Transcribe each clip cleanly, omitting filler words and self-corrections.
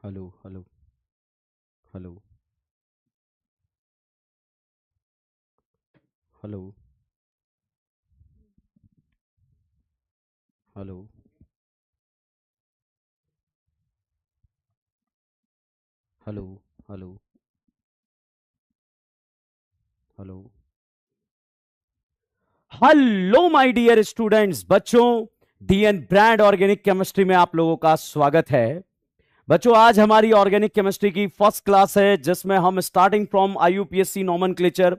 Hello hello hello hello hello hello hello hello. Hello my dear students, बच्चों, DN brand organic chemistry में आप लोगों का स्वागत है। बच्चों, आज हमारी ऑर्गेनिक केमिस्ट्री की फर्स्ट क्लास है जिसमें हम स्टार्टिंग फ्रॉम आईयूपीएससी नॉमेनक्लेचर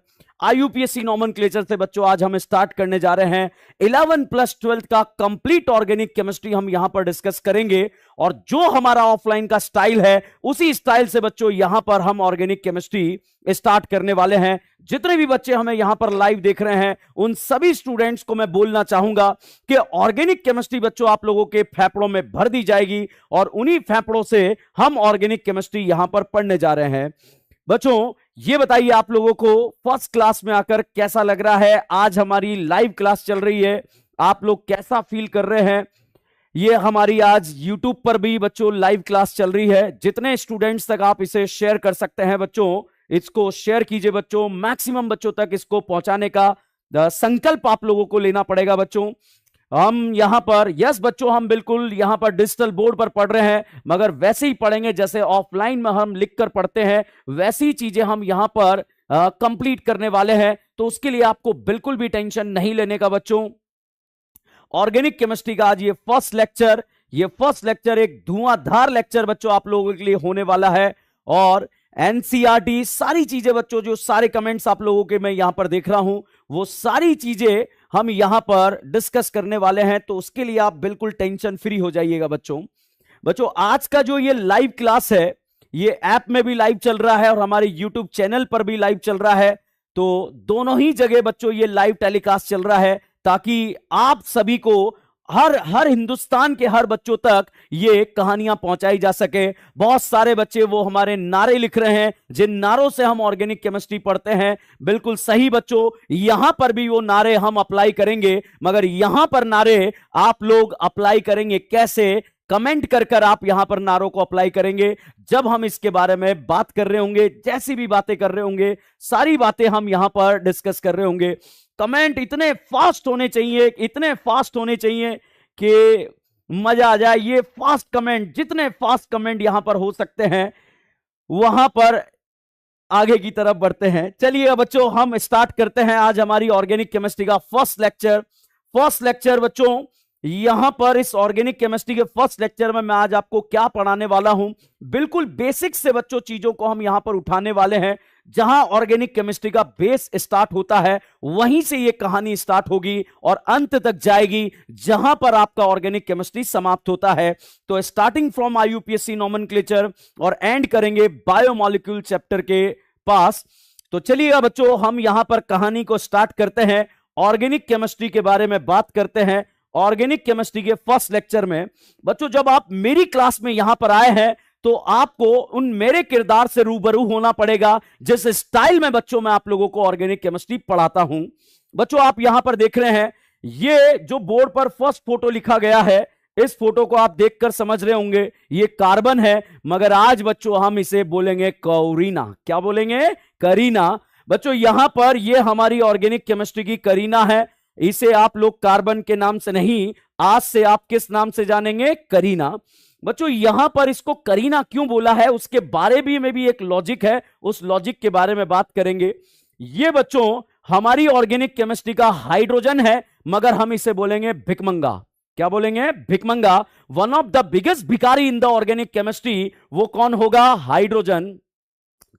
से बच्चों आज हम स्टार्ट करने जा रहे हैं 11 प्लस 12 का कंप्लीट ऑर्गेनिक केमिस्ट्री हम यहां पर डिस्कस करेंगे। और जो हमारा ऑफलाइन का स्टाइल है उसी स्टाइल से बच्चों यहां पर हम ऑर्गेनिक केमिस्ट्री स्टार्ट करने वाले हैं। जितने भी बच्चे हमें यहां पर लाइव देख रहे हैं उन सभी स्टूडेंट्स को मैं बोलना चाहूंगा कि ऑर्गेनिक केमिस्ट्री बच्चों आप लोगों के फेफड़ों में भर दी जाएगी और उन्हीं फेफड़ों से हम ऑर्गेनिक केमिस्ट्री यहां पर पढ़ने जा रहे हैं। बच्चों, ये बताइए आप लोगों को फर्स्ट क्लास में आकर कैसा लग रहा है? आज हमारी लाइव क्लास चल रही है, आप लोग कैसा फील कर रहे हैं? ये हमारी आज YouTube पर भी बच्चों लाइव क्लास चल रही है। जितने स्टूडेंट्स तक आप इसे शेयर कर सकते हैं बच्चों, इसको शेयर कीजिए बच्चों। मैक्सिमम बच्चों तक इसको पहुंचाने का संकल्प आप लोगों को लेना पड़ेगा बच्चों। हम यहां पर यस बच्चों, हम बिल्कुल यहां पर डिजिटल बोर्ड पर पढ़ रहे हैं, मगर वैसे ही पढ़ेंगे जैसे ऑफलाइन में हम लिख कर पढ़ते हैं, वैसी चीजें हम यहां पर कंप्लीट करने वाले हैं। तो उसके लिए आपको बिल्कुल भी टेंशन नहीं लेने का बच्चों। ऑर्गेनिक केमिस्ट्री का आज ये फर्स्ट लेक्चर एक धुआंधार लेक्चर बच्चों आप लोगों के लिए होने वाला है। और एनसीईआरटी सारी चीजें बच्चों, जो सारे कमेंट्स आप लोगों के मैं यहां पर देख रहा हूं, वो सारी चीजें हम यहां पर डिस्कस करने वाले हैं। तो उसके लिए आप बिल्कुल टेंशन फ्री हो जाइएगा बच्चों। बच्चों, आज का जो ये लाइव क्लास है ये ऐप में भी लाइव चल रहा है और हमारे यूट्यूब चैनल पर भी लाइव चल रहा है। तो दोनों ही जगह बच्चों ये लाइव टेलीकास्ट चल रहा है ताकि आप सभी को हर हर हिंदुस्तान के हर बच्चों तक ये कहानियां पहुंचाई जा सके। बहुत सारे बच्चे वो हमारे नारे लिख रहे हैं जिन नारों से हम ऑर्गेनिक केमिस्ट्री पढ़ते हैं। बिल्कुल सही बच्चों, यहां पर भी वो नारे हम अप्लाई करेंगे, मगर यहां पर नारे आप लोग अप्लाई करेंगे कैसे? कमेंट कर कर आप यहां पर नारों को अप्लाई करेंगे। जब हम इसके बारे में बात कर रहे होंगे, जैसी भी बातें कर रहे होंगे, सारी बातें हम यहां पर डिस्कस कर रहे होंगे। कमेंट इतने फास्ट होने चाहिए, इतने फास्ट होने चाहिए कि मजा आ जाए। ये फास्ट कमेंट, जितने फास्ट कमेंट यहां पर हो सकते हैं वहां पर आगे की तरफ बढ़ते हैं। चलिए बच्चों, हम स्टार्ट करते हैं आज हमारी ऑर्गेनिक केमिस्ट्री का फर्स्ट लेक्चर बच्चों। यहां पर इस ऑर्गेनिक केमिस्ट्री के फर्स्ट लेक्चर में मैं आज आपको क्या पढ़ाने वाला हूं, बिल्कुल बेसिक से बच्चों चीजों को हम यहां पर उठाने वाले हैं। जहां ऑर्गेनिक केमिस्ट्री का बेस स्टार्ट होता है वहीं से ये कहानी स्टार्ट होगी और अंत तक जाएगी जहां पर आपका ऑर्गेनिक केमिस्ट्री समाप्त होता है। तो स्टार्टिंग फ्रॉम आईयूपीएससी नॉमेनक्लेचर और एंड करेंगे बायोमोलिक्यूल चैप्टर के पास। तो चलिएगा बच्चों, हम यहां पर कहानी को स्टार्ट करते हैं, ऑर्गेनिक केमिस्ट्री के बारे में बात करते हैं। ऑर्गेनिक केमिस्ट्री के फर्स्ट लेक्चर में बच्चों जब आप मेरी क्लास में यहां पर आए हैं तो आपको उन मेरे किरदार से रूबरू होना पड़ेगा जिस स्टाइल में बच्चों मैं आप लोगों को ऑर्गेनिक केमिस्ट्री पढ़ाता हूं। बच्चों, आप यहां पर देख रहे हैं ये जो बोर्ड पर फर्स्ट फोटो लिखा गया है, इस फोटो को आप देखकर समझ रहे होंगे ये कार्बन है, मगर आज बच्चों हम इसे बोलेंगे करीना। क्या बोलेंगे? करीना। बच्चों यहां पर ये हमारी ऑर्गेनिक केमिस्ट्री की करीना है। इसे आप लोग कार्बन के नाम से नहीं, आज से आप किस नाम से जानेंगे? करीना। बच्चों यहां पर इसको करीना क्यों बोला है उसके बारे में भी एक लॉजिक है, उस लॉजिक के बारे में बात करेंगे। ये बच्चों हमारी ऑर्गेनिक केमिस्ट्री का हाइड्रोजन है, मगर हम इसे बोलेंगे भिकमंगा। क्या बोलेंगे? भिकमंगा। वन ऑफ द बिगेस्ट भिखारी इन द ऑर्गेनिक केमिस्ट्री, वो कौन होगा? हाइड्रोजन।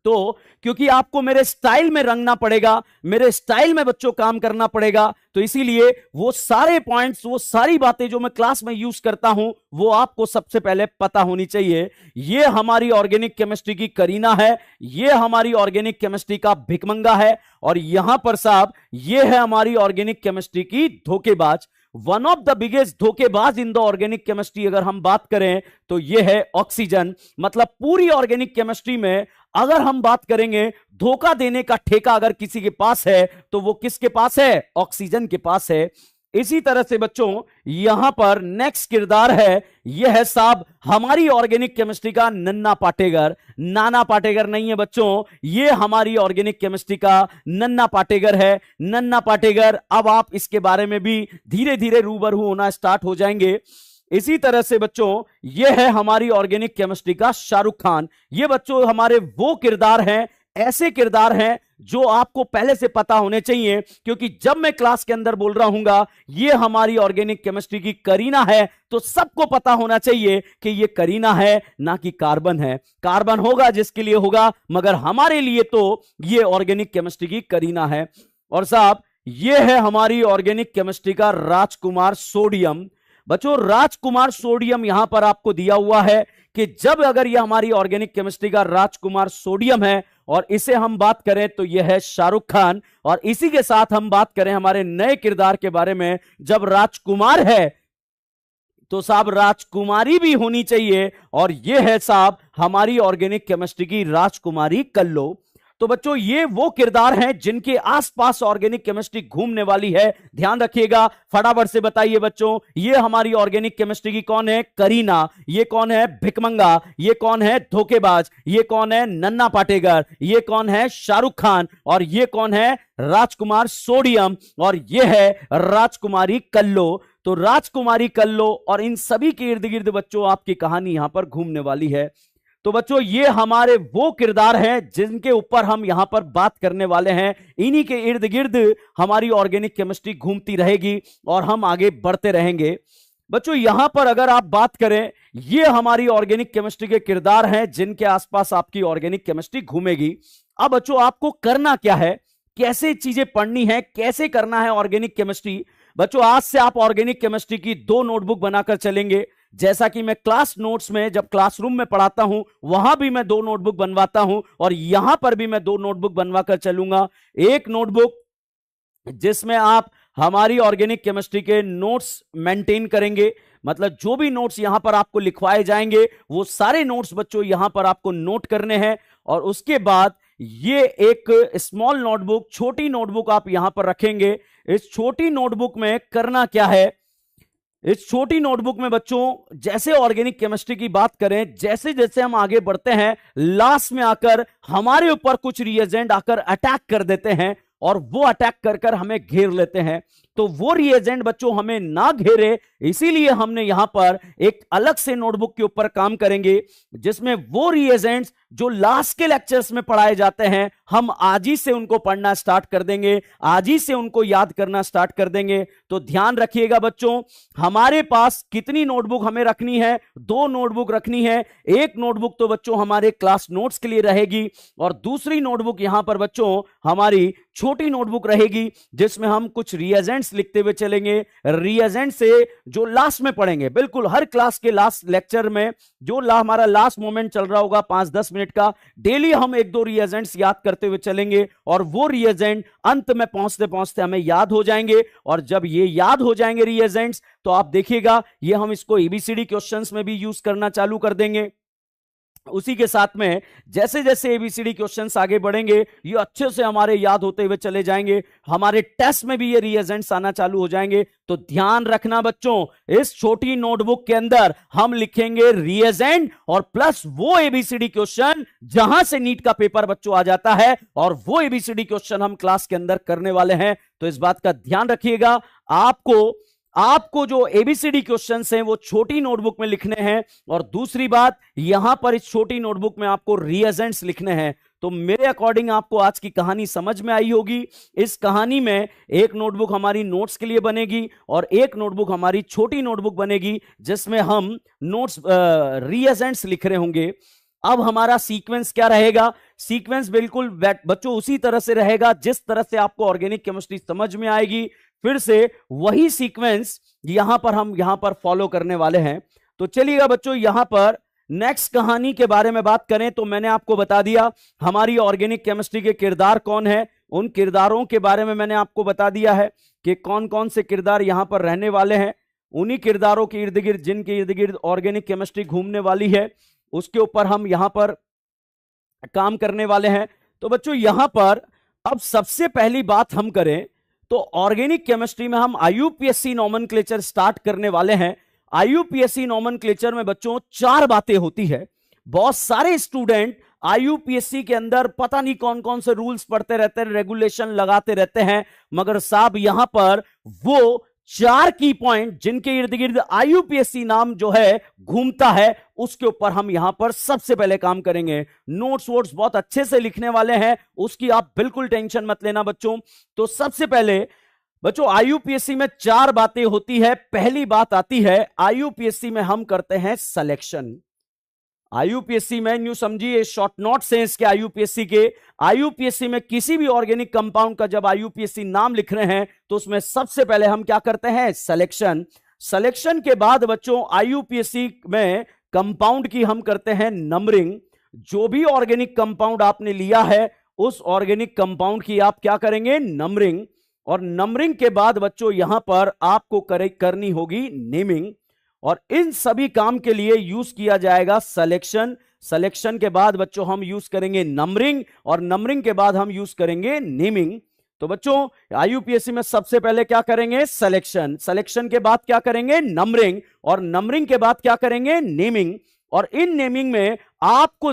तो क्योंकि आपको मेरे स्टाइल में रंगना पड़ेगा, मेरे स्टाइल में बच्चों काम करना पड़ेगा, तो इसीलिए वो सारे पॉइंट्स, वो सारी बातें जो मैं क्लास में यूज करता हूं वो आपको सबसे पहले पता होनी चाहिए। ये हमारी ऑर्गेनिक केमिस्ट्री की करीना है, ये हमारी ऑर्गेनिक केमिस्ट्री का भिकमंगा है, और यहां पर साहब ये है हमारी ऑर्गेनिक केमिस्ट्री की धोखेबाज। वन ऑफ द बिगेस्ट धोखेबाज इन द ऑर्गेनिक केमिस्ट्री अगर हम बात करें तो यह है ऑक्सीजन। मतलब पूरी ऑर्गेनिक केमिस्ट्री में अगर हम बात करेंगे धोखा देने का ठेका अगर किसी के पास है तो वो किसके पास है? ऑक्सीजन के पास है। इसी तरह से बच्चों यहां पर नेक्स्ट किरदार है, यह है साहब हमारी ऑर्गेनिक केमिस्ट्री का नन्ना पाटेगर। नाना पाटेगर नहीं है बच्चों, यह हमारी ऑर्गेनिक केमिस्ट्री का नन्ना पाटेगर है। नन्ना पाटेगर, अब आप इसके बारे में भी धीरे धीरे रूबरू होना स्टार्ट हो जाएंगे। इसी तरह से बच्चों यह है हमारी ऑर्गेनिक केमिस्ट्री का शाहरुख खान। ये बच्चों हमारे वो किरदार हैं, ऐसे किरदार हैं जो आपको पहले से पता होने चाहिए, क्योंकि जब मैं क्लास के अंदर बोल रहा हूंगा ये हमारी ऑर्गेनिक केमिस्ट्री की करीना है, तो सबको पता होना चाहिए कि ये करीना है ना कि कार्बन है। कार्बन होगा जिसके लिए होगा, मगर हमारे लिए तो ये ऑर्गेनिक केमिस्ट्री की करीना है। और साहब ये है हमारी ऑर्गेनिक केमिस्ट्री का राजकुमार सोडियम। बच्चों राजकुमार सोडियम यहां पर आपको दिया हुआ है कि जब अगर यह हमारी ऑर्गेनिक केमिस्ट्री का राजकुमार सोडियम है और इसे हम बात करें तो यह है शाहरुख खान, और इसी के साथ हम बात करें हमारे नए किरदार के बारे में, जब राजकुमार है तो साहब राजकुमारी भी होनी चाहिए, और यह है साहब हमारी ऑर्गेनिक केमिस्ट्री की राजकुमारी कल्लो। तो बच्चों ये वो किरदार हैं जिनके आसपास ऑर्गेनिक केमिस्ट्री घूमने वाली है। ध्यान रखिएगा, फटाफट से बताइए बच्चों, ये हमारी ऑर्गेनिक केमिस्ट्री की कौन है? करीना। ये कौन है? भिकमंगा। ये कौन है? धोखेबाज। ये कौन है? नन्ना पाटेगर। ये कौन है? शाहरुख खान। और ये कौन है? राजकुमार सोडियम। और ये है राजकुमारी कल्लो। तो राजकुमारी कल्लो और इन सभी के इर्द गिर्द बच्चों आपकी कहानी यहां पर घूमने वाली है। तो बच्चों ये हमारे वो किरदार हैं जिनके ऊपर हम यहां पर बात करने वाले हैं। इन्हीं के इर्द गिर्द हमारी ऑर्गेनिक केमिस्ट्री घूमती रहेगी और हम आगे बढ़ते रहेंगे। बच्चों यहां पर अगर आप बात करें, ये हमारी ऑर्गेनिक केमिस्ट्री के किरदार हैं जिनके आसपास आपकी ऑर्गेनिक केमिस्ट्री घूमेगी। अब बच्चों आपको करना क्या है, कैसे चीजें पढ़नी है, कैसे करना है ऑर्गेनिक केमिस्ट्री। बच्चों आज से आप ऑर्गेनिक केमिस्ट्री की 2 नोटबुक बनाकर चलेंगे। जैसा कि मैं क्लास नोट्स में जब क्लासरूम में पढ़ाता हूं वहां भी मैं 2 नोटबुक बनवाता हूं, और यहां पर भी मैं 2 नोटबुक बनवाकर चलूंगा। एक नोटबुक जिसमें आप हमारी ऑर्गेनिक केमिस्ट्री के नोट्स मेंटेन करेंगे, मतलब जो भी नोट्स यहां पर आपको लिखवाए जाएंगे वो सारे नोट्स बच्चों यहां पर आपको नोट करने हैं। और उसके बाद ये एक स्मॉल नोटबुक, छोटी नोटबुक आप यहां पर रखेंगे। इस छोटी नोटबुक में करना क्या है, इस छोटी नोटबुक में बच्चों जैसे ऑर्गेनिक केमिस्ट्री की बात करें, जैसे जैसे हम आगे बढ़ते हैं लास्ट में आकर हमारे ऊपर कुछ रिएजेंट आकर अटैक कर देते हैं और वो अटैक कर कर हमें घेर लेते हैं। तो वो रिएजेंट बच्चों हमें ना घेरे, इसीलिए हमने यहां पर एक अलग से नोटबुक के ऊपर काम करेंगे जिसमें वो रिएजेंट्स जो लास्ट के लेक्चर्स में पढ़ाए जाते हैं हम आज ही से उनको पढ़ना स्टार्ट कर देंगे, आज ही से उनको याद करना स्टार्ट कर देंगे। तो ध्यान रखिएगा बच्चों, हमारे पास कितनी नोटबुक हमें रखनी है? 2 नोटबुक रखनी है। एक नोटबुक तो बच्चों हमारे क्लास नोट्स के लिए रहेगी और दूसरी नोटबुक यहां पर बच्चों हमारी छोटी नोटबुक रहेगी जिसमें हम कुछ रिएजेंट्स लिखते हुए चलेंगे। रिएजेंट से जो लास्ट में पढ़ेंगे, बिल्कुल हर क्लास के लास्ट लेक्चर में जो हमारा लास्ट मोमेंट चल रहा होगा 5-10 मिनट का, डेली हम 1-2 रिएजेंट्स याद करते हुए चलेंगे और वो रिएजेंट अंत में पहुंचते पहुंचते हमें याद हो जाएंगे। और जब ये याद हो जाएंगे रिएजेंट्स, तो आप देखिएगा ये हम इसको एबीसीडी क्वेश्चंस में भी यूज करना चालू कर देंगे। उसी के साथ में जैसे जैसे एबीसीडी क्वेश्चंस आगे बढ़ेंगे ये अच्छे से हमारे याद होते हुए चले जाएंगे, हमारे टेस्ट में भी ये रिएजेंट्स आना चालू हो जाएंगे। तो ध्यान रखना बच्चों, इस छोटी नोटबुक के अंदर हम लिखेंगे रिएजेंट और प्लस वो एबीसीडी क्वेश्चन जहां से नीट का पेपर बच्चों आ जाता है, और वो एबीसीडी क्वेश्चन हम क्लास के अंदर करने वाले हैं। तो इस बात का ध्यान रखिएगा, आपको जो एबीसीडी क्वेश्चंस हैं वो छोटी नोटबुक में लिखने हैं, और दूसरी बात यहां पर इस छोटी नोटबुक में आपको रिएजेंट्स लिखने हैं। तो मेरे अकॉर्डिंग आपको आज की कहानी समझ में आई होगी। इस कहानी में एक नोटबुक हमारी नोट्स के लिए बनेगी और एक नोटबुक हमारी छोटी नोटबुक बनेगी जिसमें हम नोट्स रिएजेंट्स लिख रहे होंगे। अब हमारा सीक्वेंस क्या रहेगा? सीक्वेंस बिल्कुल बच्चों उसी तरह से रहेगा जिस तरह से आपको ऑर्गेनिक केमिस्ट्री समझ में आएगी, फिर से वही सीक्वेंस हम यहां पर फॉलो करने वाले हैं। तो चलिएगा बच्चों, यहां पर नेक्स्ट कहानी के बारे में बात करें तो मैंने आपको बता दिया हमारी ऑर्गेनिक केमिस्ट्री के किरदार कौन है, उन किरदारों के बारे में मैंने आपको बता दिया है कि कौन कौन से किरदार यहां पर रहने वाले हैं। उन्हीं किरदारों के इर्द गिर्द, जिनके इर्द गिर्द ऑर्गेनिक केमिस्ट्री घूमने वाली है, उसके ऊपर हम यहां पर काम करने वाले हैं। तो बच्चों यहां पर अब सबसे पहली बात हम करें तो ऑर्गेनिक केमिस्ट्री में हम आईयूपीएससी नॉमेनक्लेचर स्टार्ट करने वाले हैं। आईयूपीएससी नॉमेनक्लेचर में बच्चों 4 बातें होती है। बहुत सारे स्टूडेंट आईयूपीएससी के अंदर पता नहीं कौन कौन से रूल्स पढ़ते रहते हैं, रेगुलेशन लगाते रहते हैं, मगर साहब यहां पर वो 4 की पॉइंट जिनके इर्द गिर्द आईयूपीएससी नाम जो है घूमता है, उसके ऊपर हम यहां पर सबसे पहले काम करेंगे। नोट्स वोट्स बहुत अच्छे से लिखने वाले हैं, उसकी आप बिल्कुल टेंशन मत लेना बच्चों। तो सबसे पहले बच्चों आईयूपीएससी में 4 बातें होती है। पहली बात आती है, आईयूपीएससी में हम करते हैं सिलेक्शन। आईयूपीएससी में न्यू समझिए, शॉर्ट नोट से इसके आईयूपीएससी में किसी भी ऑर्गेनिक कंपाउंड का जब आईयूपीएससी नाम लिख रहे हैं तो उसमें सबसे पहले हम क्या करते हैं, सिलेक्शन। सिलेक्शन के बाद बच्चों आईयूपीएससी में कंपाउंड की हम करते हैं नंबरिंग। जो भी ऑर्गेनिक कंपाउंड आपने लिया है उस ऑर्गेनिक कंपाउंड की आप क्या करेंगे, नंबरिंग। और नंबरिंग के बाद बच्चों यहां पर आपको करनी होगी नेमिंग। और इन सभी काम के लिए यूज किया जाएगा सिलेक्शन। सिलेक्शन के बाद बच्चों हम यूज करेंगे नंबरिंग, और नंबरिंग के बाद हम यूज करेंगे नेमिंग। तो बच्चों आईयूपीएससी में सबसे पहले क्या करेंगे, सिलेक्शन। सिलेक्शन के बाद क्या करेंगे, नंबरिंग, और नंबरिंग के बाद क्या करेंगे, नेमिंग। और इन नेमिंग में आपको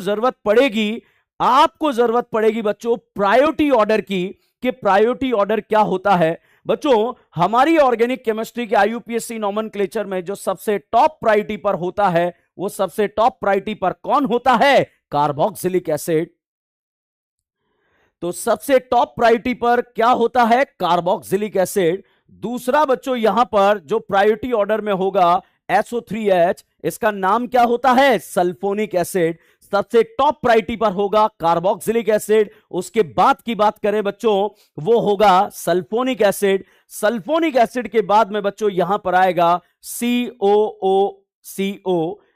जरूरत पड़ेगी बच्चों प्रायोरिटी ऑर्डर की, कि प्रायोरिटी ऑर्डर क्या होता है। बच्चों हमारी ऑर्गेनिक केमिस्ट्री के आईयूपीएससी नॉमेनक्लेचर में जो सबसे टॉप प्रायोरिटी पर होता है, वो सबसे टॉप प्रायोरिटी पर कौन होता है, कार्बोक्सिलिक एसिड। तो सबसे टॉप प्रायोरिटी पर क्या होता है, कार्बोक्सिलिक एसिड। दूसरा बच्चों यहां पर जो प्रायोरिटी ऑर्डर में होगा SO3H, इसका नाम क्या होता है, सल्फोनिक एसिड। सबसे टॉप प्रायोरिटी पर होगा कार्बोक्सिलिक एसिड। उसके बाद की बात करें बच्चों, वो होगा सल्फोनिक एसिड। सल्फोनिक एसिड के बाद में बच्चों यहां पर आएगा COOCO,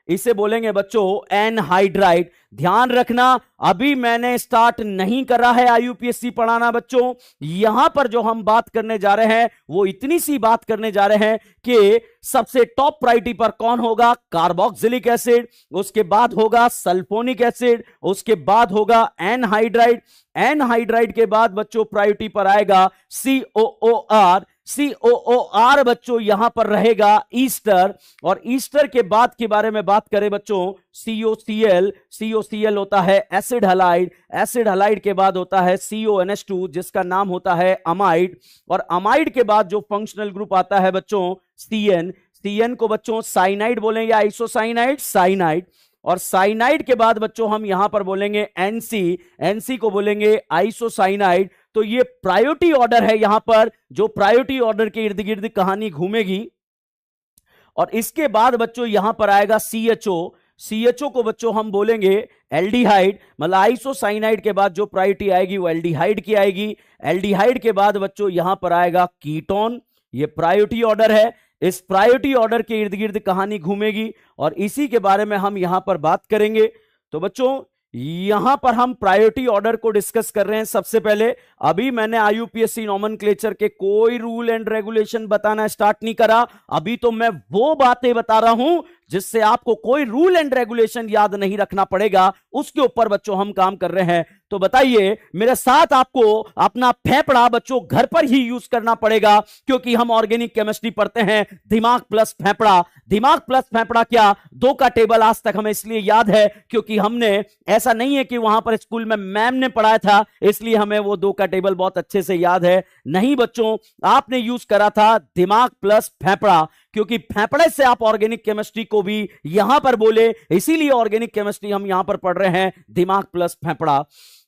इसे बोलेंगे बच्चों एनहाइड्राइड। ध्यान रखना, अभी मैंने स्टार्ट नहीं करा है आईयूपीएससी पढ़ाना बच्चों। यहां पर जो हम बात करने जा रहे हैं वो इतनी सी बात करने जा रहे हैं कि सबसे टॉप प्रायोरिटी पर कौन होगा, कार्बोक्सिलिक एसिड। उसके बाद होगा सल्फोनिक एसिड, उसके बाद होगा एनहाइड्राइड। एनहाइड्राइड के बाद बच्चों प्रायोरिटी पर आएगा COOR। COOR बच्चों यहां पर रहेगा ईस्टर। और ईस्टर के बाद के बारे में बात करें बच्चों, COCl। COCl होता है एसिड हलाइड। एसिड हलाइड के बाद होता है CONH2 जिसका नाम होता है अमाइड। और अमाइड के बाद जो फंक्शनल ग्रुप आता है बच्चों CN। CN को बच्चों साइनाइड बोलेंगे, आइसोसाइनाइड, साइनाइड। और साइनाइड के बाद बच्चों हम यहां पर बोलेंगे NC। NC को बोलेंगे आइसोसाइनाइड। तो ये प्रायोरिटी ऑर्डर है, यहां पर जो प्रायोरिटी ऑर्डर के इर्द गिर्द कहानी घूमेगी। और इसके बाद बच्चों यहां पर आएगा CHO। CHO को बच्चों हम बोलेंगे एल्डिहाइड। मतलब आइसोसाइनाइड के बाद जो प्रायोरिटी आएगी वो एल्डिहाइड की आएगी। एल्डिहाइड के बाद बच्चों यहां पर आएगा कीटोन। ये प्रायोरिटी ऑर्डर है, इस प्रायोरिटी ऑर्डर के इर्द गिर्द कहानी घूमेगी और इसी के बारे में हम यहां पर बात करेंगे। तो बच्चों यहां पर हम प्रायोरिटी ऑर्डर को डिस्कस कर रहे हैं। सबसे पहले अभी मैंने आईयूपीएससी नॉमेनक्लेचर के कोई रूल एंड रेगुलेशन बताना स्टार्ट नहीं करा। अभी तो मैं वो बातें बता रहा हूं जिससे आपको कोई रूल एंड रेगुलेशन याद नहीं रखना पड़ेगा, उसके ऊपर बच्चों हम काम कर रहे हैं। तो बताइए मेरे साथ, आपको अपना फेफड़ा बच्चों घर पर ही यूज करना पड़ेगा, क्योंकि हम ऑर्गेनिक केमिस्ट्री पढ़ते हैं दिमाग प्लस फेफड़ा। दिमाग प्लस फेफड़ा क्या, 2 का टेबल आज तक हमें इसलिए याद है क्योंकि हमने, ऐसा नहीं है कि वहां पर स्कूल में मैम ने पढ़ाया था इसलिए हमें वो 2 का टेबल बहुत अच्छे से याद है। नहीं बच्चों, आपने यूज करा था दिमाग प्लस फेफड़ा, क्योंकि फेफड़े से आप ऑर्गेनिक केमिस्ट्री को भी यहां पर बोले, इसीलिए ऑर्गेनिक केमिस्ट्री हम यहां पर पढ़ रहे हैं दिमाग प्लस फेफड़ा।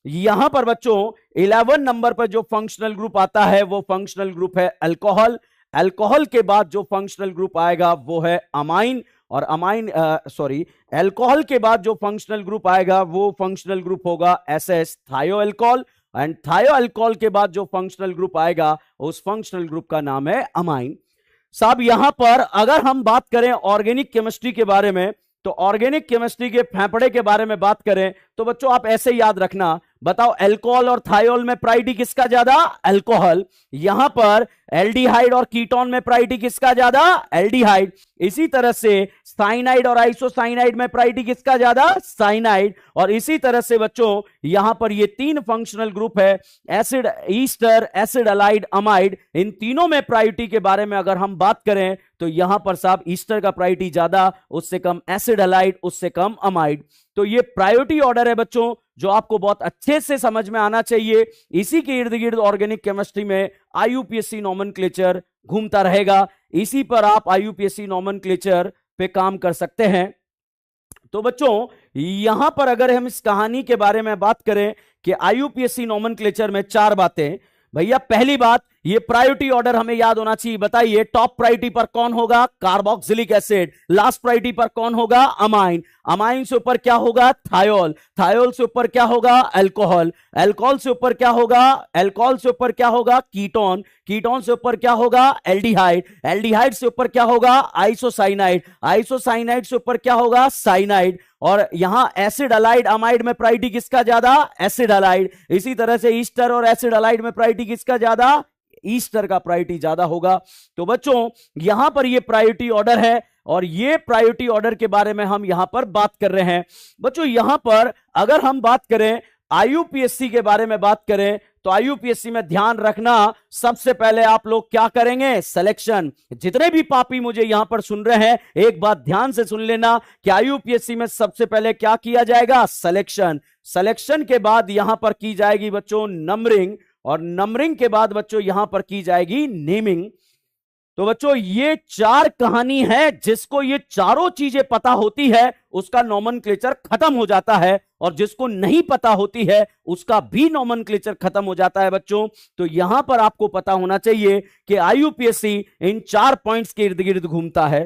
यहां पर बच्चों 11 नंबर पर जो फंक्शनल ग्रुप आता है वो फंक्शनल ग्रुप है अल्कोहल। अल्कोहल के बाद जो फंक्शनल ग्रुप आएगा वो है अमाइन। और अल्कोहल के बाद जो फंक्शनल ग्रुप आएगा वो फंक्शनल ग्रुप होगा SS, थायोअल्कोहल। एंड थायोअल्कोहल के बाद जो फंक्शनल ग्रुप आएगा उस फंक्शनल ग्रुप का नाम है अमाइन। साहब यहां पर अगर हम बात करें ऑर्गेनिक केमिस्ट्री के बारे में, तो ऑर्गेनिक केमिस्ट्री के फेफड़े के बारे में बात करें तो बच्चों आप ऐसे याद रखना, बताओ अल्कोहल और थायोल में प्रायोरिटी किसका ज्यादा, अल्कोहल। यहां पर एल्डिहाइड और कीटोन में प्रायोरिटी किसका ज्यादा, एल्डिहाइड। इसी तरह से साइनाइड और आइसोसाइनाइड में प्रायोरिटी किसका ज्यादा, साइनाइड। और इसी तरह से बच्चों यहां पर ये तीन फंक्शनल ग्रुप है, acid ester, acid halide, amide, इन तीनों में प्रायोरिटी के बारे में अगर हम बात करें तो यहां पर साहब ईस्टर का प्रायोरिटी ज्यादा, उससे कम एसिड अलाइड, उससे कम अमाइड। तो ये प्रायोरिटी ऑर्डर है बच्चों जो आपको बहुत अच्छे से समझ में आना चाहिए। इसी के इर्द गिर्द ऑर्गेनिक केमिस्ट्री में आईयूपीएससी नोमेनक्लेचर घूमता रहेगा, इसी पर आप आईयूपीएससी नोमेनक्लेचर पे काम कर सकते हैं। तो बच्चों यहां पर अगर हम इस कहानी के बारे में बात करें कि आईयूपीएससी नोमेनक्लेचर में चार बातें, भैया पहली बात ये प्रायोरिटी ऑर्डर हमें याद होना चाहिए। बताइए टॉप प्रायोरिटी पर कौन होगा, कार्बोक्सिलिक एसिड। लास्ट प्रायोरिटी पर कौन होगा, अमाइन। अमाइन से ऊपर क्या होगा, थायोल। थायोल से ऊपर क्या होगा, अल्कोहल। अल्कोहल से ऊपर क्या होगा, अल्कोहल से ऊपर क्या होगा, कीटोन। कीटोन से ऊपर क्या होगा, एल्डिहाइड। एल्डिहाइड से ऊपर क्या होगा, आइसोसाइनाइड। आइसोसाइनाइड से ऊपर क्या होगा, साइनाइड। और यहां एसिड अलाइड अमाइड में प्रायोरिटी किसका ज्यादा, एसिड अलाइड। इसी तरह से ईस्टर और एसिड अलाइड में प्रायोरिटी किसका ज्यादा, ईस्टर का प्रायोरिटी ज्यादा होगा। तो बच्चों यहां पर ये प्रायोरिटी ऑर्डर है और ये प्रायोरिटी ऑर्डर के बारे में हम यहां पर बात कर रहे हैं। बच्चों यहां पर अगर हम बात करें आईयूपीएससी के बारे में बात करें तो आईयूपीएससी में ध्यान रखना, सबसे पहले आप लोग क्या करेंगे, सिलेक्शन। जितने भी पापी मुझे यहां पर सुन रहे हैं एक बात ध्यान से सुन लेना कि आईयूपीएससी में सबसे पहले क्या किया जाएगा, सिलेक्शन। सिलेक्शन के बाद यहां पर की जाएगी बच्चों नंबरिंग, और नंबरिंग के बाद बच्चों यहां पर की जाएगी नेमिंग। तो बच्चों ये चार कहानी है, जिसको ये चारों चीजें पता होती है उसका नोमेनक्लेचर खत्म हो जाता है, और जिसको नहीं पता होती है उसका भी नोमेनक्लेचर खत्म हो जाता है बच्चों। तो यहां पर आपको पता होना चाहिए कि आईयूपीएससी इन चार पॉइंट्स के इर्द गिर्द घूमता है।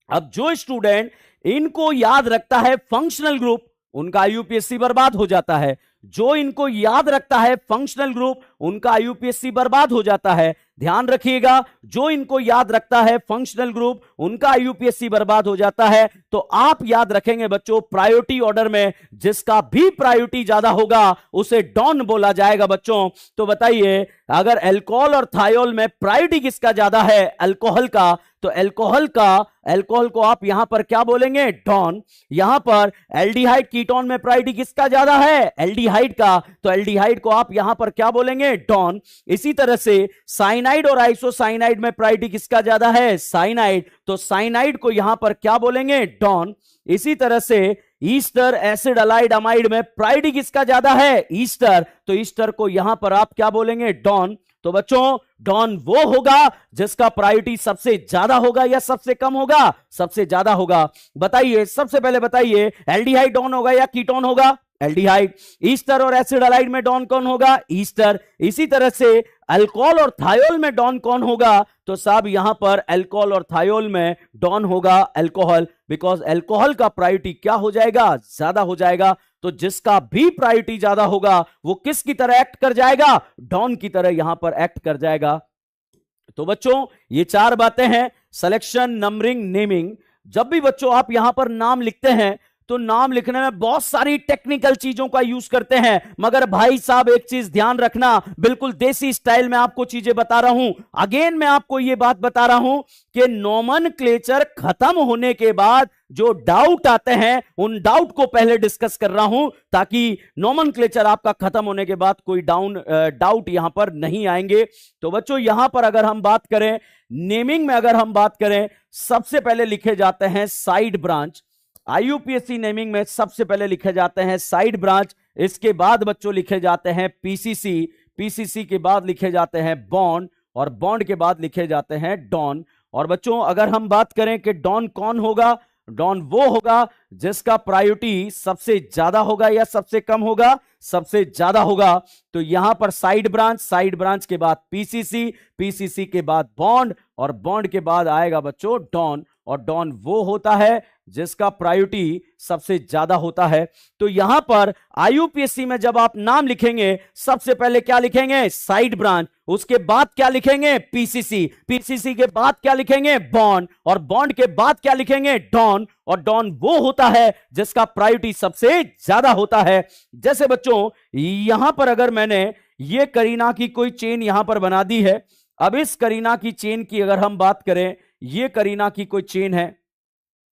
अब जो स्टूडेंट इनको याद रखता है फंक्शनल ग्रुप, उनका आईयूपीएससी बर्बाद हो जाता है। जो इनको याद रखता है फंक्शनल ग्रुप, उनका आईयूपीएससी बर्बाद हो जाता है। ध्यान रखिएगा, जो इनको याद रखता है फंक्शनल ग्रुप, उनका आईयूपीएससी बर्बाद हो जाता है। तो आप याद रखेंगे बच्चों प्रायोरिटी ऑर्डर में जिसका भी प्रायोरिटी ज्यादा होगा उसे डॉन बोला जाएगा बच्चों। तो बताइए अगर अल्कोहल और थायोल में प्रायोरिटी किसका ज्यादा है, अल्कोहल का, तो अल्कोहल को आप यहां पर क्या बोलेंगे, डॉन। यहां पर एल्डिहाइड कीटोन में प्रायोरिटी किसका ज्यादा है, एल्डिहाइड का, तो एल्डिहाइड को आप यहां पर क्या बोलेंगे, डॉन। इसी तरह से साइनाइड और आइसोसाइनाइड में प्रायोरिटी किसका ज्यादा है, साइनाइड, तो साइनाइड को यहां पर क्या बोलेंगे, डॉन। इसी तरह से ईस्टर एसिड अलाइड अमाइड में प्रायोरिटी किसका ज्यादा है, ईस्टर, तो ईस्टर को यहां पर आप क्या बोलेंगे, डॉन। तो बच्चों डॉन वो होगा जिसका प्रायोरिटी सबसे ज्यादा होगा या सबसे कम होगा, सबसे ज्यादा होगा। बताइए सबसे पहले बताइए एल्डिहाइड डॉन होगा या कीटोन होगा, एल्डिहाइड। ईस्टर और एसिड अलाइड में डॉन कौन होगा, ईस्टर। इसी तरह से अल्कोहल और थायोल में डॉन कौन होगा, तो साहब यहां पर अल्कोहल और थायोल में डॉन होगा अल्कोहल, बिकॉज अल्कोहल का प्रायोरिटी क्या हो जाएगा, ज्यादा हो जाएगा। तो जिसका भी प्रायोरिटी ज्यादा होगा वो किसकी तरह एक्ट कर जाएगा, डॉन की तरह यहां पर एक्ट कर जाएगा। तो बच्चों ये चार बातें हैं, सिलेक्शन, नंबरिंग, नेमिंग। जब भी बच्चों आप यहां पर नाम लिखते हैं तो नाम लिखने में बहुत सारी टेक्निकल चीजों का यूज करते हैं, मगर भाई साहब एक चीज ध्यान रखना, बिल्कुल देसी स्टाइल में आपको चीजें बता रहा हूं। अगेन मैं आपको यह बात बता रहा हूं कि नोमेनक्लेचर खत्म होने के बाद जो डाउट आते हैं उन डाउट को पहले डिस्कस कर रहा हूं, ताकि नोमेनक्लेचर आपका खत्म होने के बाद कोई डाउट यहां पर नहीं आएंगे। तो बच्चों यहां पर अगर हम बात करें नेमिंग में, अगर हम बात करें सबसे पहले लिखे जाते हैं साइड ब्रांच। आईयूपीएससी नेमिंग में सबसे पहले लिखे जाते हैं साइड ब्रांच, इसके बाद बच्चों लिखे जाते हैं पीसीसी, पीसीसी के बाद लिखे जाते हैं बॉन्ड, और बॉन्ड के बाद लिखे जाते हैं डॉन। और बच्चों अगर हम बात करें कि डॉन कौन होगा, डॉन वो होगा जिसका प्रायोरिटी सबसे ज्यादा होगा या सबसे कम होगा, सबसे ज्यादा होगा। तो यहां पर साइड ब्रांच, साइड ब्रांच के बाद पीसीसी, पीसीसी के बाद बॉन्ड, और बॉन्ड के बाद आएगा बच्चों डॉन। और डॉन वो होता है जिसका प्रायोरिटी सबसे ज्यादा होता है। तो यहां पर आईयूपीएससी में जब आप नाम लिखेंगे सबसे पहले क्या लिखेंगे, साइड ब्रांच, उसके बाद क्या लिखेंगे, पीसीसी, पीसीसी के बाद क्या लिखेंगे, बॉन्ड, और बॉन्ड के बाद क्या लिखेंगे, डॉन। और डॉन वो होता है जिसका प्रायोरिटी सबसे ज्यादा होता है। जैसे बच्चों यहां पर अगर मैंने ये करीना की कोई चेन यहां पर बना दी है, अब इस करीना की चेन की अगर हम बात करें, ये करीना की कोई चेन है,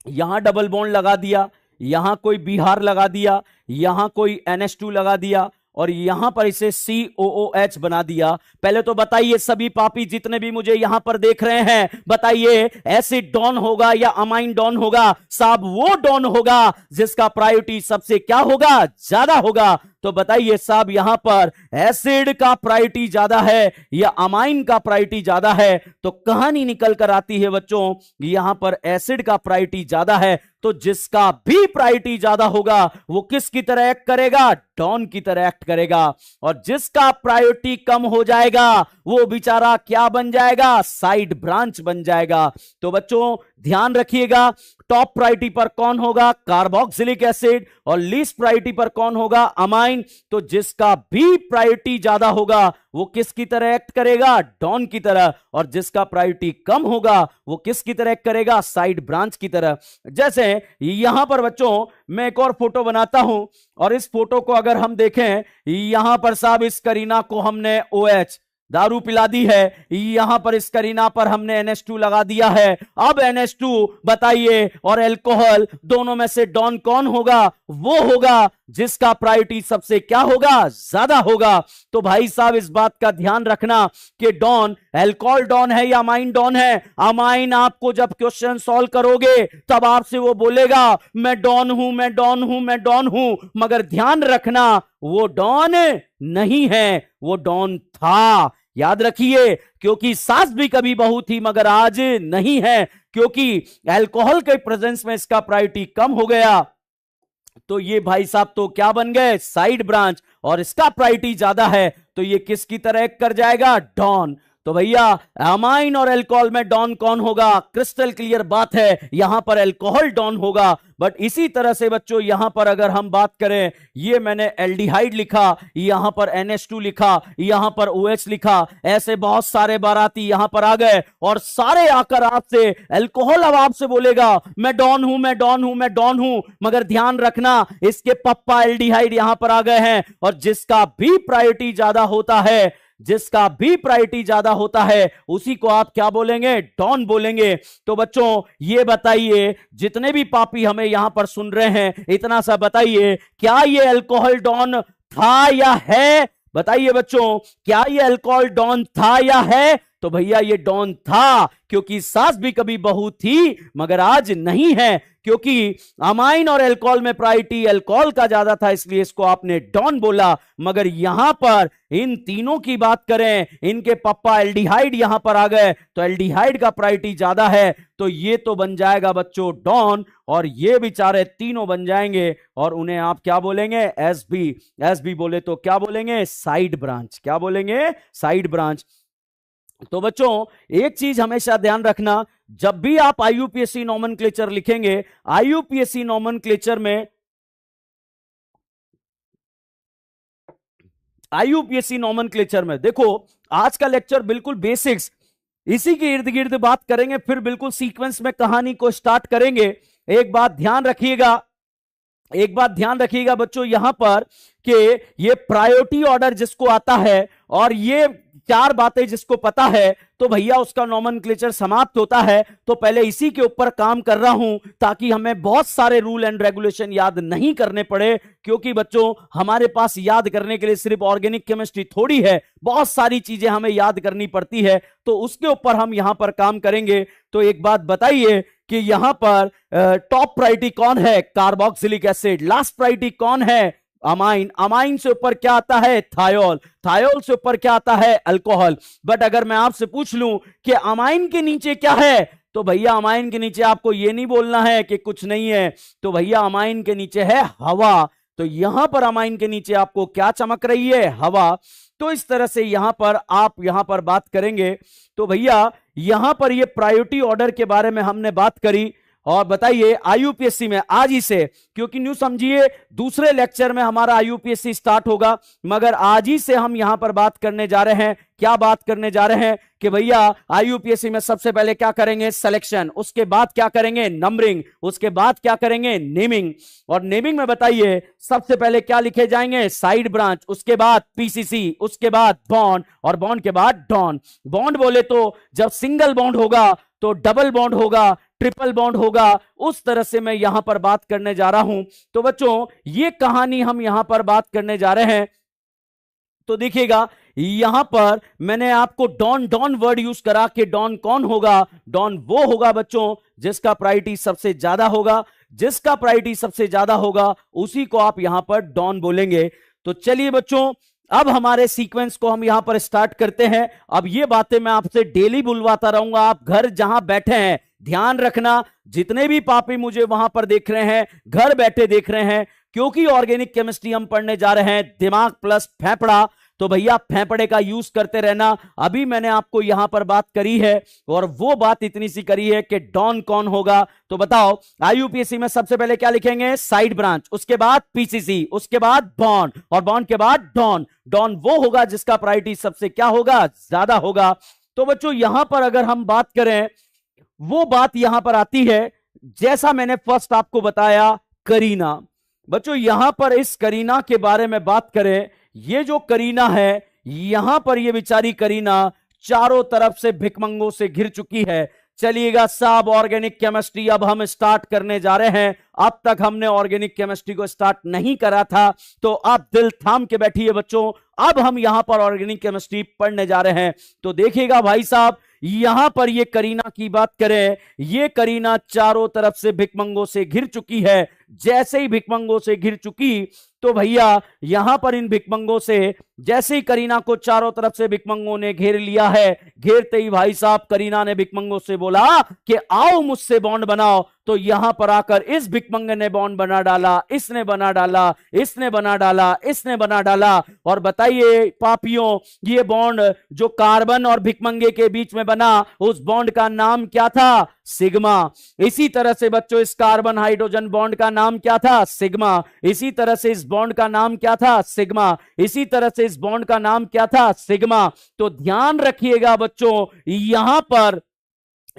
यहां डबल बॉन्ड लगा दिया, यहां कोई बिहार लगा दिया, यहां कोई NH2 लगा दिया और यहां पर इसे COOH बना दिया। पहले तो बताइए सभी पापी जितने भी मुझे यहां पर देख रहे हैं, बताइए एसिड डॉन होगा या अमाइन डॉन होगा? साहब वो डॉन होगा जिसका प्रायोरिटी सबसे क्या होगा, ज्यादा होगा। तो बताइए साहब यहां पर एसिड का प्रायोरिटी ज्यादा है या अमाइन का प्रायोरिटी ज्यादा है? तो कहानी निकल कर आती है बच्चों, यहां पर एसिड का प्रायोरिटी ज्यादा है। तो जिसका भी प्रायोरिटी ज्यादा होगा वो किसकी तरह एक्ट करेगा, डॉन की तरह एक्ट करेगा। और जिसका प्रायोरिटी कम हो जाएगा वो बेचारा क्या बन जाएगा, साइड ब्रांच बन जाएगा। तो बच्चों ध्यान रखिएगा, टॉप प्रायोरिटी पर कौन होगा, कार्बोक्सिलिक एसिड, और लीस्ट प्रायोरिटी पर कौन होगा, अमाइन। तो जिसका भी प्रायोरिटी ज्यादा होगा वो किसकी तरह एक्ट करेगा, डॉन की तरह, और जिसका प्रायोरिटी कम होगा वो किसकी तरह एक्ट करेगा, साइड ब्रांच की तरह। जैसे यहां पर बच्चों मैं एक और फोटो बनाता हूं और इस फोटो को अगर हम देखें, यहां पर साहब इस करीना को हमने OH दारू पिला दी है, यहां पर इस करीना पर हमने NH2 लगा दिया है। अब NH2 बताइए और अल्कोहल दोनों में से डॉन कौन होगा, वो होगा जिसका प्रायोरिटी सबसे क्या होगा, ज्यादा होगा। तो भाई साहब इस बात का ध्यान रखना कि डॉन अल्कोहल डॉन है या अमाइन डॉन है। अमाइन आपको जब क्वेश्चन सॉल्व करोगे तब आपसे वो बोलेगा मैं डॉन हूं, मैं डॉन हूं, मैं डॉन हूं, मगर ध्यान रखना वो डॉन नहीं है, वो डॉन था। याद रखिए, क्योंकि सास भी कभी बहू थी मगर आज नहीं है, क्योंकि अल्कोहल के प्रेजेंस में इसका प्रायोरिटी कम हो गया। तो ये भाई साहब तो क्या बन गए, साइड ब्रांच, और इसका प्रायोरिटी ज्यादा है तो ये किसकी तरह कर जाएगा, डॉन। तो भैया अमाइन और अल्कोहल में डॉन कौन होगा, क्रिस्टल क्लियर बात है, यहां पर अल्कोहल डॉन होगा। बट इसी तरह से बच्चों यहां पर अगर हम बात करें, ये मैंने एल्डिहाइड लिखा, यहां पर NH2 लिखा, यहां पर OH लिखा, ऐसे बहुत सारे बाराती यहां पर आ गए और सारे आकर आपसे अल्कोहल अब आपसे बोलेगा मैं डॉन हूं, मैं डॉन हूं, मैं डॉन हूं, मगर ध्यान रखना इसके पप्पा एल्डिहाइड यहां पर आ गए हैं और जिसका भी प्रायोरिटी ज्यादा होता है, जिसका भी प्रायोरिटी ज्यादा होता है उसी को आप क्या बोलेंगे, डॉन बोलेंगे। तो बच्चों ये बताइए जितने भी पापी हमें यहां पर सुन रहे हैं, इतना सा बताइए क्या ये अल्कोहल डॉन था या है? बताइए बच्चों क्या ये अल्कोहल डॉन था या है? तो भैया ये डॉन था, क्योंकि सास भी कभी बहू थी मगर आज नहीं है, क्योंकि अमाइन और अल्कोहल में प्रायोरिटी अल्कोहल का ज्यादा था इसलिए इसको आपने डॉन बोला। मगर यहां पर इन तीनों की बात करें, इनके पप्पा एल्डिहाइड यहां पर आ गए तो एल्डिहाइड का प्रायोरिटी ज्यादा है, तो ये तो बन जाएगा बच्चों डॉन, और ये बेचारे तीनों बन जाएंगे और उन्हें आप क्या बोलेंगे, एसबी बोले तो क्या बोलेंगे, साइड ब्रांच। क्या बोलेंगे, साइड ब्रांच। तो बच्चों एक चीज हमेशा ध्यान रखना, जब भी आप IUPAC नॉमेनक्लेचर लिखेंगे, IUPAC नॉमेनक्लेचर में देखो आज का लेक्चर बिल्कुल बेसिक्स इसी के इर्द गिर्द बात करेंगे, फिर बिल्कुल सीक्वेंस में कहानी को स्टार्ट करेंगे। एक बात ध्यान रखिएगा बच्चों यहां पर कि ये प्रायोरिटी ऑर्डर जिसको आता है और ये चार बातें जिसको पता है तो भैया उसका नॉमेनक्लेचर समाप्त होता है। तो पहले इसी के ऊपर काम कर रहा हूं ताकि हमें बहुत सारे रूल एंड रेगुलेशन याद नहीं करने पड़े, क्योंकि बच्चों हमारे पास याद करने के लिए सिर्फ ऑर्गेनिक केमिस्ट्री थोड़ी है, बहुत सारी चीजें हमें याद करनी पड़ती है, तो उसके ऊपर हम यहां पर काम करेंगे। तो एक बात बताइए कि यहां पर टॉप प्रायोरिटी कौन है, कार्बोक्सिलिक एसिड। लास्ट प्रायोरिटी कौन है, अमाइन। अमाइन से ऊपर क्या आता है, थायोल। थायोल से ऊपर क्या आता है, अल्कोहल। बट अगर मैं आपसे पूछ लूं कि अमाइन के नीचे क्या है, तो भैया अमाइन के नीचे आपको यह नहीं बोलना है कि कुछ नहीं है, तो भैया अमाइन के नीचे है हवा। तो यहां पर अमाइन के नीचे आपको क्या चमक रही है, हवा। तो इस तरह से यहां पर आप यहां पर बात करेंगे। तो भैया यहां पर ये प्रायोरिटी ऑर्डर के बारे में हमने बात करी, और बताइए IUPAC में आज ही से, क्योंकि न्यू समझिए दूसरे लेक्चर में हमारा IUPAC स्टार्ट होगा, मगर आज ही से हम यहां पर बात करने जा रहे हैं। क्या बात करने जा रहे हैं कि भैया IUPAC में सबसे पहले क्या करेंगे, सिलेक्शन, उसके बाद क्या करेंगे, नंबरिंग, उसके बाद क्या करेंगे, नेमिंग। और नेमिंग में बताइए सबसे पहले क्या लिखे जाएंगे, साइड ब्रांच, उसके बाद PCC, उसके बाद बॉन्ड, और बॉन्ड के बाद डॉन। बॉन्ड बोले तो जब सिंगल बॉन्ड होगा तो डबल बॉन्ड होगा, ट्रिपल बॉन्ड होगा, उस तरह से मैं यहां पर बात करने जा रहा हूं। तो बच्चों ये कहानी हम यहां पर बात करने जा रहे हैं। तो देखिएगा यहां पर मैंने आपको डॉन डॉन वर्ड यूज करा कि डॉन कौन होगा? डॉन वो होगा बच्चों जिसका प्रायोरिटी सबसे ज्यादा होगा, जिसका प्रायोरिटी सबसे ज्यादा होगा उसी को आप यहां पर डॉन बोलेंगे। तो चलिए बच्चों अब हमारे सीक्वेंस को हम यहां पर स्टार्ट करते हैं। अब ये बातें मैं आपसे डेली बुलवाता रहूंगा, आप घर जहां बैठे हैं ध्यान रखना। जितने भी पापी मुझे वहां पर देख रहे हैं, घर बैठे देख रहे हैं, क्योंकि ऑर्गेनिक केमिस्ट्री हम पढ़ने जा रहे हैं दिमाग प्लस फेफड़ा, तो भैया फेफड़े का यूज करते रहना। अभी मैंने आपको यहां पर बात करी है और वो बात इतनी सी करी है कि डॉन कौन होगा। तो बताओ आईयूपीएससी में सबसे पहले क्या लिखेंगे? साइड ब्रांच, उसके बाद पीसीसी, उसके बाद बॉन्ड, और बॉन्ड के बाद डॉन। डॉन वो होगा जिसका प्रायोरिटी सबसे क्या होगा? ज्यादा होगा। तो बच्चों यहां पर अगर हम बात करें, वो बात यहां पर आती है जैसा मैंने फर्स्ट आपको बताया, करीना। बच्चों यहां पर इस करीना के बारे में बात करें, ये जो करीना है यहां पर ये बेचारी करीना चारों तरफ से भिकमंगों से घिर चुकी है। चलिएगा साहब ऑर्गेनिक केमिस्ट्री अब हम स्टार्ट करने जा रहे हैं। अब तक हमने ऑर्गेनिक केमिस्ट्री को स्टार्ट नहीं करा था, तो आप दिल थाम के बैठिए बच्चों, अब हम यहां पर ऑर्गेनिक केमिस्ट्री पढ़ने जा रहे हैं। तो देखिएगा भाई साहब यहां पर ये करीना की बात करें, ये करीना चारों तरफ से भिकमंगों से घिर चुकी है। जैसे ही भिकमंगों से घिर चुकी तो भैया यहां पर इन भिकमंगों से, जैसे ही करीना को चारों तरफ से भिकमंगों ने घेर लिया है, घेरते ही भाई साहब करीना ने भिकमंगों से बोला कि आओ मुझसे बॉन्ड बनाओ। तो यहां पर आकर इस भिकमंगे ने बॉन्ड बना डाला, इसने बना डाला, इसने बना डाला, इसने बना डाला। और बताइए पापियों ये बॉन्ड जो कार्बन और भिकमंगे के बीच में बना, उस बॉन्ड का नाम क्या था? सिग्मा। इसी तरह से बच्चों इस कार्बन हाइड्रोजन बॉन्ड का नाम क्या था? सिग्मा। इसी तरह से इस बॉन्ड का नाम क्या था? सिग्मा। इसी तरह से इस बॉन्ड का नाम क्या था? सिग्मा। तो ध्यान रखिएगा बच्चों यहां पर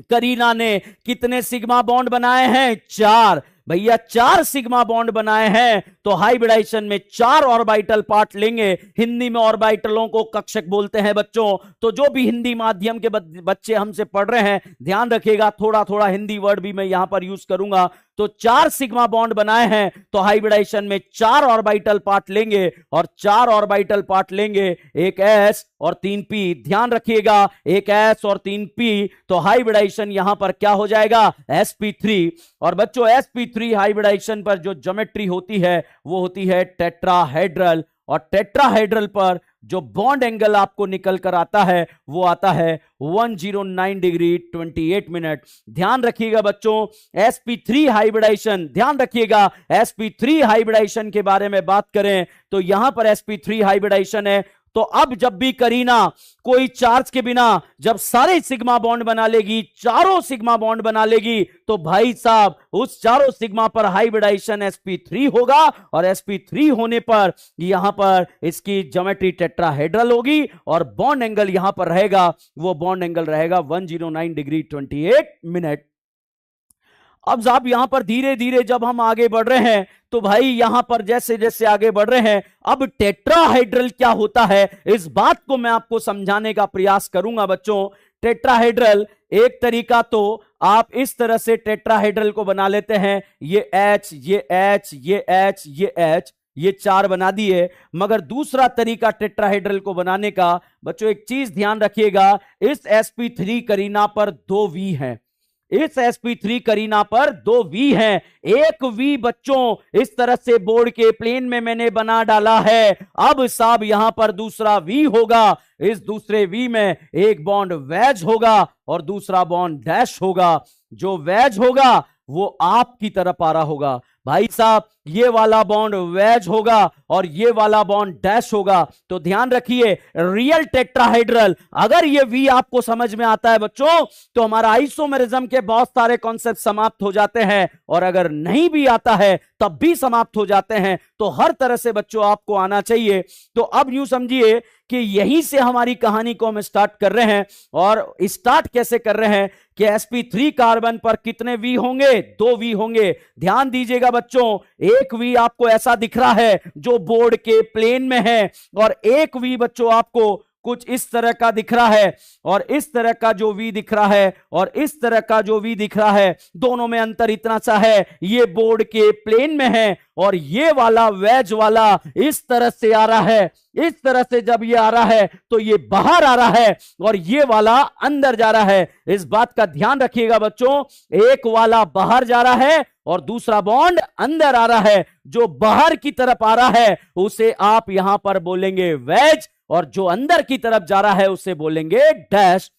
करीना ने कितने सिग्मा बॉन्ड बनाए हैं? 4। भैया 4 सिग्मा बॉन्ड बनाए हैं। तो हाइब्रिडाइजेशन में 4 ऑर्बिटल पार्ट लेंगे। हिंदी में ऑर्बिटलों को कक्षक बोलते हैं बच्चों। तो जो भी हिंदी माध्यम के बच्चे हमसे पढ़ रहे हैं ध्यान रखिएगा, थोड़ा थोड़ा हिंदी वर्ड भी मैं यहां पर यूज करूंगा। तो 4 सिग्मा बॉन्ड बनाए हैं, तो हाइब्रिडाइजेशन में 4 ऑर्बिटल पार्ट लेंगे, और 4 ऑर्बिटल पार्ट लेंगे, एक S और 3 P। ध्यान रखिएगा एक S और 3 P, तो हाइब्रिडाइजेशन यहां पर क्या हो जाएगा? sp3। और बच्चों sp3 हाइब्रिडाइजेशन पर जो ज्योमेट्री होती है वो होती है टेट्राहेड्रल, और टेट्राहेड्रल पर जो बॉन्ड एंगल आपको निकल कर आता है वो आता है 109 डिग्री 28 मिनट। ध्यान रखिएगा बच्चों sp3 हाइब्रिडाइजेशन, ध्यान रखिएगा sp3 हाइब्रिडाइजेशन के बारे में बात करें तो यहां पर sp3 हाइब्रिडाइजेशन है। तो अब जब भी करीना कोई चार्ज के बिना जब सारे सिग्मा बॉन्ड बना लेगी, चारों सिग्मा बॉन्ड बना लेगी, तो भाई साहब उस चारों सिग्मा पर हाइब्रिडाइजेशन sp3 होगा, और sp3 होने पर यहां पर इसकी ज्योमेट्री टेट्राहेड्रल होगी, और बॉन्ड एंगल यहां पर रहेगा, वो बॉन्ड एंगल रहेगा 109 डिग्री 28 मिनट। अब साहब यहां पर धीरे धीरे जब हम आगे बढ़ रहे हैं तो भाई यहां पर जैसे जैसे आगे बढ़ रहे हैं, अब टेट्राहेड्रल क्या होता है इस बात को मैं आपको समझाने का प्रयास करूंगा बच्चों। टेट्राहेड्रल एक तरीका तो आप इस तरह से टेट्राहेड्रल को बना लेते हैं, ये H, ये H, ये H, ये H, ये 4 बना दिए। मगर दूसरा तरीका टेट्राहेड्रल को बनाने का बच्चों एक चीज ध्यान रखिएगा, इस sp3 करीना पर 2 V हैं, इस sp3 करीना पर 2 V हैं। एक V बच्चों इस तरह से बोर्ड के प्लेन में मैंने बना डाला है। अब साहब यहां पर दूसरा V होगा, इस दूसरे V में एक बॉन्ड वेज होगा और दूसरा बॉन्ड डैश होगा। जो वेज होगा वो आपकी तरफ आ रहा होगा भाई साहब, ये वाला बॉन्ड वेज होगा और ये वाला बॉन्ड डैश होगा। तो ध्यान रखिए रियल टेट्राहेड्रल, अगर ये वी आपको समझ में आता है बच्चों तो हमारा आइसोमेरिज्म के बहुत सारे कॉन्सेप्ट समाप्त हो जाते हैं, और अगर नहीं भी आता है तब भी समाप्त हो जाते हैं। तो हर तरह से बच्चों आपको आना चाहिए। तो अब यूं समझिए कि यहीं से हमारी कहानी को हम स्टार्ट कर रहे हैं, और स्टार्ट कैसे कर रहे हैं कि sp3 कार्बन पर कितने V होंगे? 2 V होंगे। ध्यान दीजिएगा बच्चों, एक V आपको ऐसा दिख रहा है जो बोर्ड के प्लेन में है, और एक V बच्चों आपको कुछ इस तरह का दिख रहा है, और इस तरह का जो V दिख रहा है और इस तरह का जो V दिख रहा है, दोनों में अंतर इतना सा है, ये बोर्ड के प्लेन में है और ये वाला वेज वाला इस तरह से आ रहा है। इस तरह से जब ये आ रहा है तो ये बाहर आ रहा है और ये वाला अंदर जा रहा है। इस बात का ध्यान रखिएगा बच्चों, एक वाला बाहर जा रहा है और दूसरा बॉन्ड अंदर आ रहा है। जो बाहर की तरफ आ रहा है उसे आप यहां पर बोलेंगे वेज, और जो अंदर की तरफ जा रहा है उसे बोलेंगे डैश।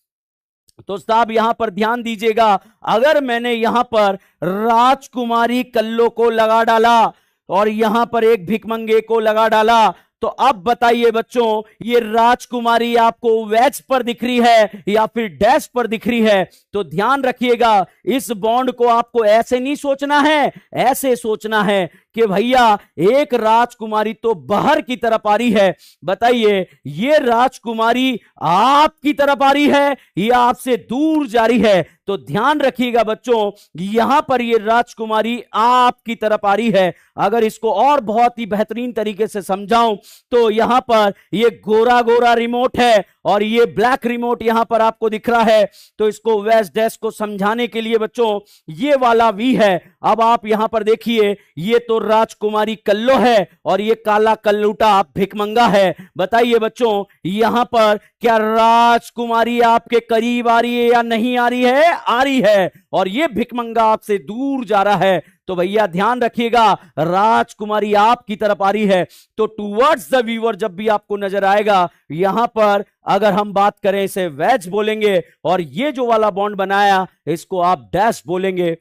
तो साहब यहां पर ध्यान दीजिएगा, अगर मैंने यहां पर राजकुमारी कल्लो को लगा डाला और यहां पर एक भिकमंगे को लगा डाला, तो अब बताइए बच्चों, ये राजकुमारी आपको वेज पर दिख रही है या फिर डैश पर दिख रही है? तो ध्यान रखिएगा, इस बॉन्ड को आपको ऐसे नहीं सोचना है, ऐसे सोचना है कि भैया एक राजकुमारी तो बाहर की तरफ आ रही है, बताइए ये राजकुमारी आपकी तरफ आ रही है या आपसे दूर जा रही है? तो ध्यान रखिएगा बच्चों, यहां पर ये राजकुमारी आपकी तरफ आ रही है। अगर इसको और बहुत ही बेहतरीन तरीके से समझाऊं तो यहां पर ये गोरा गोरा रिमोट है और ये ब्लैक रिमोट यहां पर आपको दिख रहा है। तो इसको वेज डैश को समझाने के लिए बच्चों ये वाला वी है। अब आप यहां पर देखिए, ये तो राजकुमारी कल्लो है और ये काला कल्लूटा भिकमंगा है। बताइए बच्चों, यहां पर क्या राजकुमारी आपके करीब आ रही है या नहीं आ रही है? आ रही है। और ये भिकमंगा आपसे दूर जा रहा है। तो भैया ध्यान रखिएगा, राजकुमारी आपकी तरफ आ रही है। तो टूवर्ड्स द व्यूअर जब भी आपको नजर आएगा, यहां पर अगर हम बात करें इसे वेज बोलेंगे, और ये जो वाला बॉन्ड बनाया इसको आप डैश बोलेंगे।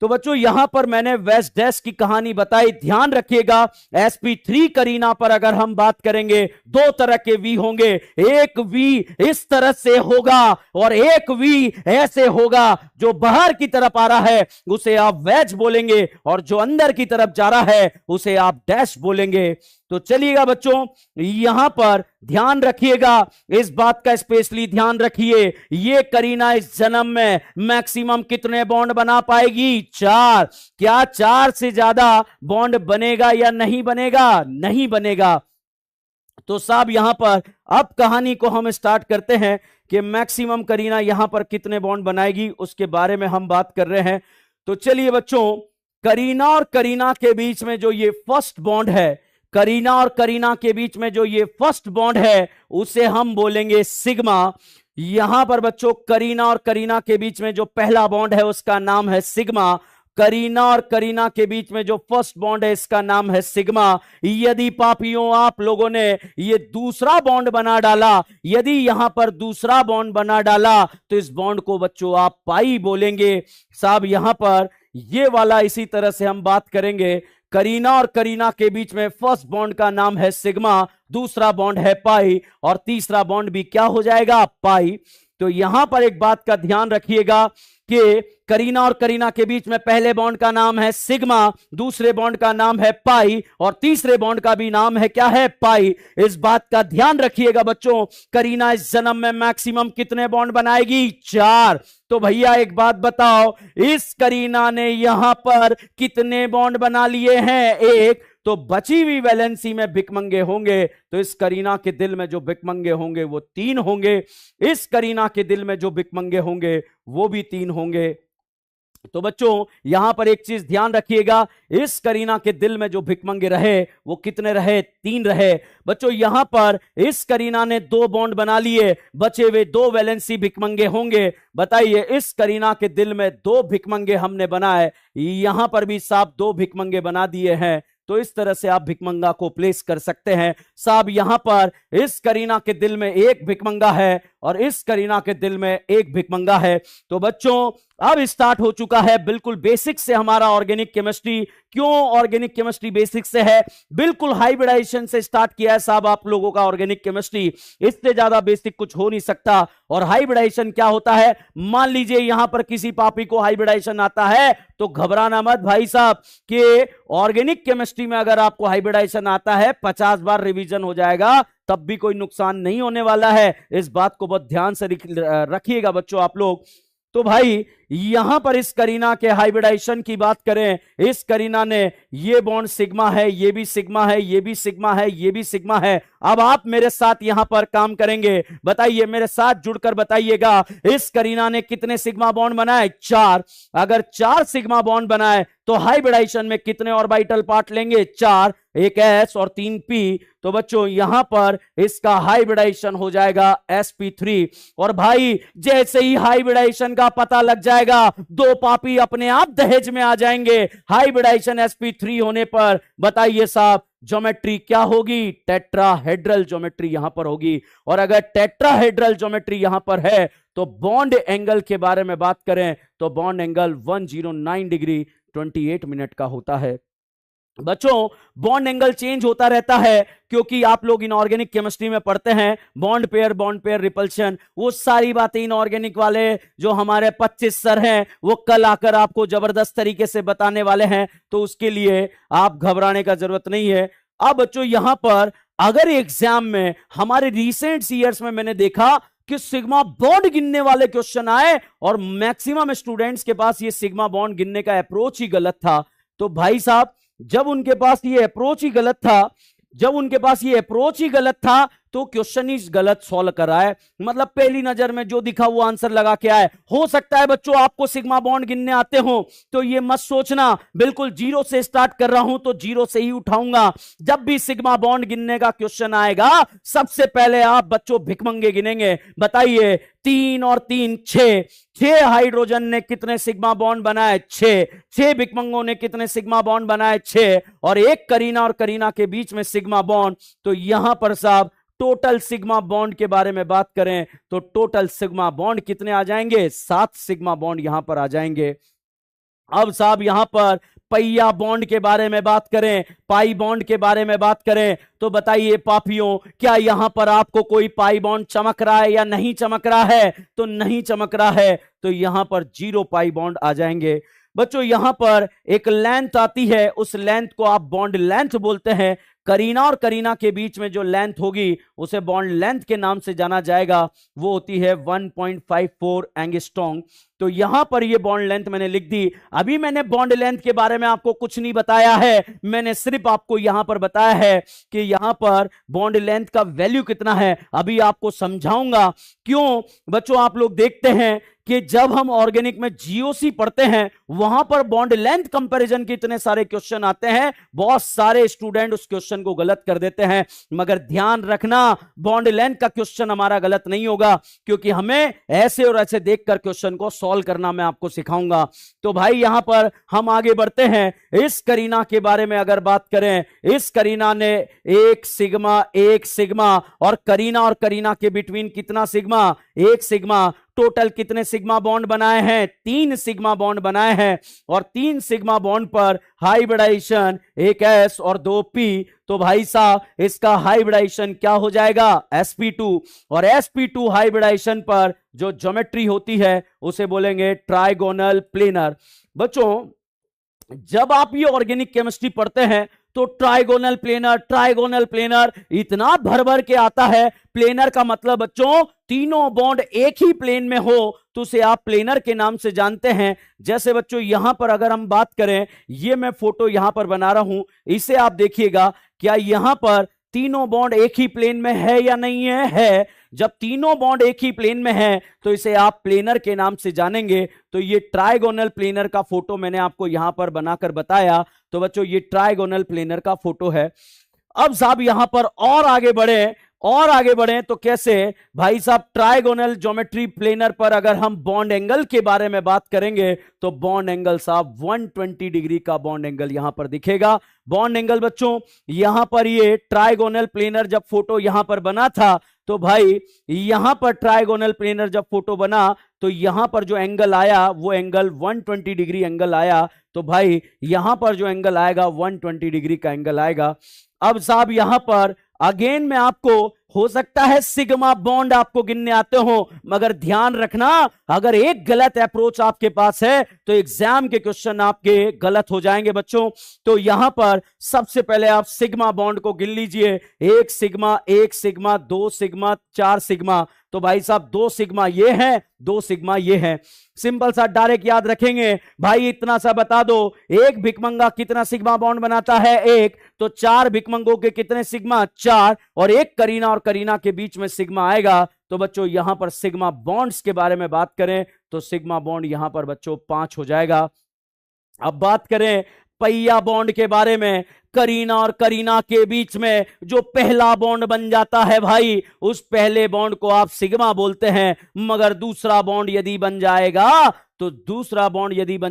तो बच्चों यहां पर मैंने वेज डैश की कहानी बताई। ध्यान रखिएगा, sp3 करीना पर अगर हम बात करेंगे, दो तरह के वी होंगे। एक वी इस तरह से होगा और एक वी ऐसे होगा। जो बाहर की तरफ आ रहा है उसे आप वेज बोलेंगे और जो अंदर की तरफ जा रहा है उसे आप डैश बोलेंगे। तो चलिएगा बच्चों, यहां पर ध्यान रखिएगा, इस बात का स्पेशली ध्यान रखिए, ये करीना इस जन्म में मैक्सिमम कितने बॉन्ड बना पाएगी? 4। क्या 4 से ज्यादा बॉन्ड बनेगा या नहीं बनेगा? नहीं बनेगा। तो साहब यहां पर अब कहानी को हम स्टार्ट करते हैं कि मैक्सिमम करीना यहां पर कितने बॉन्ड बनाएगी, उसके बारे में हम बात कर रहे हैं। तो चलिए बच्चों, करीना और करीना के बीच में जो ये फर्स्ट बॉन्ड है, करीना और करीना के बीच में जो ये फर्स्ट बॉन्ड है उसे हम बोलेंगे सिग्मा। यहां पर बच्चों करीना और करीना के बीच में जो पहला बॉन्ड है उसका नाम है सिग्मा। करीना और करीना के बीच में जो फर्स्ट बॉन्ड है इसका नाम है सिग्मा। यदि पापियों आप लोगों ने ये दूसरा बॉन्ड बना डाला, यदि यहां पर दूसरा बॉन्ड बना डाला तो इस बॉन्ड को बच्चों आप पाई बोलेंगे। साहब यहां पर ये वाला इसी तरह से हम बात करेंगे, करीना और करीना के बीच में फर्स्ट बॉन्ड का नाम है सिग्मा, दूसरा बॉन्ड है पाई और तीसरा बॉन्ड भी क्या हो जाएगा? पाई। तो यहां पर एक बात का ध्यान रखिएगा कि करीना और करीना के बीच में पहले बॉन्ड का नाम है सिग्मा, दूसरे बॉन्ड का नाम है पाई और तीसरे बॉन्ड का भी नाम है क्या है? पाई। इस बात का ध्यान रखिएगा बच्चों, करीना इस जन्म में मैक्सिमम कितने बॉन्ड बनाएगी? 4। तो भैया एक बात बताओ, इस करीना ने यहां पर कितने बॉन्ड बना लिए हैं? 1। तो बची हुई वैलेंसी में भिकमंगे होंगे, तो इस करीना के दिल में जो भिकमंगे होंगे वो 3 होंगे, इस करीना के दिल में जो भिकमंगे होंगे वो भी 3 होंगे। तो बच्चों यहां पर एक चीज ध्यान रखिएगा, इस करीना के दिल में जो भिकमंगे रहे वो कितने रहे? 3 रहे। बच्चों यहां पर इस करीना ने 2 बॉन्ड बना लिए, बचे हुए 2 वैलेंसी भिकमंगे होंगे। बताइए, इस करीना के दिल में 2 भिकमंगे हमने बनाए, यहां पर भी साहब 2 भिकमंगे बना दिए हैं। तो इस तरह से आप भिकमंगा को प्लेस कर सकते हैं। साहब यहां पर इस करीना के दिल में 1 भिकमंगा है और इस करीना के दिल में 1 भिकमंगा है। तो बच्चों अब स्टार्ट हो चुका है बिल्कुल बेसिक से हमारा ऑर्गेनिक केमिस्ट्री। क्यों ऑर्गेनिक केमिस्ट्री बेसिक से है? बिल्कुल हाइब्रिडाइजेशन से स्टार्ट किया है साहब आप लोगों का ऑर्गेनिक केमिस्ट्री, इससे ज्यादा बेसिक कुछ हो नहीं सकता। और हाइब्रिडाइजेशन क्या होता है? मान लीजिए यहां पर किसी पापी को हाइब्रिडाइजेशन आता है तो घबराना मत भाई साहब, कि ऑर्गेनिक केमिस्ट्री में अगर आपको हाइब्रिडाइजेशन आता है 50 बार रिवीजन हो जाएगा, तब भी कोई नुकसान नहीं होने वाला है। इस बात को बहुत ध्यान से रखिएगा बच्चों आप लोग। तो भाई यहां पर इस करीना के हाइब्रिडाइजेशन की बात करें, इस करीना ने ये बॉन्ड सिग्मा है, ये भी सिग्मा है, ये भी सिग्मा है, ये भी सिग्मा है। अब आप मेरे साथ यहां पर काम करेंगे, बताइए, मेरे साथ जुड़कर बताइएगा, इस करीना ने कितने सिग्मा बॉन्ड बनाए? 4। अगर 4 सिग्मा बॉन्ड बनाए तो हाइब्रिडाइजेशन में कितने ऑर्बिटल पार्ट लेंगे? 4, एक s और 3 p। तो बच्चों यहां पर इसका हाइब्रिडाइजेशन हो जाएगा sp3। और भाई जैसे ही हाइब्रिडाइजेशन का पता लग जाएगा, 2 पापी अपने आप दहेज में आ जाएंगे। हाइब्रिडाइजेशन sp3 होने पर बताइए साहब ज्योमेट्री क्या होगी? टेट्राहेड्रल ज्योमेट्री यहां पर होगी। और अगर टेट्राहेड्रल ज्योमेट्री यहां पर है तो बॉन्ड एंगल के बारे में बात करें तो बॉन्ड एंगल 109 डिग्री 28 मिनट का होता है। बच्चों बॉन्ड एंगल चेंज होता रहता है क्योंकि आप लोग इनऑर्गेनिक केमिस्ट्री में पढ़ते हैं बॉन्ड पेयर रिपल्शन, वो सारी बातें इनऑर्गेनिक वाले जो हमारे 25 सर हैं वो कल आकर आपको जबरदस्त तरीके से बताने वाले हैं, तो उसके लिए आप घबराने का जरूरत नहीं है। अब बच्चों यहां पर अगर एग्जाम में हमारे रिसेंट ईयर्स में मैंने देखा कि सिग्मा बॉन्ड गिनने वाले क्वेश्चन आए और मैक्सिमम स्टूडेंट्स के पास ये सिग्मा बॉन्ड गिनने का अप्रोच ही गलत था। तो भाई साहब जब उनके पास ये अप्रोच ही गलत था, तो क्वेश्चन ही गलत सॉल्व करा है। मतलब पहली नजर में जो दिखा वो आंसर लगा के आए। हो सकता है बच्चों आपको सिग्मा बॉन्ड गिनने आते हो, तो ये मत सोचना बिल्कुल जीरो से स्टार्ट कर रहा हूं तो जीरो से ही उठाऊंगा। जब भी सिग्मा बॉन्ड गिनने का क्वेश्चन आएगा सबसे पहले आप बच्चों भिखमंगे गिनेंगे। बताइए 3 और 3 6 हाइड्रोजन ने कितने सिग्मा बॉन्ड बनाए? 6 भिखमंगों ने कितने सिग्मा बॉन्ड बनाए? 6। और एक करीना और करीना के बीच में सिग्मा बॉन्ड। तो यहां पर साहब टोटल सिग्मा बॉन्ड के बारे में बात करें तो टोटल सिग्मा बॉन्ड कितने आ जाएंगे? 7 सिग्मा बॉन्ड यहां पर आ जाएंगे। अब साहब यहां पर पहिया बॉन्ड के बारे में बात करें, पाई बॉन्ड के बारे में बात करें तो बताइए पापियों, क्या यहां पर आपको कोई पाई बॉन्ड चमक रहा है या नहीं चमक रहा है? तो नहीं चमक रहा है, तो यहां पर 0 पाई बॉन्ड आ जाएंगे। बच्चों यहां पर एक लेंथ आती है, उस लेंथ को आप बॉन्ड लेंथ बोलते हैं। करीना और करीना के बीच में जो लेंथ होगी उसे बॉन्ड लेंथ के नाम से जाना जाएगा, वो होती है 1.54 एंगस्ट्रॉम। तो यहां पर ये बॉन्ड लेंथ मैंने लिख दी। अभी मैंने बॉन्ड लेंथ के बारे में आपको कुछ नहीं बताया है, मैंने सिर्फ आपको यहां पर बताया है कि यहां पर बॉन्ड लेंथ का वैल्यू कितना है। अभी आपको समझाऊंगा क्यों। बच्चों आप लोग देखते हैं कि जब हम ऑर्गेनिक में जीओसी पढ़ते हैं वहां पर बॉन्ड लेंथ कंपैरिजन के इतने सारे क्वेश्चन आते हैं, बहुत सारे स्टूडेंट उस क्वेश्चन को गलत कर देते हैं। मगर ध्यान रखना बॉन्ड लेंथ का क्वेश्चन हमारा गलत नहीं होगा, क्योंकि हमें ऐसे और ऐसे देखकर क्वेश्चन को सॉल्व करना मैं आपको सिखाऊंगा। तो भाई यहां पर हम आगे बढ़ते हैं। इस करीना के बारे में अगर बात करें, इस करीना ने 1 सिग्मा और करीना के बिटवीन कितना सिग्मा? 1 सिग्मा। टोटल कितने सिग्मा बॉन्ड बनाए हैं? 3 सिग्मा बॉन्ड बनाए हैं। और 3 सिग्मा बॉन्ड पर हाइब्रिडाइजेशन 1 s और 2 p। तो भाई साहब इसका हाइब्रिडाइजेशन क्या हो जाएगा? sp2। और sp2 हाइब्रिडाइजेशन पर जो ज्योमेट्री होती है उसे बोलेंगे ट्राइगोनल प्लेनर। बच्चों जब आप ये ऑर्गेनिक केमिस्ट्री पढ़ते हैं तो ट्राइगोनल प्लेनर इतना भर भर के आता है। प्लेनर का मतलब बच्चों तीनों बॉन्ड एक ही प्लेन में हो तो उसे आप प्लेनर के नाम से जानते हैं। जैसे बच्चों यहां पर अगर हम बात करें, ये मैं फोटो यहां पर बना रहा हूं, इसे आप देखिएगा, क्या यहां पर तीनों बॉन्ड एक ही प्लेन में है या नहीं है? जब तीनों बॉन्ड एक ही प्लेन में है तो इसे आप प्लेनर के नाम से जानेंगे। तो ये ट्राइगोनल प्लेनर का फोटो मैंने आपको यहां पर बनाकर बताया। तो बच्चों ये ट्राइगोनल प्लेनर का फोटो है। अब साहब यहां पर और आगे बढ़े तो कैसे? भाई साहब ट्राइगोनल ज्योमेट्री प्लेनर पर अगर हम बॉन्ड एंगल के बारे में बात करेंगे तो बॉन्ड एंगल साहब 120 डिग्री का बॉन्ड एंगल यहां पर दिखेगा। बॉन्ड एंगल बच्चों यहां पर ये ट्राइगोनल प्लेनर जब फोटो यहां पर बना था तो भाई यहां पर ट्राइगोनल प्लेनर जब फोटो बना तो यहां पर जो एंगल आया वो एंगल 120 डिग्री एंगल आया। तो भाई यहां पर जो एंगल आएगा 120 डिग्री का एंगल आएगा। अब साहब यहां पर अगेन में आपको हो सकता है सिग्मा बॉन्ड आपको गिनने आते हो, मगर ध्यान रखना अगर एक गलत अप्रोच आपके पास है तो एग्जाम के क्वेश्चन आपके गलत हो जाएंगे बच्चों। तो यहां पर सबसे पहले आप सिग्मा बॉन्ड को गिन लीजिए। 1 सिग्मा 2 सिग्मा 4 सिग्मा। तो भाई साहब 2 सिग्मा ये है, 2 सिग्मा ये है। सिंपल सा डायरेक्ट याद रखेंगे भाई, इतना सा बता दो, एक भिकमंगा कितना सिग्मा बॉन्ड बनाता है? 1। तो 4 भिकमंगों के कितने सिग्मा? 4। और एक करीना और करीना के बीच में सिग्मा आएगा। तो बच्चों यहां पर सिग्मा बॉन्ड्स के बारे में बात करें तो सिग्मा बॉन्ड यहां पर बच्चों 5 हो जाएगा। अब बात करें पहिया बॉन्ड के बारे में, करीना और करीना के बीच में जो पहला बॉन्ड बन जाता है भाई, उस पहले बॉन्ड को आप सिग्मा बोलते हैं। मगर दूसरा बॉन्ड यदि बन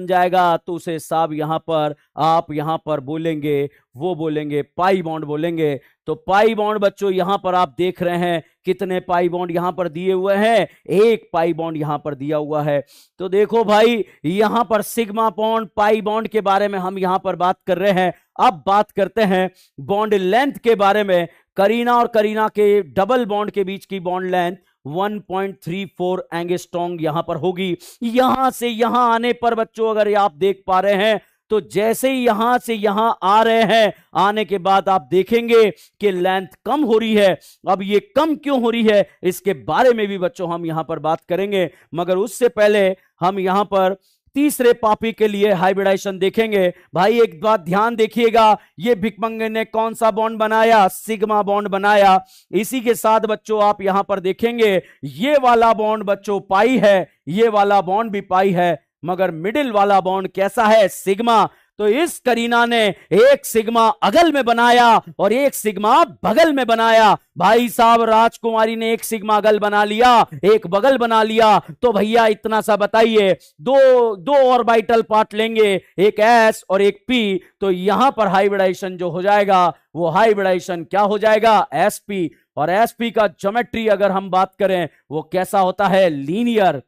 जाएगा तो उसे साहब यहां पर आप यहां पर बोलेंगे, वो बोलेंगे पाई बॉन्ड बोलेंगे। तो पाई बॉन्ड बच्चों यहां पर आप देख रहे हैं कितने पाई बॉन्ड यहां पर दिए हुए हैं? 1 पाई बॉन्ड यहां पर दिया हुआ है। तो देखो भाई, यहां पर सिग्मा बॉन्ड पाई बॉन्ड के बारे में हम यहां पर बात कर रहे हैं। अब बात करते हैं बॉन्ड लेंथ के बारे में। करीना और करीना के डबल बॉन्ड के बीच की बॉन्ड लेंथ 1.34 एंगस्ट्रॉम यहां पर होगी। यहां से यहां आने पर बच्चों अगर आप देख पा रहे हैं तो जैसे ही यहां से यहां आ रहे हैं, आने के बाद आप देखेंगे कि लेंथ कम हो रही है। अब ये कम क्यों हो रही है इसके बारे में भी बच्चों हम यहां पर बात करेंगे, मगर उससे पहले हम यहां पर तीसरे पापी के लिए हाइब्रिडाइजेशन देखेंगे। भाई एक बात ध्यान देखिएगा, ये भिकमंगे ने कौन सा बॉन्ड बनाया? सिग्मा बॉन्ड बनाया। इसी के साथ बच्चों आप यहां पर देखेंगे ये वाला बॉन्ड बच्चों पाई है, ये वाला बॉन्ड भी पाई है, मगर मिडिल वाला बॉन्ड कैसा है? सिग्मा। तो इस करीना ने एक सिग्मा अगल में बनाया और एक सिग्मा बगल में बनाया। भाई साहब राजकुमारी ने एक सिग्मा अगल बना लिया, एक बगल बना लिया। तो भैया इतना सा बताइए, दो ऑर्बिटल पार्ट लेंगे, एक एस और एक पी। तो यहां पर हाइब्रिडाइजेशन जो हो जाएगा वो हाइब्रिडाइजेशन क्या हो जाएगा? एसपी। और एसपी का ज्योमेट्री अगर हम बात करें वो कैसा होता है? लीनियर।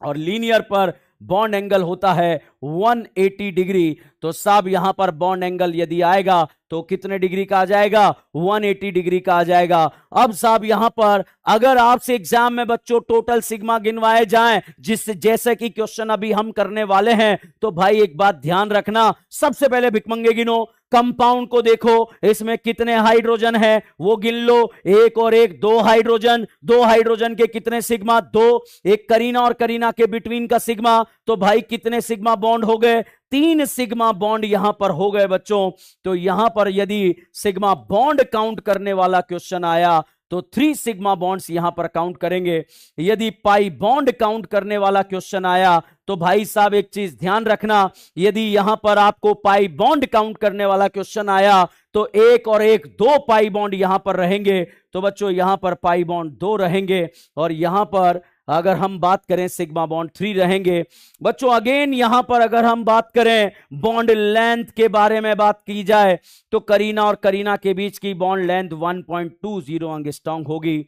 और लीनियर पर बॉन्ड एंगल होता है 180 डिग्री। तो साहब यहां पर बॉन्ड एंगल यदि आएगा तो कितने डिग्री का आ जाएगा? 180 डिग्री का आ जाएगा। अब साहब यहां पर अगर आपसे एग्जाम में बच्चों टोटल सिग्मा गिनवाए जाएं, जिससे जैसे कि क्वेश्चन अभी हम करने वाले हैं, तो भाई एक बात ध्यान रखना, सबसे पहले भिकमंगे गिनो, कंपाउंड को देखो, इसमें कितने हाइड्रोजन है वो गिन लो। 1 और 1 2 हाइड्रोजन, 2 हाइड्रोजन के कितने सिग्मा? 2। एक करीना और करीना के बिटवीन का सिग्मा, तो भाई कितने सिग्मा बॉन्ड हो गए? 3 सिग्मा बॉन्ड यहां पर हो गए बच्चों। तो यहां पर यदि सिग्मा बॉन्ड काउंट करने वाला क्वेश्चन आया तो 3 सिग्मा बॉन्ड्स यहां पर काउंट करेंगे। यदि पाई बॉन्ड काउंट करने वाला क्वेश्चन आया तो भाई साहब एक चीज ध्यान रखना, यदि यहां पर आपको पाई बॉन्ड काउंट करने वाला क्वेश्चन आया तो 1 और 1 2 पाई बॉन्ड यहां पर रहेंगे। तो बच्चों यहां पर पाई बॉन्ड 2 रहेंगे और यहां पर अगर हम बात करें सिग्मा बॉन्ड 3 रहेंगे। बच्चों अगेन यहां पर अगर हम बात करें बॉन्ड लेंथ के बारे में बात की जाए तो करीना और करीना के बीच की बॉन्ड लेंथ 1.20 एंगस्ट्रॉम होगी।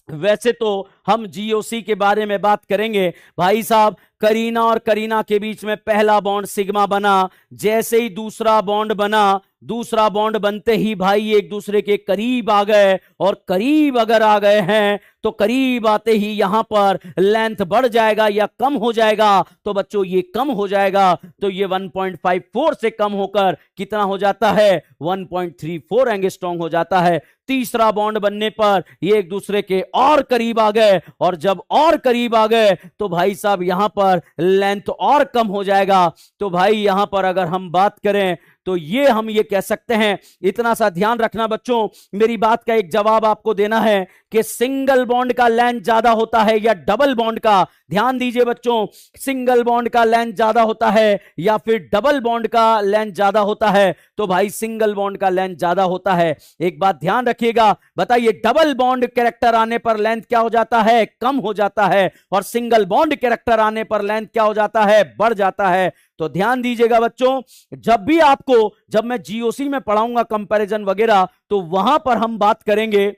वैसे तो हम जीओसी के बारे में बात करेंगे। भाई साहब करीना और करीना के बीच में पहला बॉन्ड सिग्मा बना, जैसे ही दूसरा बॉन्ड बना, दूसरा बॉन्ड बनते ही भाई एक दूसरे के करीब आ गए, और करीब अगर आ गए हैं तो करीब आते ही यहां पर लेंथ बढ़ जाएगा या कम हो जाएगा। तो बच्चों ये कम हो जाएगा, तो ये 1.54 से कम होकर कितना हो जाता है? 1.34 एंगस्ट्रॉम हो जाता है। तीसरा बॉन्ड बनने पर ये एक दूसरे के और करीब आ गए, और जब और करीब आ गए तो भाई साहब यहां पर लेंथ और कम हो जाएगा। तो भाई यहां पर अगर हम बात करें तो हम ये कह सकते हैं, इतना सा ध्यान रखना बच्चों, मेरी बात का एक जवाब आपको देना है कि सिंगल बॉन्ड का लेंथ ज्यादा होता है या डबल बॉन्ड का। ध्यान दीजिए बच्चों, सिंगल बॉन्ड का लेंथ ज्यादा होता है या फिर डबल बॉन्ड का लेंथ ज्यादा होता है? तो भाई सिंगल बॉन्ड का लेंथ ज्यादा होता है। एक बात ध्यान रखिएगा, बताइए डबल बॉन्ड कैरेक्टर आने पर लेंथ क्या हो जाता है? कम हो जाता है। और सिंगल बॉन्ड कैरेक्टर आने पर लेंथ क्या हो जाता है? बढ़ जाता है। तो ध्यान दीजिएगा बच्चों, जब मैं जीओसी में पढ़ाऊंगा कंपैरिजन वगैरह, तो वहां पर हम बात करेंगे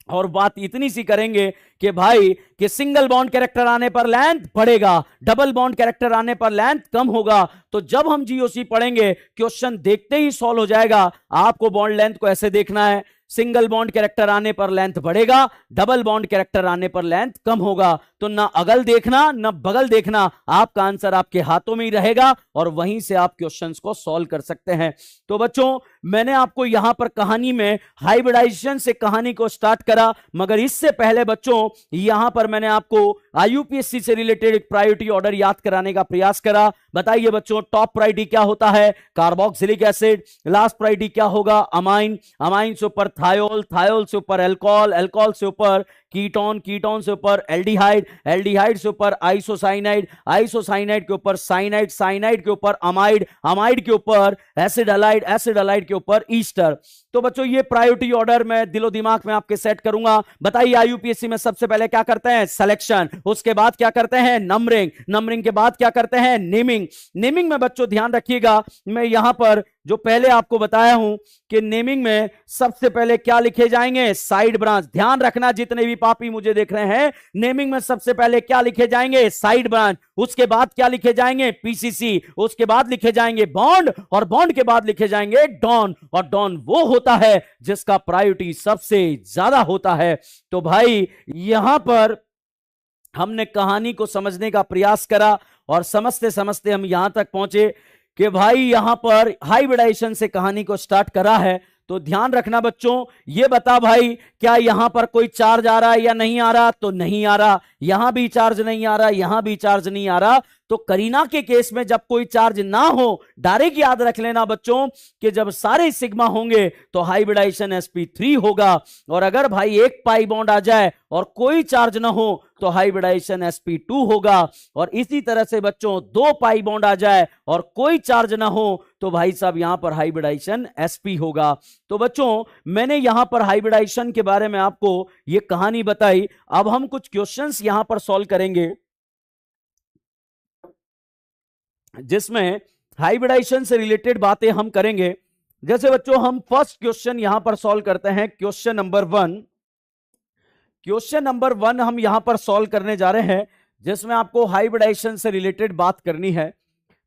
और बात इतनी सी करेंगे कि भाई कि सिंगल बॉन्ड कैरेक्टर आने पर लेंथ बढ़ेगा, डबल बॉन्ड कैरेक्टर आने पर लेंथ कम होगा। तो जब हम जीओसी पढ़ेंगे क्वेश्चन देखते ही सॉल्व हो जाएगा। आपको बॉन्ड लेंथ को ऐसे देखना है, सिंगल बॉन्ड कैरेक्टर आने पर लेंथ बढ़ेगा, डबल बॉन्ड कैरेक्टर आने पर लेंथ कम होगा। तो ना अगल देखना ना बगल देखना, आपका आंसर आपके हाथों में ही रहेगा और वहीं से आप क्वेश्चंस को सॉल्व कर सकते हैं। तो बच्चों मैंने आपको यहां पर कहानी में हाइब्रिडाइजेशन से कहानी को स्टार्ट करा, मगर इससे पहले बच्चों यहां पर मैंने आपको आईयूपीएससी से रिलेटेड एक प्रायोरिटी ऑर्डर याद कराने का प्रयास करा। बताइए बच्चों, टॉप प्रायोरिटी क्या होता है? Carboxylic acid. लास्ट प्रायोरिटी क्या होगा? अमाइन। अमाइन से ऊपर थायोल, थायोल से ऊपर एल्कोहल, एल्कोहल से ऊपर कीटोन, कीटोन से ऊपर एल्डिहाइड, एल्डिहाइड से ऊपर आइसोसाइनाइड, आइसोसाइनाइड के ऊपर साइनाइड, साइनाइड के ऊपर अमाइड, अमाइड के ऊपर एसिड हलाइड, एसिड हलाइड के ऊपर ईस्टर। तो बच्चों ये प्रायोरिटी ऑर्डर मैं दिलो दिमाग में आपके सेट करूंगा। बताइए आईयूपीएससी में सबसे पहले क्या करते हैं? सिलेक्शन। उसके बाद क्या करते हैं? नंबरिंग। नंबरिंग के बाद क्या करते हैं? नेमिंग। नेमिंग में बच्चों ध्यान रखिएगा, मैं यहां पर जो पहले आपको बताया हूं कि नेमिंग में सबसे पहले क्या लिखे जाएंगे? Side branch. ध्यान रखना जितने भी पापी मुझे देख रहे हैं, नेमिंग में सबसे पहले क्या लिखे जाएंगे? Side branch. उसके बाद क्या लिखे जाएंगे? पीसीसी। उसके बाद लिखे जाएंगे बॉन्ड, और बॉन्ड के बाद लिखे जाएंगे डॉन। और डॉन वो होता है जिसका प्रायोरिटी सबसे ज्यादा होता है। तो भाई यहां पर हमने कहानी को समझने का प्रयास करा और समझते समझते हम यहां तक पहुंचे कि भाई यहां पर हाइब्रिडाइजेशन से कहानी को स्टार्ट करा है। तो ध्यान रखना बच्चों, ये बता भाई क्या यहां पर कोई चार्ज आ रहा है या नहीं आ रहा? तो नहीं आ रहा। यहां भी चार्ज नहीं आ रहा, यहां भी चार्ज नहीं आ रहा। तो करीना के केस में जब कोई चार्ज ना हो, डायरेक्ट याद रख लेना बच्चों कि जब सारे सिग्मा होंगे तो हाइब्रिडाइजेशन sp3 होगा, और अगर भाई एक पाई बॉन्ड आ जाए और कोई चार्ज ना हो तो हाइब्रिडाइजेशन sp2 होगा। और इसी तरह से बच्चों दो पाई बॉन्ड आ जाए और कोई चार्ज ना हो तो भाई साहब यहां पर हाइब्रिडाइजेशन sp होगा। तो बच्चों मैंने यहां पर हाइब्रिडाइजेशन के बारे में आपको यह कहानी बताई। अब हम कुछ क्वेश्चंस यहां पर सॉल्व करेंगे जिसमें हाइब्रिडाइजेशन से रिलेटेड बातें हम करेंगे। जैसे बच्चों हम फर्स्ट क्वेश्चन यहां पर सॉल्व करते हैं, क्वेश्चन नंबर 1। क्वेश्चन नंबर 1 हम यहां पर सॉल्व करने जा रहे हैं जिसमें आपको हाइब्रिडाइजेशन से रिलेटेड बात करनी है।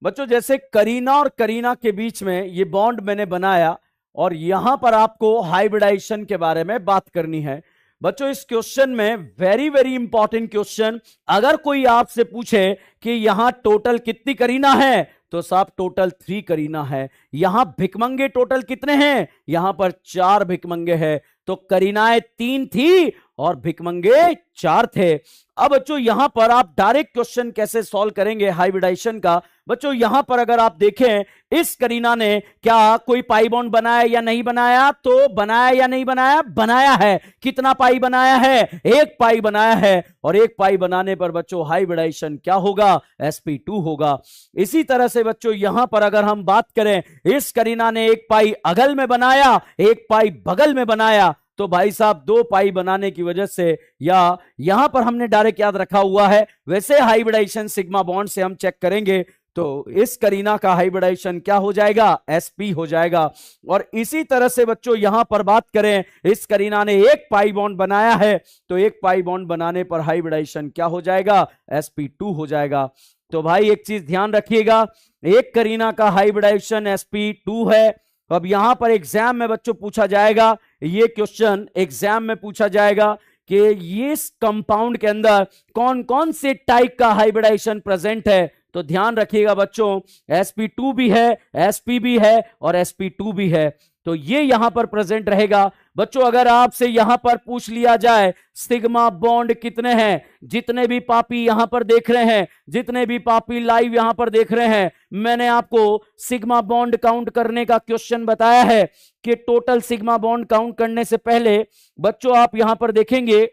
बच्चों जैसे करीना और करीना के बीच में ये बॉन्ड मैंने बनाया और यहां पर आपको हाइब्रिडाइजेशन के बारे में बात करनी है। बच्चों इस क्वेश्चन में वेरी वेरी इंपॉर्टेंट क्वेश्चन, अगर कोई आपसे पूछे कि यहां टोटल कितनी करीना है तो साहब टोटल 3 करीना है। यहां भिकमंगे टोटल कितने हैं? यहां पर 4 भिकमंगे हैं। तो करीनाएं 3 थी और भिकमंगे 4 थे। अब बच्चों यहां पर आप डायरेक्ट क्वेश्चन कैसे सॉल्व करेंगे हाइब्रिडाइजेशन का? बच्चों यहां पर अगर आप देखें इस करीना ने क्या कोई पाई बॉन्ड बनाया या नहीं बनाया? तो बनाया या नहीं बनाया? बनाया है। कितना पाई बनाया है? 1 पाई बनाया है। और 1 पाई बनाने पर बच्चों हाइब्रिडाइजेशन क्या होगा? sp2 होगा। इसी तरह से बच्चों यहां पर अगर हम बात करें, इस करीना ने 1 पाई अगल में बनाया, 1 पाई बगल में बनाया, तो भाई साहब 2 पाई बनाने की वजह से, या यहां पर हमने डायरेक्ट याद रखा हुआ है, वैसे हाइब्रिडाइजेशन सिग्मा बॉन्ड से हम चेक करेंगे तो इस करीना का हाइब्रिडाइजेशन क्या हो जाएगा? sp हो जाएगा। और इसी तरह से बच्चों यहां पर बात करें, इस करीना ने 1 पाई बॉन्ड बनाया है तो 1 पाई बॉन्ड बनाने पर हाइब्रिडाइजेशन क्या हो जाएगा? sp2 हो जाएगा। तो भाई एक चीज ध्यान रखिएगा, एक करीना का हाइब्रिडाइजेशन sp2 है। अब यहां पर एग्जाम में बच्चों पूछा जाएगा, ये क्वेश्चन एग्जाम में पूछा जाएगा कि ये कंपाउंड के अंदर कौन कौन से टाइप का हाइब्रिडाइजेशन प्रेजेंट है। तो ध्यान रखिएगा बच्चों sp2 भी है, sp भी है और sp2 भी है। तो ये यहां पर प्रेजेंट रहेगा। बच्चों अगर आपसे यहां पर पूछ लिया जाए सिग्मा बॉन्ड कितने हैं, जितने भी पापी यहां पर देख रहे हैं, जितने भी पापी लाइव यहां पर देख रहे हैं, मैंने आपको सिग्मा बॉन्ड काउंट करने का क्वेश्चन बताया है कि टोटल सिग्मा बॉन्ड काउंट करने से पहले बच्चों आप यहां पर देखेंगे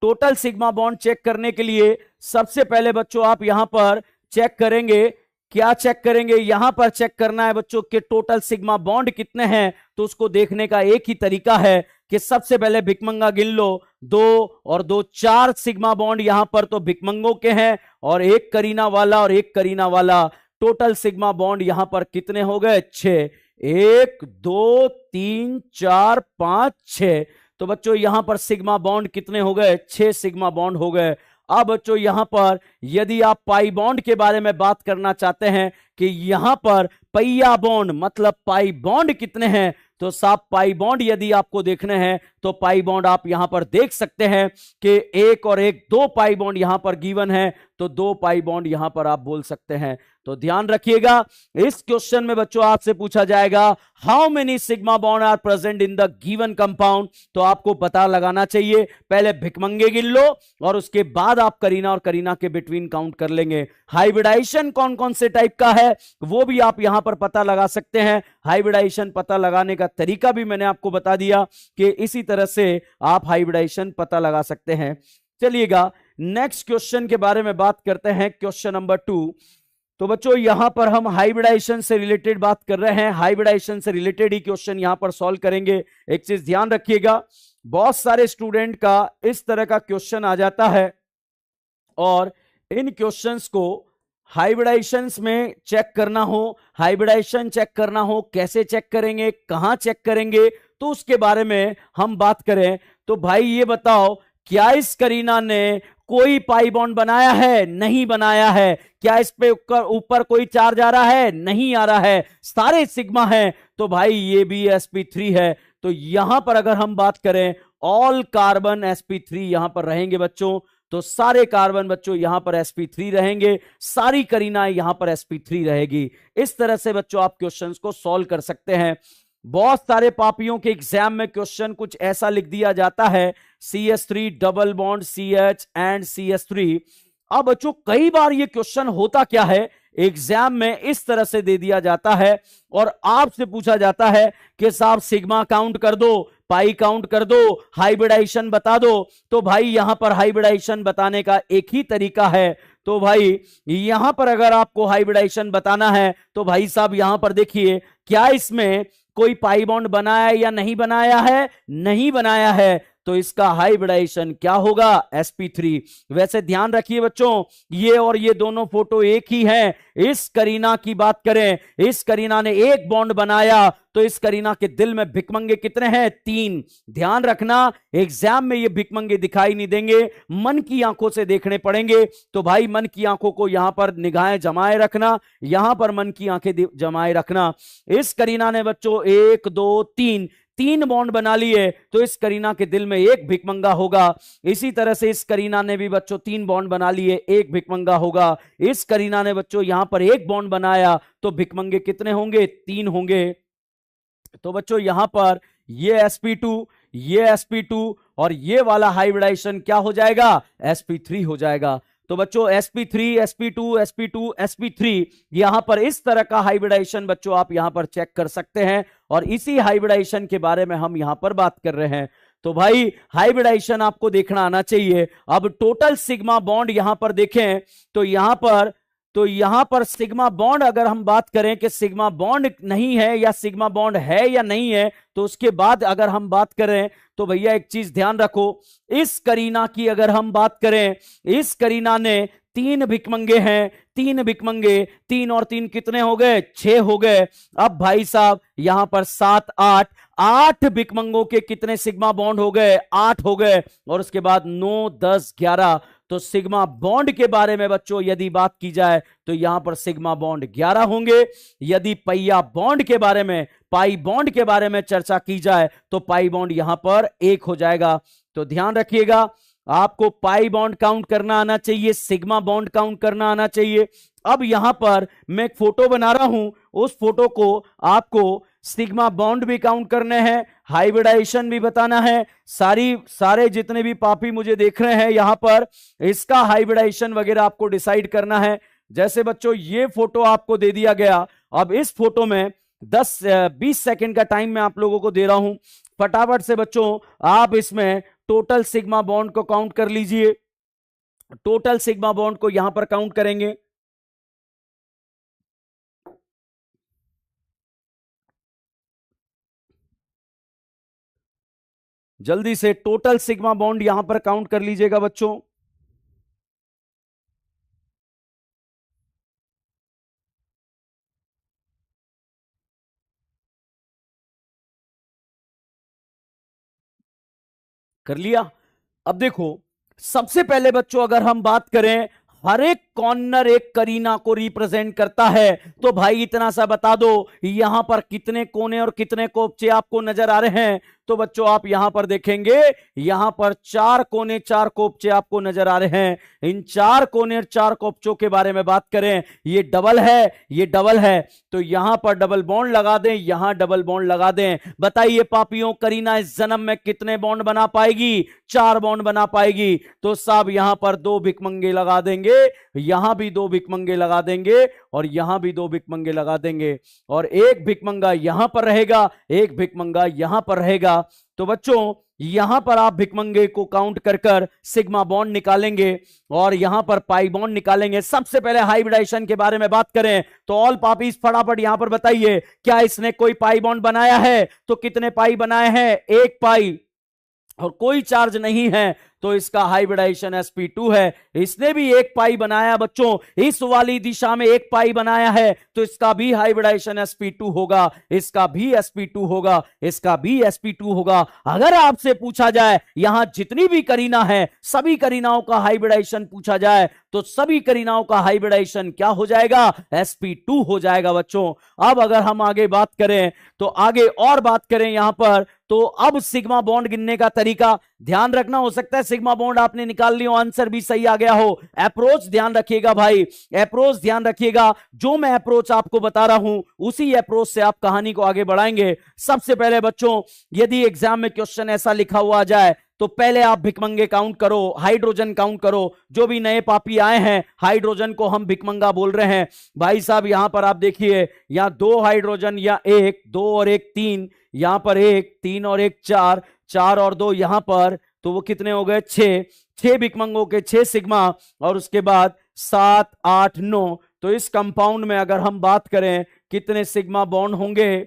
टोटल सिग्मा बॉन्ड चेक करने के लिए सबसे पहले बच्चों आप यहां पर चेक करेंगे, क्या चेक करेंगे? यहां पर चेक करना है बच्चों कि टोटल सिग्मा बॉन्ड कितने हैं। तो उसको देखने का एक ही तरीका है कि सबसे पहले भिकमंगा गिन लो, 2 और 2 4 सिग्मा बॉन्ड यहां पर तो भिकमंगों के हैं और 1 करीना वाला और 1 करीना वाला। टोटल सिग्मा बॉन्ड यहां पर कितने हो गए? 6। 1 2 3 4 5 6। तो बच्चों यहां पर सिग्मा बॉन्ड कितने हो गए? 6 सिग्मा बॉन्ड हो गए। अब बच्चों यहां पर यदि आप पाई बॉन्ड के बारे में बात करना चाहते हैं कि यहां पर पहिया बॉन्ड मतलब पाई बॉन्ड कितने हैं, तो साहब पाई बॉन्ड यदि आपको देखने हैं तो पाई बॉन्ड आप यहां पर देख सकते हैं कि एक और एक, दो पाई बॉन्ड यहां पर गिवन है, तो दो पाई बॉन्ड यहां पर आप बोल सकते हैं। तो ध्यान रखिएगा, इस क्वेश्चन में बच्चों आपसे पूछा जाएगा how many sigma bond are present in the given compound, तो आपको पता लगाना चाहिए, पहले भिकमंगे गिन लो और उसके बाद आप करीना और करीना के बिटवीन काउंट कर लेंगे। हाइब्रिडाइजेशन कौन कौन से टाइप का है वो भी आप यहां पर पता लगा सकते हैं। हाइब्रिडाइजेशन पता लगाने का तरीका भी मैंने आपको बता दिया कि इसी तरह से आप हाइब्रिडाइजेशन पता लगा सकते हैं। चलिएगा नेक्स्ट क्वेश्चन के बारे में बात करते हैं, क्वेश्चन नंबर 2। तो बच्चों यहां पर हम हाइब्रिडाइजेशन से रिलेटेड बात कर रहे हैं, हाइब्रिडाइजेशन से रिलेटेड ही क्वेश्चन यहां पर सॉल्व करेंगे। एक चीज ध्यान रखिएगा, बहुत सारे स्टूडेंट का इस तरह का क्वेश्चन आ जाता है और इन क्वेश्चंस को हाइब्रिडाइजेशन में चेक करना हो, हाइब्रिडाइजेशन चेक करना हो, कैसे चेक करेंगे, कहां चेक करेंगे, तो उसके बारे में हम बात करें। तो भाई ये बताओ, क्या इस करीना ने कोई पाई बॉन्ड बनाया है? नहीं बनाया है। क्या इस पे ऊपर कोई चार्ज आ रहा है? नहीं आ रहा है। सारे सिग्मा है, तो भाई ये भी sp3 है। तो यहां पर अगर हम बात करें ऑल कार्बन sp3 यहां पर रहेंगे बच्चों, तो सारे कार्बन बच्चों यहां पर sp3 रहेंगे, सारी करीना यहां पर sp3 रहेगी। इस तरह से बच्चों आप क्वेश्चंस को सॉल्व कर सकते हैं। बहुत सारे पापियों के एग्जाम में क्वेश्चन कुछ ऐसा लिख दिया जाता है CH3 double bond CH and CH3। अब बच्चों कई बार ये क्वेश्चन होता क्या है, एग्जाम में इस तरह से दे दिया जाता है और आपसे पूछा जाता है कि साहब सिग्मा काउंट कर दो, पाई काउंट कर दो, हाइब्रिडाइजेशन बता दो। तो भाई यहां पर हाइब्रिडाइजेशन बताने का एक ही तरीका है। तो भाई यहां पर अगर आपको हाइब्रिडाइजेशन बताना है तो भाई साहब यहां पर देखिए, क्या इसमें कोई पाई बॉन्ड बनाया या नहीं बनाया है? नहीं बनाया है, तो इसका हाइब्रिडाइजेशन क्या होगा? sp3। वैसे ध्यान रखिए बच्चों, ये और ये दोनों फोटो एक ही हैं। इस करीना की बात करें, इस करीना ने एक बॉन्ड बनाया, तो इस करीना के दिल में भिकमंगे कितने हैं? 3। ध्यान रखना, एग्जाम में ये भिकमंगे दिखाई नहीं देंगे, मन की आंखों से देखने पड़ेंगे। तो भाई मन की आंखों को यहां पर निगाहें जमाए रखना, यहां पर मन की आंखें जमाए रखना। इस करीना ने बच्चों 1 2 3 बॉन्ड बना लिए, तो इस करीना के दिल में एक भिकमंगा होगा। इसी तरह से इस करीना ने भी बच्चों 3 बॉन्ड बना लिए, एक भिकमंगा होगा। इस करीना ने बच्चों यहां पर एक बॉन्ड बनाया, तो भिकमंगे कितने होंगे? 3 होंगे। तो बच्चों यहां पर ये sp2, ये sp2 और ये वाला हाइब्रिडाइजेशन क्या हो जाएगा? sp3 हो जाएगा। तो बच्चों sp3 sp2 sp2 sp3 यहां पर इस तरह का हाइब्रिडाइजेशन बच्चों आप यहां पर चेक कर सकते हैं और इसी हाइब्रिडाइजेशन के बारे में हम यहां पर बात कर रहे हैं। तो भाई हाइब्रिडाइजेशन आपको देखना आना चाहिए। अब टोटल सिग्मा बॉन्ड यहां पर देखें तो यहां पर सिग्मा बॉन्ड अगर हम बात करें कि सिग्मा बॉन्ड नहीं है या सिग्मा बॉन्ड है या नहीं है, तो उसके बाद अगर हम बात करें तो भैया एक चीज ध्यान रखो, इस करीना की अगर हम बात करें, इस करीना ने 3 भिकमंगे हैं, 3 भिकमंगे, 3 और 3 कितने हो गए? 6 हो गए। अब भाई साहब यहां पर 7 8 भिकमंगों के कितने सिग्मा बॉन्ड हो गए? 8 हो गए। और उसके बाद 9 10 11। तो सिग्मा बॉन्ड के बारे में बच्चों यदि बात की जाए तो यहां पर सिग्मा बॉन्ड 11 होंगे। यदि पहिया बॉन्ड के बारे में, पाई बॉन्ड के बारे में चर्चा की जाए तो पाई बॉन्ड यहां पर 1 हो जाएगा। तो ध्यान रखिएगा, आपको पाई बॉन्ड काउंट करना आना चाहिए, सिग्मा बॉन्ड काउंट करना आना चाहिए। अब यहां पर मैं एक फोटो बना रहा हूं, उस फोटो को आपको सिग्मा बॉन्ड भी काउंट करने हैं, हाइब्रिडाइजेशन भी बताना है। सारे जितने भी पापी मुझे देख रहे हैं यहां पर, इसका हाइब्रिडाइजेशन वगैरह आपको डिसाइड करना है। जैसे बच्चों ये फोटो आपको दे दिया गया, अब इस फोटो में 10-20 सेकंड का टाइम मैं आप लोगों को दे रहा हूं, फटाफट से बच्चों आप इसमें टोटल सिग्मा बॉन्ड को काउंट कर लीजिए। टोटल सिग्मा बॉन्ड को यहां पर काउंट करेंगे। जल्दी से टोटल सिग्मा बॉन्ड यहां पर काउंट कर लीजिएगा बच्चों। कर लिया? अब देखो, सबसे पहले बच्चों अगर हम बात करें हर एक कॉर्नर एक करीना को रिप्रेजेंट करता है। तो भाई इतना सा बता दो, यहां पर कितने कोने और कितने कोपचे आपको नजर आ रहे हैं? तो बच्चों आप यहां पर देखेंगे, यहां पर 4 कोने 4 कोपचे आपको नजर आ रहे हैं। इन 4 कोने और 4 कोपचों के बारे में बात करें, ये डबल है, ये डबल है, तो यहां पर डबल बॉन्ड लगा दें, यहां डबल बॉन्ड लगा दें। बताइए पापियों, करीना इस जन्म में कितने बॉन्ड बना पाएगी? 4 बॉन्ड बना पाएगी। तो साहब यहां पर 2 भिकमंगे लगा देंगे, यहां भी 2 भिकमंगे लगा देंगे, और यहां भी 2 भिकमंगे लगा देंगे, और एक भिकमंगा यहां पर रहेगा, एक भिकमंगा यहां पर रहेगा। तो बच्चों यहां पर आप भिकमंगे को काउंट कर कर सिग्मा बॉन्ड निकालेंगे और यहां पर पाई बॉन्ड निकालेंगे। सबसे पहले हाइब्रिडाइजेशन के बारे में बात करें तो ऑल पापीज फटाफट यहां पर बताइए, क्या इसने कोई पाई बॉन्ड बनाया है? तो कितने पाई बनाए हैं? 1 पाई, और कोई चार्ज नहीं है, तो इसका हाइब्रिडाइजेशन sp2 है। इसने भी 1 पाई बनाया बच्चों, इस वाली दिशा में 1 पाई बनाया है, तो इसका भी हाइब्रिडाइजेशन sp2 होगा, इसका भी sp2 होगा, इसका भी sp2 होगा। अगर आपसे पूछा जाए यहां जितनी भी करीना है, सभी करीनाओं का हाइब्रिडाइजेशन पूछा जाए, तो सभी करीनाओं का हाइब्रिडाइजेशन क्या हो जाएगा? sp2 हो जाएगा बच्चों। अब अगर हम आगे बात करें, तो आगे और बात करें यहां पर, तो अब सिग्मा बॉन्ड गिनने का तरीका ध्यान रखना। हो सकता है सिग्मा बॉन्ड आपने निकाल लिया, आंसर भी सही आ गया हो। अप्रोच ध्यान रखिएगा भाई, अप्रोच ध्यान रखिएगा। जो मैं अप्रोच आपको बता रहा हूं, उसी अप्रोच से आप कहानी को आगे बढ़ाएंगे। सबसे पहले बच्चों, यदि एग्जाम में क्वेश्चन ऐसा लिखा हुआ जाए, तो पहले आप भिकमंगे काउंट करो, हाइड्रोजन काउंट करो। जो भी नए पापी आए हैं, हाइड्रोजन को हम भिकमंगा बोल रहे हैं। भाई साहब यहां पर आप देखिए, यहां 2 हाइड्रोजन, या 1 2 और 1 3, यहां पर 1 3 और 1 4, 4 और 2 यहां पर, तो वो कितने हो गए? 6 भिकमंगों के 6 सिग्मा, और उसके बाद 7 8 9। तो इस कंपाउंड में अगर हम बात करें कितने सिग्मा बॉन्ड होंगे?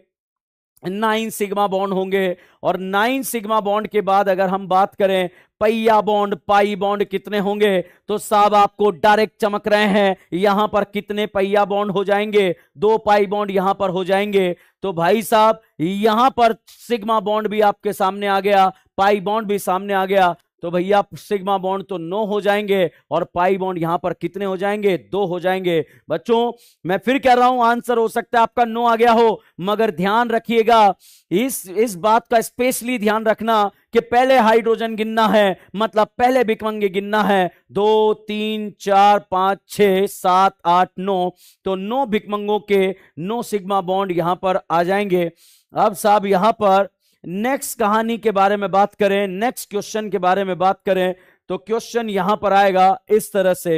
9 सिग्मा बॉन्ड होंगे। और 9 सिग्मा बॉन्ड के बाद अगर हम बात करें पहिया बॉन्ड, पाई बॉन्ड कितने होंगे? तो साहब आपको डायरेक्ट चमक रहे हैं, यहां पर कितने पहिया बॉन्ड हो जाएंगे? 2 पाई बॉन्ड यहां पर हो जाएंगे। तो भाई साहब यहां पर सिग्मा बॉन्ड भी आपके सामने आ गया, पाई बॉन्ड भी सामने आ गया। तो भैया सिग्मा बॉन्ड तो 9 हो जाएंगे, और पाई बॉन्ड यहां पर कितने हो जाएंगे? 2 हो जाएंगे। बच्चों मैं फिर कह रहा हूं, आंसर हो सकता है आपका 9 आ गया हो, मगर ध्यान रखिएगा, इस बात का स्पेशली ध्यान रखना कि पहले हाइड्रोजन गिनना है, मतलब पहले भिकमंगे गिनना है। 2 3 4 5 6 7 8 9, तो 9 भिकमंगों के 9 सिग्मा बॉन्ड यहां पर आ जाएंगे। अब साहब यहां पर नेक्स्ट कहानी के बारे में बात करें, नेक्स्ट क्वेश्चन के बारे में बात करें, तो क्वेश्चन यहां पर आएगा इस तरह से।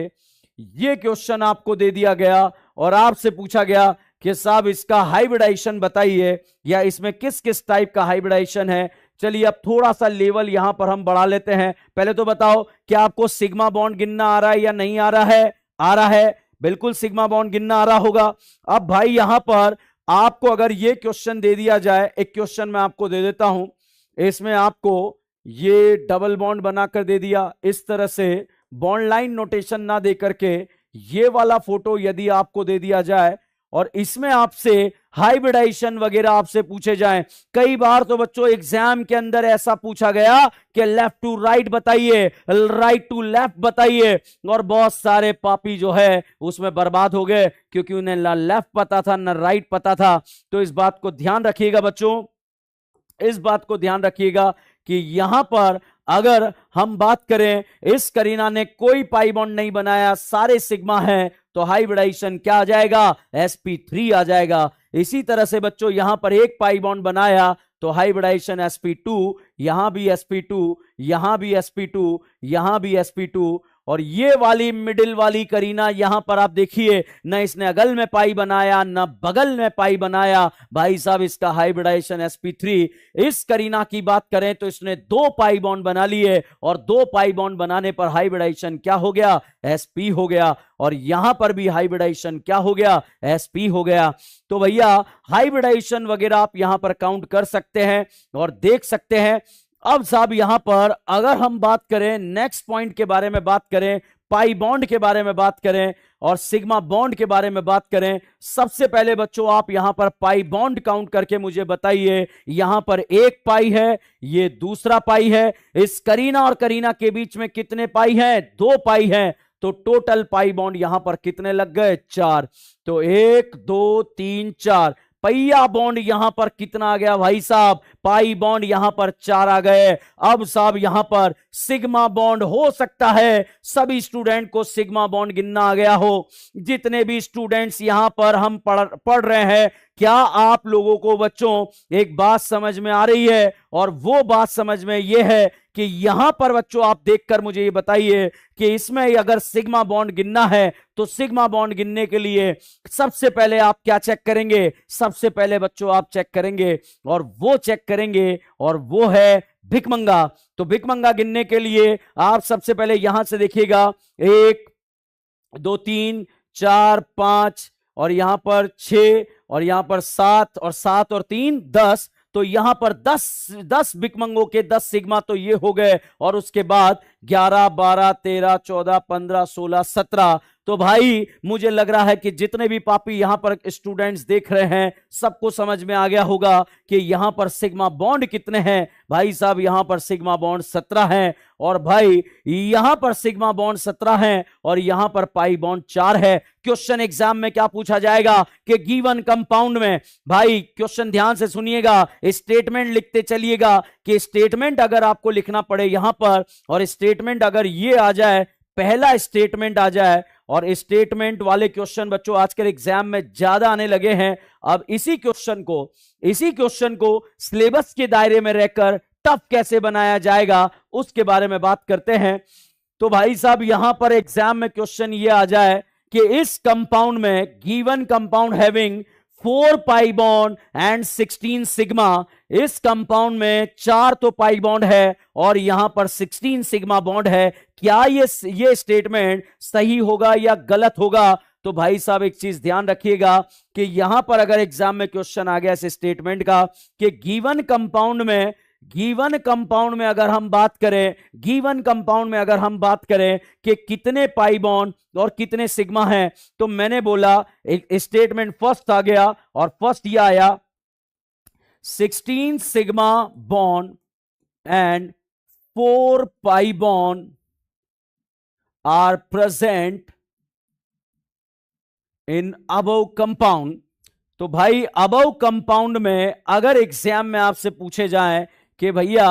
ये क्वेश्चन आपको दे दिया गया और आपसे पूछा गया कि साहब इसका हाइब्रिडाइजेशन बताइए, या इसमें किस किस टाइप का हाइब्रिडाइजेशन है। चलिए अब थोड़ा सा लेवल यहां पर हम बढ़ा लेते हैं। पहले तो बताओ, क्या आपको सिग्मा बॉन्ड गिनना आ रहा है या नहीं आ रहा है? आ रहा है, बिल्कुल सिग्मा बॉन्ड गिनना आ रहा होगा। अब भाई यहां पर आपको अगर ये क्वेश्चन दे दिया जाए, एक क्वेश्चन मैं आपको दे देता हूं, इसमें आपको ये डबल बॉन्ड बनाकर दे दिया, इस तरह से बॉन्ड लाइन नोटेशन ना दे करके ये वाला फोटो यदि आपको दे दिया जाए, और इसमें आपसे हाइब्रिडाइजेशन वगैरह आपसे पूछे जाएं। कई बार तो बच्चों एग्जाम के अंदर ऐसा पूछा गया कि लेफ्ट टू राइट बताइए, राइट टू लेफ्ट बताइए, और बहुत सारे पापी जो है उसमें बर्बाद हो गए, क्योंकि उन्हें ना लेफ्ट पता था ना राइट पता था। तो इस बात को ध्यान रखिएगा बच्चों, इस बात को ध्यान रखिएगा कि यहां पर अगर हम बात करें, इस करीना ने कोई पाई बॉन्ड नहीं बनाया, सारे सिग्मा हैं, तो हाइब्रिडाइजेशन क्या आ जाएगा? sp3 आ जाएगा। इसी तरह से बच्चों यहां पर 1 पाई बॉन्ड बनाया, तो हाइब्रिडाइजेशन sp2, यहां भी sp2, यहां भी sp2, यहां भी sp2, और ये वाली मिडिल वाली करीना यहां पर आप देखिए, न इसने अगल में पाई बनाया न बगल में पाई बनाया। भाई साहब इसका हाइब्रिडाइजेशन sp3। इस करीना की बात करें तो इसने 2 पाई बॉन्ड बना लिए, और 2 पाई बॉन्ड बनाने पर हाइब्रिडाइजेशन क्या हो गया? sp हो गया। और यहां पर भी हाइब्रिडाइजेशन क्या हो गया? sp हो गया। तो भैया हाइब्रिडाइजेशन वगैरह आप यहां पर काउंट कर सकते हैं और देख सकते हैं। अब साहब यहां पर अगर हम बात करें नेक्स्ट पॉइंट के बारे में बात करें, पाई बॉन्ड के बारे में बात करें और सिग्मा बॉन्ड के बारे में बात करें, सबसे पहले बच्चों आप यहां पर पाई बॉन्ड काउंट करके मुझे बताइए। यहां पर 1 पाई है, ये दूसरा पाई है, इस करीना और करीना के बीच में कितने पाई हैं? 2 पाई हैं। तो टोटल पाई बॉन्ड यहां पर कितने लग गए? 4। तो 1 2 3 4। पहिया बॉन्ड यहां पर कितना आ गया भाई साहब? पाई बॉन्ड यहां पर 4 आ गए। अब साहब यहां पर सिग्मा बॉन्ड हो सकता है सभी स्टूडेंट को सिग्मा बॉन्ड गिनना आ गया हो। जितने भी स्टूडेंट्स यहां पर हम पढ़ रहे हैं, क्या आप लोगों को बच्चों एक बात समझ में आ रही है? और वो बात समझ में यह है कि यहां पर बच्चों आप देखकर मुझे ये बताइए कि इसमें अगर सिग्मा बॉन्ड गिनना है तो सिग्मा बॉन्ड गिनने के लिए सबसे पहले आप क्या चेक करेंगे? सबसे पहले बच्चों आप चेक करेंगे और वो चेक करेंगे और वो है भिखमंगा। तो भिखमंगा गिनने के लिए आप सबसे पहले यहां से देखिएगा 1 2 3 4 5 और यहां पर 6 और यहां पर 7 और 7 और 3 10। तो यहां पर 10 भिखमंगों के 10 सिग्मा तो ये हो गए। और उसके बाद 11 12 13 14 15 16 17। तो भाई मुझे लग रहा है कि जितने भी पापी यहां पर स्टूडेंट्स देख रहे हैं सबको समझ में आ गया होगा कि यहां पर सिग्मा बॉन्ड कितने हैं। भाई साहब यहां पर सिग्मा बॉन्ड 17 है और भाई यहां पर सिग्मा बॉन्ड 17 है और यहां पर पाई बॉन्ड 4 है। क्वेश्चन एग्जाम में क्या पूछा जाएगा कि गिवन कंपाउंड में, भाई क्वेश्चन ध्यान से सुनिएगा, स्टेटमेंट लिखते चलिएगा कि स्टेटमेंट अगर आपको लिखना पड़े यहां पर और स्टेटमेंट अगर ये आ जाए, पहला स्टेटमेंट आ जाए, और स्टेटमेंट वाले क्वेश्चन बच्चों आजकल एग्जाम में ज्यादा आने लगे हैं। अब इसी क्वेश्चन को सिलेबस के दायरे में रहकर टफ कैसे बनाया जाएगा उसके बारे में बात करते हैं। तो भाई साहब यहां पर एग्जाम में क्वेश्चन ये आ जाए कि इस कंपाउंड में given compound having 4 pi bond and 16 sigma, इस कंपाउंड में 4 तो पाई बॉन्ड है और यहां पर 16 सिग्मा बॉन्ड है। क्या ये स्टेटमेंट सही होगा या गलत होगा? तो भाई साहब एक चीज ध्यान रखिएगा कि यहां पर अगर एग्जाम में क्वेश्चन आ गया इस स्टेटमेंट का कि गिवन कंपाउंड में अगर हम बात करें कि कितने पाई बॉन्ड और कितने सिग्मा हैं, तो मैंने बोला एक स्टेटमेंट फर्स्ट आ गया और फर्स्ट ये आया 16 sigma bond and 4 pi bond are present in above compound. तो भाई अबव कंपाउंड में अगर एग्जाम में आपसे पूछे जाए कि भैया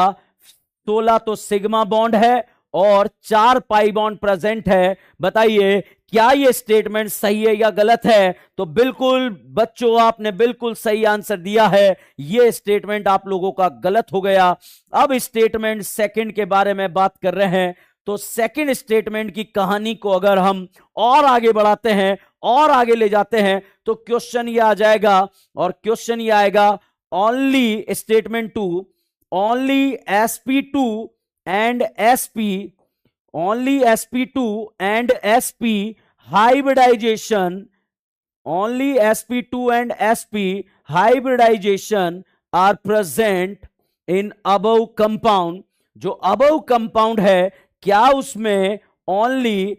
16 तो सिग्मा बॉन्ड है और 4 पाई बॉन्ड प्रेजेंट है, बताइए क्या ये स्टेटमेंट सही है या गलत है? तो बिल्कुल बच्चों आपने बिल्कुल सही आंसर दिया है, ये स्टेटमेंट आप लोगों का गलत हो गया। अब स्टेटमेंट सेकंड के बारे में बात कर रहे हैं। तो सेकंड स्टेटमेंट की कहानी को अगर हम और आगे बढ़ाते हैं और आगे ले जाते हैं तो क्वेश्चन ये आ जाएगा और क्वेश्चन ये आएगा only statement 2 only sp2 and sp only sp2 and sp hybridization only sp2 and sp hybridization are present in above compound। जो above compound है क्या उसमें ओनली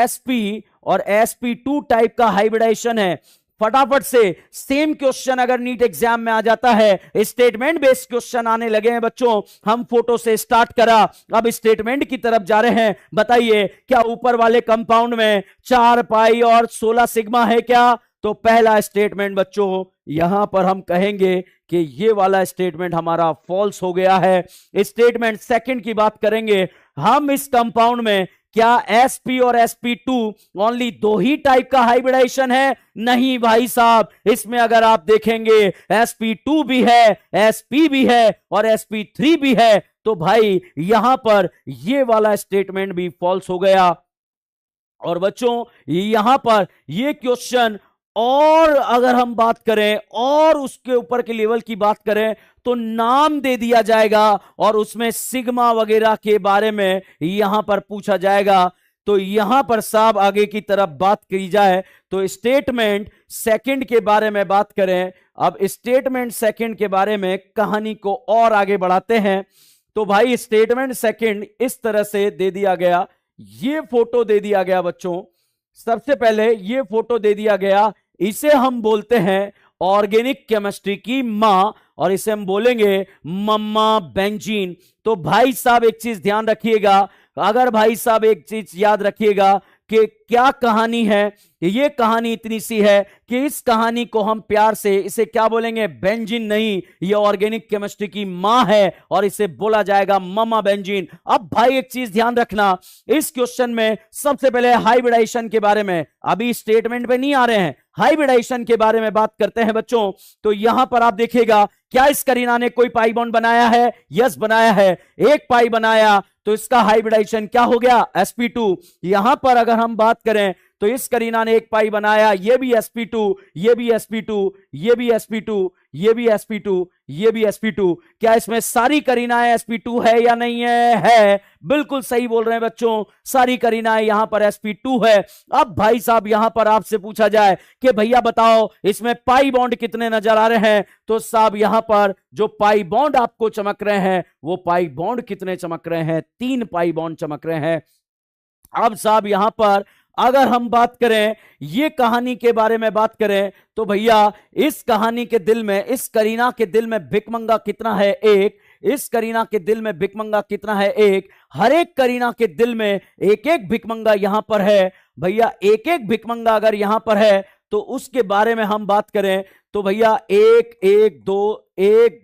sp और sp2 टाइप का हाइब्रिडाइजेशन है? फटाफट से सेम क्वेश्चन अगर नीट एग्जाम में आ जाता है, स्टेटमेंट बेस्ड क्वेश्चन आने लगे हैं बच्चों। हम फोटो से स्टार्ट करा, अब स्टेटमेंट की तरफ जा रहे हैं। बताइए क्या ऊपर वाले कंपाउंड में 4 पाई और 16 सिग्मा है क्या? तो पहला स्टेटमेंट बच्चों यहां पर हम कहेंगे कि ये वाला स्टेटमेंट हमारा फॉल्स हो गया है। स्टेटमेंट सेकंड की बात करेंगे हम, इस कंपाउंड में क्या sp और sp2 ओनली 2 ही टाइप का हाइब्रिडाइजेशन है? नहीं भाई साहब, इसमें अगर आप देखेंगे sp2 भी है, sp भी है और sp3 भी है। तो भाई यहां पर ये वाला स्टेटमेंट भी फॉल्स हो गया। और बच्चों यहां पर ये क्वेश्चन और अगर हम बात करें और उसके ऊपर के लेवल की बात करें तो नाम दे दिया जाएगा और उसमें सिग्मा वगैरह के बारे में यहां पर पूछा जाएगा। तो यहां पर साहब आगे की तरफ बात की जाए तो स्टेटमेंट सेकंड के बारे में बात करें। अब स्टेटमेंट सेकंड के बारे में कहानी को और आगे बढ़ाते हैं। तो भाई स्टेटमेंट सेकंड इस तरह से दे दिया गया, ये फोटो दे दिया गया बच्चों। सबसे पहले ये फोटो दे दिया गया, इसे हम बोलते हैं ऑर्गेनिक केमिस्ट्री की मां और इसे हम बोलेंगे मम्मा बेंजीन। तो भाई साहब एक चीज ध्यान रखिएगा, अगर भाई साहब एक चीज याद रखिएगा कि क्या कहानी है। ये कहानी इतनी सी है कि इस कहानी को हम प्यार से इसे क्या बोलेंगे, बेंजीन नहीं, ये ऑर्गेनिक केमिस्ट्री की मां है और इसे बोला जाएगा ममा बेंजीन। अब भाई एक चीज ध्यान रखना, इस क्वेश्चन में सबसे पहले हाइब्रिडाइजेशन के बारे में, अभी स्टेटमेंट पे नहीं आ रहे हैं, हाइब्रिडाइजेशन के बारे में बात करते हैं बच्चों। तो यहां पर आप देखिएगा, क्या इस करीना ने कोई पाई बॉन्ड बनाया है? यस बनाया है, एक पाई बनाया, तो इसका हाइब्रिडाइजेशन क्या हो गया, sp2। यहां पर अगर हम बात करें तो इस करीना ने एक पाई बनाया, ये भी sp2, ये भी sp2, ये भी sp2, ये भी sp2, ये भी sp2। क्या इसमें सारी करीनाएं sp2 है या नहीं है? बिल्कुल सही बोल रहे हैं बच्चों, सारी करीनाएं यहां पर sp2 है। अब भाई साहब यहां पर आपसे पूछा जाए कि भैया बताओ इसमें पाई बॉन्ड कितने नजर आ रहे हैं, तो साहब यहां पर जो पाई बॉन्ड आपको चमक रहे हैं वो पाई बॉन्ड कितने चमक रहे हैं, 3 पाई बॉन्ड चमक रहे हैं। अब साहब यहां पर अगर हम बात करें, ये कहानी के बारे में बात करें, तो भैया इस कहानी के दिल में, इस करीना के दिल में भिकमंगा कितना है, एक। इस करीना के दिल में भिकमंगा कितना है, एक। हर एक करीना के दिल में एक एक भिकमंगा यहां पर है भैया, एक एक भिकमंगा अगर यहां पर है तो उसके बारे में हम बात करें तो भैया एक एक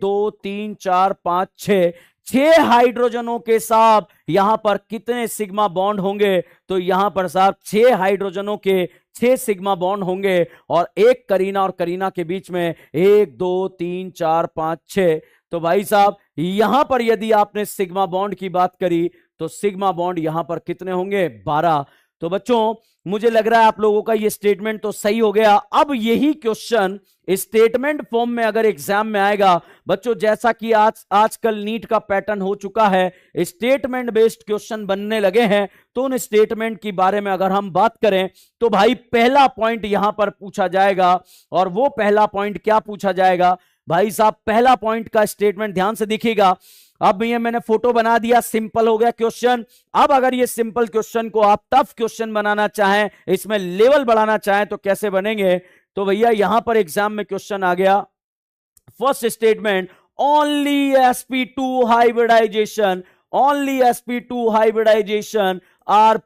दो तीन चार पांच छह, 6 हाइड्रोजनों के साथ यहां पर कितने सिग्मा बॉन्ड होंगे, तो यहां पर साहब 6 हाइड्रोजनों के 6 सिग्मा बॉन्ड होंगे और एक करीना और करीना के बीच में 1 2 3 4 5 6। तो भाई साहब यहां पर यदि आपने सिग्मा बॉन्ड की बात करी तो सिग्मा बॉन्ड यहां पर कितने होंगे, 12। तो बच्चों मुझे लग रहा है आप लोगों का ये स्टेटमेंट तो सही हो गया। अब यही क्वेश्चन स्टेटमेंट फॉर्म में अगर एग्जाम में आएगा बच्चों, जैसा कि आजकल नीट का पैटर्न हो चुका है, स्टेटमेंट बेस्ड क्वेश्चन बनने लगे हैं, तो उन स्टेटमेंट के बारे में अगर हम बात करें तो भाई पहला पॉइंट यहां पर पूछा जाएगा। और वो पहला पॉइंट क्या पूछा जाएगा भाई साहब, पहला पॉइंट का स्टेटमेंट ध्यान से देखिएगा। अब ये मैंने फोटो बना दिया, सिंपल हो गया क्वेश्चन। अब अगर ये सिंपल क्वेश्चन को आप टफ क्वेश्चन बनाना चाहें, इसमें लेवल बढ़ाना चाहें, तो कैसे बनेंगे, तो भैया यहां पर एग्जाम में क्वेश्चन आ गया, first statement, only sp2 hybridization, only sp2 hybridization are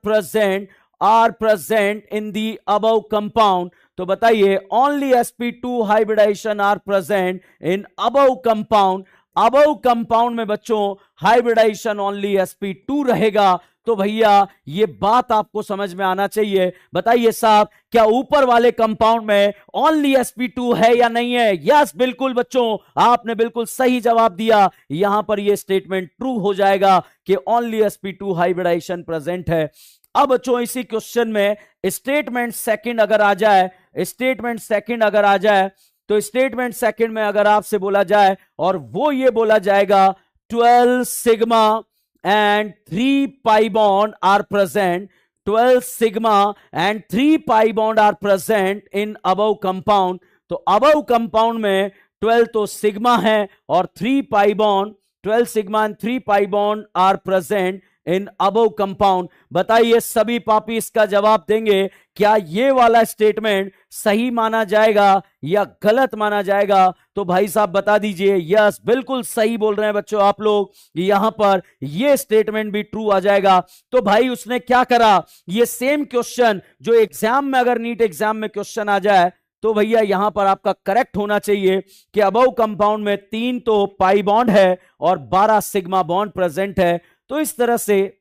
present in the above compound। तो बताइए, only sp2 hybridization are present in above compound। Above compound में बच्चों हाइब्रिडाइजेशन ओनली sp2 रहेगा। तो भैया ये बात आपको समझ में आना चाहिए। बताइए साहब, क्या ऊपर वाले कंपाउंड में ओनली sp2 है या नहीं है? यस बिल्कुल बच्चों, आपने बिल्कुल सही जवाब दिया। यहां पर ये स्टेटमेंट ट्रू हो जाएगा कि ओनली sp2 हाइब्रिडाइजेशन प्रेजेंट है। अब बच्चों इसी क्वेश्चन में स्टेटमेंट सेकंड अगर आ जाए, स्टेटमेंट सेकंड अगर आ जाए, तो स्टेटमेंट सेकंड में अगर आपसे बोला जाए और वो ये बोला जाएगा 12 sigma and 3 pi bond are present, 12 sigma and 3 pi bond are present in above compound. तो अबव कंपाउंड में 12 तो सिग्मा है और 3 pi bond, 12 sigma and 3 pi bond are present in above compound. बताइए सभी पापी इसका जवाब देंगे, क्या ये वाला स्टेटमेंट सही माना जाएगा या गलत माना जाएगा? तो भाई साहब बता दीजिए। यस बिल्कुल सही बोल रहे हैं बच्चों आप लोग, यहां पर ये स्टेटमेंट भी ट्रू आ जाएगा। तो भाई उसने क्या करा, ये सेम क्वेश्चन जो एग्जाम में, अगर नीट एग्जाम में क्वेश्चन आ जाए तो भैया यहां पर आपका करेक्ट होना चाहिए कि अबव कंपाउंड में 3 तो पाई बॉन्ड है और 12 सिग्मा बॉन्ड प्रेजेंट है। तो इस तरह से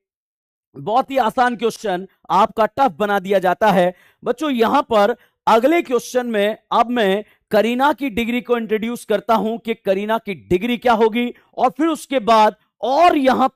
बहुत ही आसान क्वेश्चन आपका टफ बना दिया जाता है बच्चों। यहां पर अगले क्वेश्चन में अब मैं करीना की डिग्री को इंट्रोड्यूस करता हूं कि करीना की डिग्री क्या होगी, और फिर उसके बाद और यहां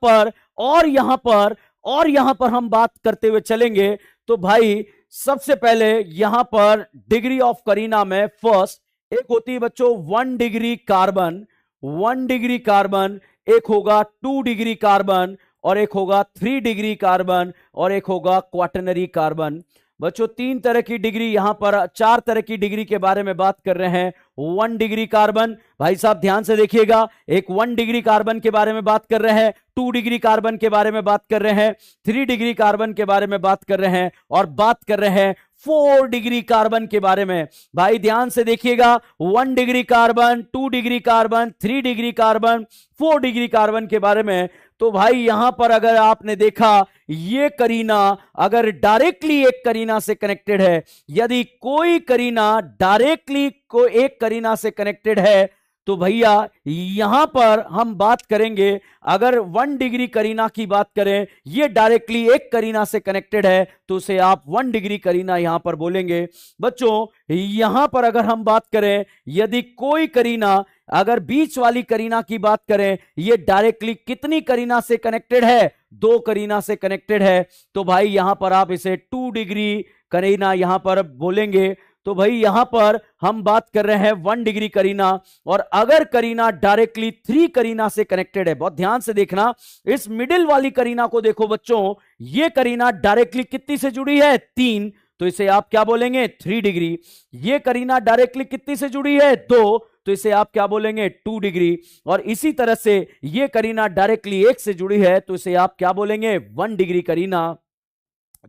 पर हम बात करते हुए चलेंगे। तो भाई सबसे पहले यहां पर डिग्री ऑफ करीना में फर्स्ट एक होती है बच्चों 1 डिग्री कार्बन, 1 डिग्री कार्बन, एक होगा 2 डिग्री कार्बन, और एक होगा 3 डिग्री कार्बन, और एक होगा क्वाटरनरी कार्बन। बच्चों 3 तरह की डिग्री, यहां पर 4 तरह की डिग्री के बारे में बात कर रहे हैं। 1 डिग्री कार्बन, भाई साहब ध्यान से देखिएगा, एक 1 डिग्री कार्बन के बारे में बात कर रहे हैं, 2 डिग्री कार्बन के बारे में बात कर रहे हैं, 3 डिग्री कार्बन के बारे में बात कर रहे हैं, और बात कर रहे हैं 4 डिग्री कार्बन के बारे में। भाई ध्यान से देखिएगा, 1 degree carbon, 2 degree carbon, 3 degree carbon, 4 degree carbon के बारे में। तो भाई यहां पर अगर आपने देखा, ये करीना अगर डायरेक्टली एक करीना से कनेक्टेड है, यदि कोई करीना डायरेक्टली को एक करीना से कनेक्टेड है, तो भैया यहां पर हम बात करेंगे, अगर 1 डिग्री करीना की बात करें, ये डायरेक्टली एक करीना से कनेक्टेड है, तो उसे आप 1 डिग्री करीना यहां पर बोलेंगे। बच्चों यहां पर अगर हम बात करें, यदि कोई करीना, अगर बीच वाली करीना की बात करें, ये डायरेक्टली कितनी करीना से कनेक्टेड है? 2 करीना से कनेक्टेड है, तो भाई यहां पर आप इसे 2 डिग्री करीना यहां पर बोलेंगे। तो भाई यहां पर हम बात कर रहे हैं 1 डिग्री करीना। और अगर करीना डायरेक्टली 3 करीना से कनेक्टेड है, बहुत ध्यान से देखना, इस मिडिल वाली करीना को देखो बच्चों, ये करीना डायरेक्टली कितनी से जुड़ी है? 3, तो इसे आप क्या बोलेंगे? 3 डिग्री। ये करीना डायरेक्टली कितनी से जुड़ी है? 2, तो इसे आप क्या बोलेंगे? 2 डिग्री। और इसी तरह से ये करीना डायरेक्टली 1 से जुड़ी है, तो इसे आप क्या बोलेंगे? 1 डिग्री करीना।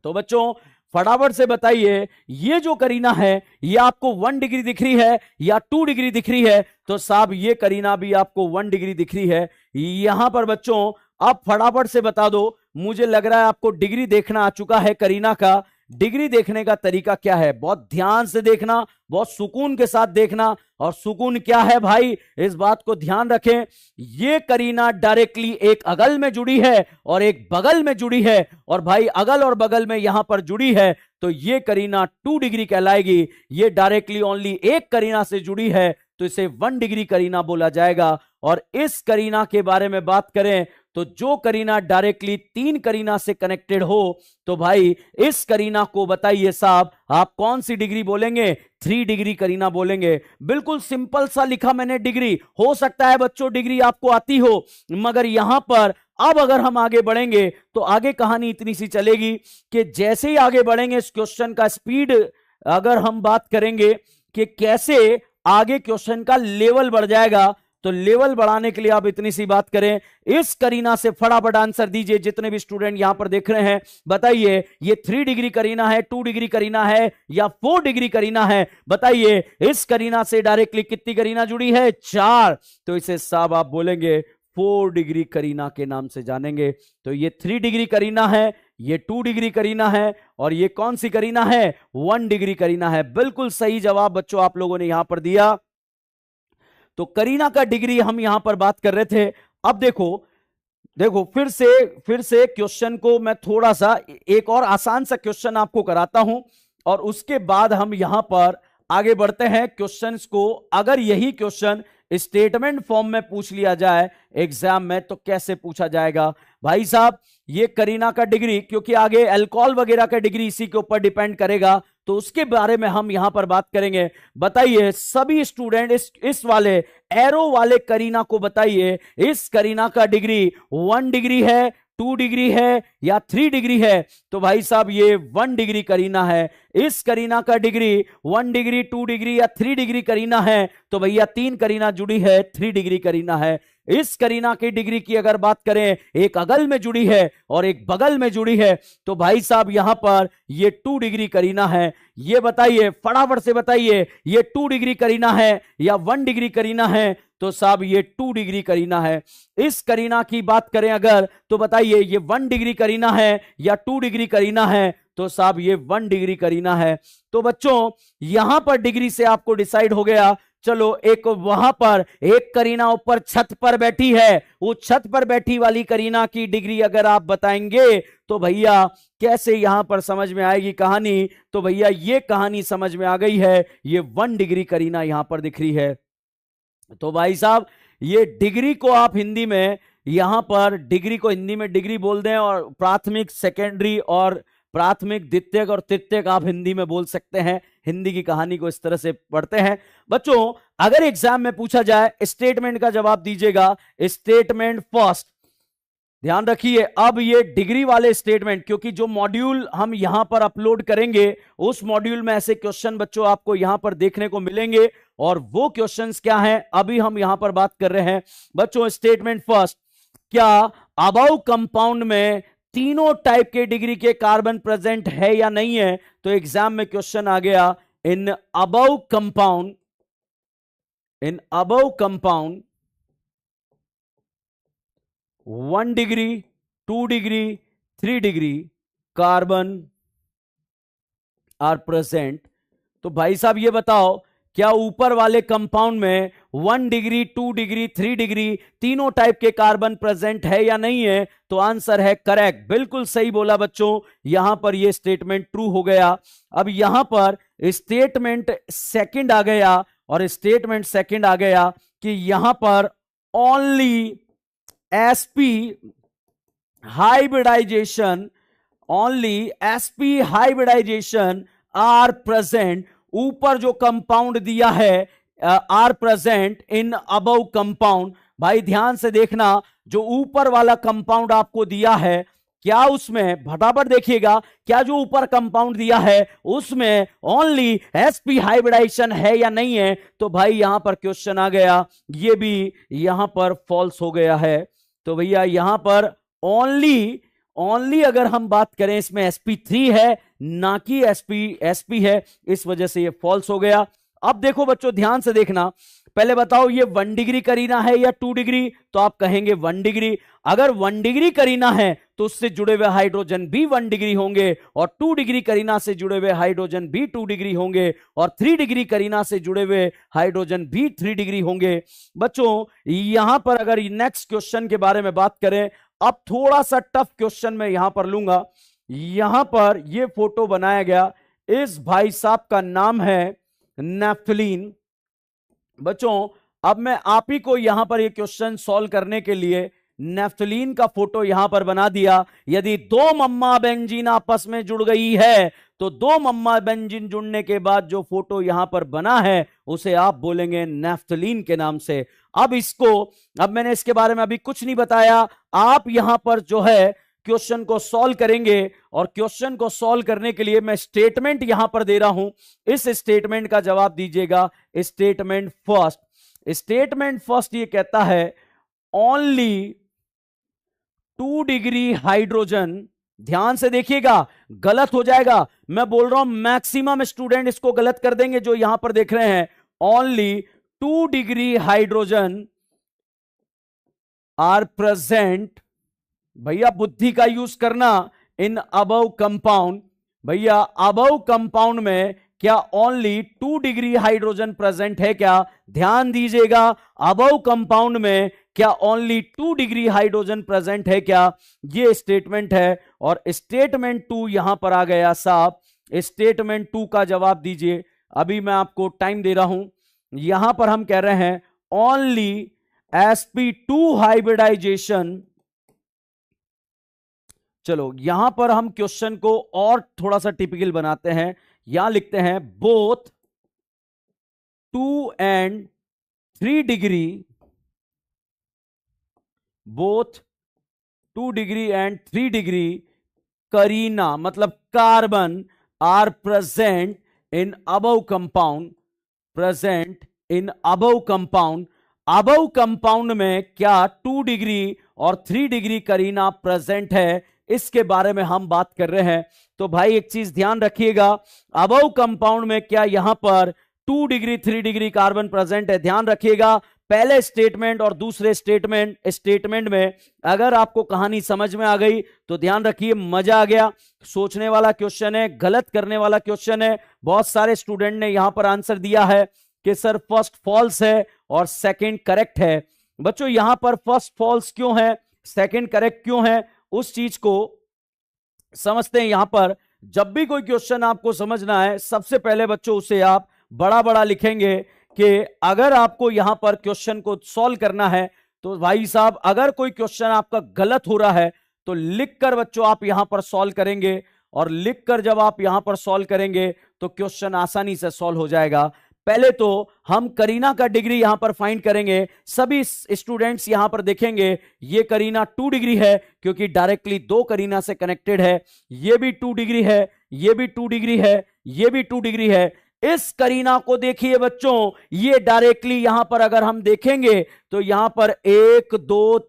तो बच्चों फटाफट से बताइए, ये जो करीना है ये आपको 1 डिग्री दिख रही है या 2 डिग्री दिख रही है? तो साहब ये करीना भी आपको 1 डिग्री दिख रही है। यहां पर बच्चों आप फटाफट से बता दो, मुझे लग रहा है आपको डिग्री देखना आ चुका है करीना का। डिग्री देखने का तरीका क्या है? बहुत ध्यान से देखना, बहुत सुकून के साथ देखना। और सुकून क्या है भाई, इस बात को ध्यान रखें, ये करीना डायरेक्टली एक अगल में जुड़ी है और एक बगल में जुड़ी है। और भाई अगल और बगल में यहां पर जुड़ी है, तो ये करीना 2 डिग्री कहलाएगी। ये डायरेक्टली ओनली एक करीना से जुड़ी है, तो इसे 1 डिग्री करीना बोला जाएगा। और इस करीना के बारे में बात करें, तो जो करीना डायरेक्टली 3 करीना से कनेक्टेड हो, तो भाई इस करीना को बताइए साहब, आप कौन सी डिग्री बोलेंगे? 3 डिग्री करीना बोलेंगे। बिल्कुल सिंपल सा लिखा मैंने डिग्री। हो सकता है बच्चों डिग्री आपको आती हो, मगर यहां पर अब अगर हम आगे बढ़ेंगे तो आगे कहानी इतनी सी चलेगी कि जैसे ही आगे बढ़ेंगे इस क्वेश्चन का स्पीड, अगर हम बात करेंगे कि कैसे आगे क्वेश्चन का लेवल बढ़ जाएगा, तो लेवल बढ़ाने के लिए आप इतनी सी बात करें, इस करीना से फटाफट आंसर दीजिए जितने भी स्टूडेंट यहां पर देख रहे हैं। बताइए ये 3 डिग्री करीना है, 2 डिग्री करीना है या 4 डिग्री करीना है? बताइए इस करीना से डायरेक्टली कितनी करीना जुड़ी है? 4, तो इसे साहब आप बोलेंगे 4 डिग्री करीना के नाम से जानेंगे। तो ये 3 डिग्री करीना है, ये 2 डिग्री करीना है, और ये कौन सी करीना है? 1 डिग्री करीना है। बिल्कुल सही जवाब बच्चों आप लोगों ने यहां पर दिया। तो करीना का डिग्री हम यहां पर बात कर रहे थे। अब देखो देखो फिर से क्वेश्चन को मैं थोड़ा सा एक और आसान सा क्वेश्चन आपको कराता हूं, और उसके बाद हम यहां पर आगे बढ़ते हैं क्वेश्चंस को। अगर यही क्वेश्चन स्टेटमेंट फॉर्म में पूछ लिया जाए एग्जाम में, तो कैसे पूछा जाएगा? भाई साहब ये करीना का डिग्री, क्योंकि आगे अल्कोहल वगैरह का डिग्री इसी के ऊपर डिपेंड करेगा, तो उसके बारे में हम यहां पर बात करेंगे। बताइए सभी स्टूडेंट इस वाले एरो वाले करीना को बताइए, इस करीना का डिग्री 1 डिग्री है, 2 डिग्री है या 3 डिग्री है? तो भाई साहब ये 1 डिग्री करीना है। इस करीना का डिग्री 1 डिग्री, 2 डिग्री या 3 डिग्री करीना है? तो भैया 3 करीना जुड़ी है, 3 डिग्री करीना है। इस करीना की डिग्री की अगर बात करें, एक अगल में जुड़ी है और एक बगल में जुड़ी है, तो भाई साहब यहां पर ये 2 डिग्री करीना है। ये बताइए फटाफट से बताइए, ये 2 डिग्री करीना है या 1 डिग्री करीना है? तो साहब ये 2 डिग्री करीना है। इस करीना की बात करें अगर, तो बताइए ये 1 डिग्री करीना है या 2 डिग्री करीना है? तो साहब ये 1 डिग्री करीना है। तो बच्चों यहां पर डिग्री से आपको डिसाइड हो गया। चलो एक वहां पर एक करीना ऊपर छत पर बैठी है, वो छत पर बैठी वाली करीना की डिग्री अगर आप बताएंगे, तो भैया कैसे यहां पर समझ में आएगी कहानी? तो भैया ये कहानी समझ में आ गई है, ये 1 डिग्री करीना यहां पर दिख रही है। तो भाई साहब ये डिग्री को आप हिंदी में, यहां पर डिग्री को हिंदी में डिग्री बोल दें, और प्राथमिक, सेकेंडरी और प्राथमिक, द्वितीयक और तृतीयक आप हिंदी में बोल सकते हैं। हिंदी की कहानी को इस तरह से पढ़ते हैं। बच्चों अगर एग्जाम में पूछा जाए, स्टेटमेंट का जवाब दीजिएगा, स्टेटमेंट फर्स्ट। ध्यान रखिए अब ये डिग्री वाले स्टेटमेंट, क्योंकि जो मॉड्यूल हम यहां पर अपलोड करेंगे उस मॉड्यूल में ऐसे क्वेश्चन बच्चों आपको यहां पर देखने को मिलेंगे, और वो क्वेश्चंस क्या हैं अभी हम यहां पर बात कर रहे हैं। बच्चों स्टेटमेंट फर्स्ट, क्या अबव कंपाउंड में तीनों टाइप के डिग्री के कार्बन प्रेजेंट है या नहीं है? तो एग्जाम में क्वेश्चन आ गया, in above compound 1 degree, 2 degree, 3 degree carbon are present. तो भाई साहब ये बताओ, क्या ऊपर वाले कंपाउंड में 1 डिग्री, 2 डिग्री, 3 डिग्री तीनों टाइप के कार्बन प्रेजेंट है या नहीं है? तो आंसर है करेक्ट, बिल्कुल सही बोला बच्चों। यहां पर ये स्टेटमेंट ट्रू हो गया। अब यहां पर स्टेटमेंट सेकंड आ गया, और स्टेटमेंट सेकंड आ गया कि यहां पर only sp hybridisation, only sp hybridisation are present. ऊपर जो कंपाउंड दिया है are present in above compound. भाई ध्यान से देखना, जो ऊपर वाला कंपाउंड आपको दिया है, क्या उसमें, फटाफट देखिएगा, क्या जो ऊपर कंपाउंड दिया है उसमें ओनली sp हाइब्रिडाइजेशन है या नहीं है? तो भाई यहां पर क्वेश्चन आ गया, ये भी यहां पर फॉल्स हो गया है। तो भैया यहां पर ओनली अगर हम बात करें इसमें sp3 है, ना कि sp है, इस वजह से ये फॉल्स हो गया। अब देखो बच्चों ध्यान से देखना, पहले बताओ ये 1 डिग्री करीना है या 2 डिग्री? तो आप कहेंगे 1 डिग्री। अगर 1 डिग्री करीना है तो उससे जुड़े हुए हाइड्रोजन भी 1 डिग्री होंगे, और 2 डिग्री करीना से जुड़े हुए हाइड्रोजन भी 2 डिग्री होंगे, और 3 डिग्री करीना से जुड़े हुए हाइड्रोजन भी 3 डिग्री होंगे। बच्चों यहां पर अगर नेक्स्ट क्वेश्चन के बारे में बात करें, अब थोड़ा सा टफ क्वेश्चन मैं यहां पर लूंगा। यहां पर यह फोटो बनाया गया, इस भाई साहब का नाम है नेफ्थलीन। बच्चों अब मैं आप ही को यहां पर यह क्वेश्चन सॉल्व करने के लिए नेफ्थलीन का फोटो यहां पर बना दिया। यदि दो मम्मा बेंजीन आपस में जुड़ गई है, तो दो मम्मा बेंजीन जुड़ने के बाद जो फोटो यहां पर बना है उसे आप बोलेंगे नेफ्थलीन के नाम से। अब मैंने इसके बारे में अभी कुछ नहीं बताया, आप यहां पर जो है क्वेश्चन को सॉल्व करेंगे, और क्वेश्चन को सॉल्व करने के लिए मैं स्टेटमेंट यहां पर दे रहा हूं, इस स्टेटमेंट का जवाब दीजिएगा। स्टेटमेंट फर्स्ट ये कहता है ओनली 2 डिग्री हाइड्रोजन। ध्यान से देखिएगा, गलत हो जाएगा, मैं बोल रहा हूं मैक्सिमम स्टूडेंट इसको गलत कर देंगे जो यहां पर देख रहे हैं। Only 2 degree hydrogen are present, भैया बुद्धि का यूज करना, इन अबव कंपाउंड। भैया अबव कंपाउंड में क्या ओनली 2 डिग्री हाइड्रोजन प्रेजेंट है क्या? ध्यान दीजिएगा, अबव कंपाउंड में क्या ओनली 2 डिग्री हाइड्रोजन प्रेजेंट है क्या? ये स्टेटमेंट है, और स्टेटमेंट 2 यहां पर आ गया साहब। स्टेटमेंट 2 का जवाब दीजिए, अभी मैं आपको टाइम दे रहा हूं। यहां पर हम कह रहे हैं ओनली sp2 हाइब्रिडाइजेशन। चलो यहां पर हम क्वेश्चन को और थोड़ा सा टिपिकल बनाते हैं, यहां लिखते हैं both 2 and 3 degree, both 2 degree and 3 degree करीना, मतलब carbon are present in above compound, present in above compound. Above compound में क्या 2 डिग्री और 3 डिग्री करीना प्रेजेंट है, इसके बारे में हम बात कर रहे हैं। तो भाई एक चीज ध्यान रखिएगा, अबव कंपाउंड में क्या यहां पर 2 डिग्री 3 डिग्री कार्बन प्रेजेंट है? ध्यान रखिएगा, पहले स्टेटमेंट और दूसरे स्टेटमेंट में अगर आपको कहानी समझ में आ गई तो ध्यान रखिए, मजा आ गया। सोचने वाला क्वेश्चन है, गलत करने वाला क्वेश्चन है। बहुत सारे स्टूडेंट ने यहां पर आंसर दिया है कि सर फर्स्ट फॉल्स है और सेकंड करेक्ट है। बच्चों यहां पर फर्स्ट फॉल्स क्यों है, सेकंड करेक्ट क्यों है, उस चीज को समझते हैं। यहां पर जब भी कोई क्वेश्चन आपको समझना है, सबसे पहले बच्चों उसे आप बड़ा बड़ा लिखेंगे कि अगर आपको यहां पर क्वेश्चन को सॉल्व करना है तो भाई साहब अगर कोई क्वेश्चन आपका गलत हो रहा है तो लिखकर बच्चों आप यहां पर सॉल्व करेंगे, और लिखकर जब आप यहां पर सॉल्व करेंगे तो क्वेश्चन आसानी से सॉल्व हो जाएगा। पहले तो हम करीना का डिग्री यहां पर फाइंड करेंगे। सभी स्टूडेंट्स यहां पर देखेंगे ये करीना 2 डिग्री है क्योंकि डायरेक्टली 2 करीना से कनेक्टेड है। ये भी 2 डिग्री है, ये भी 2 डिग्री है, ये भी 2 डिग्री है। इस करीना को देखिए बच्चों, ये डायरेक्टली यहां पर अगर हम देखेंगे तो यहां पर 1 2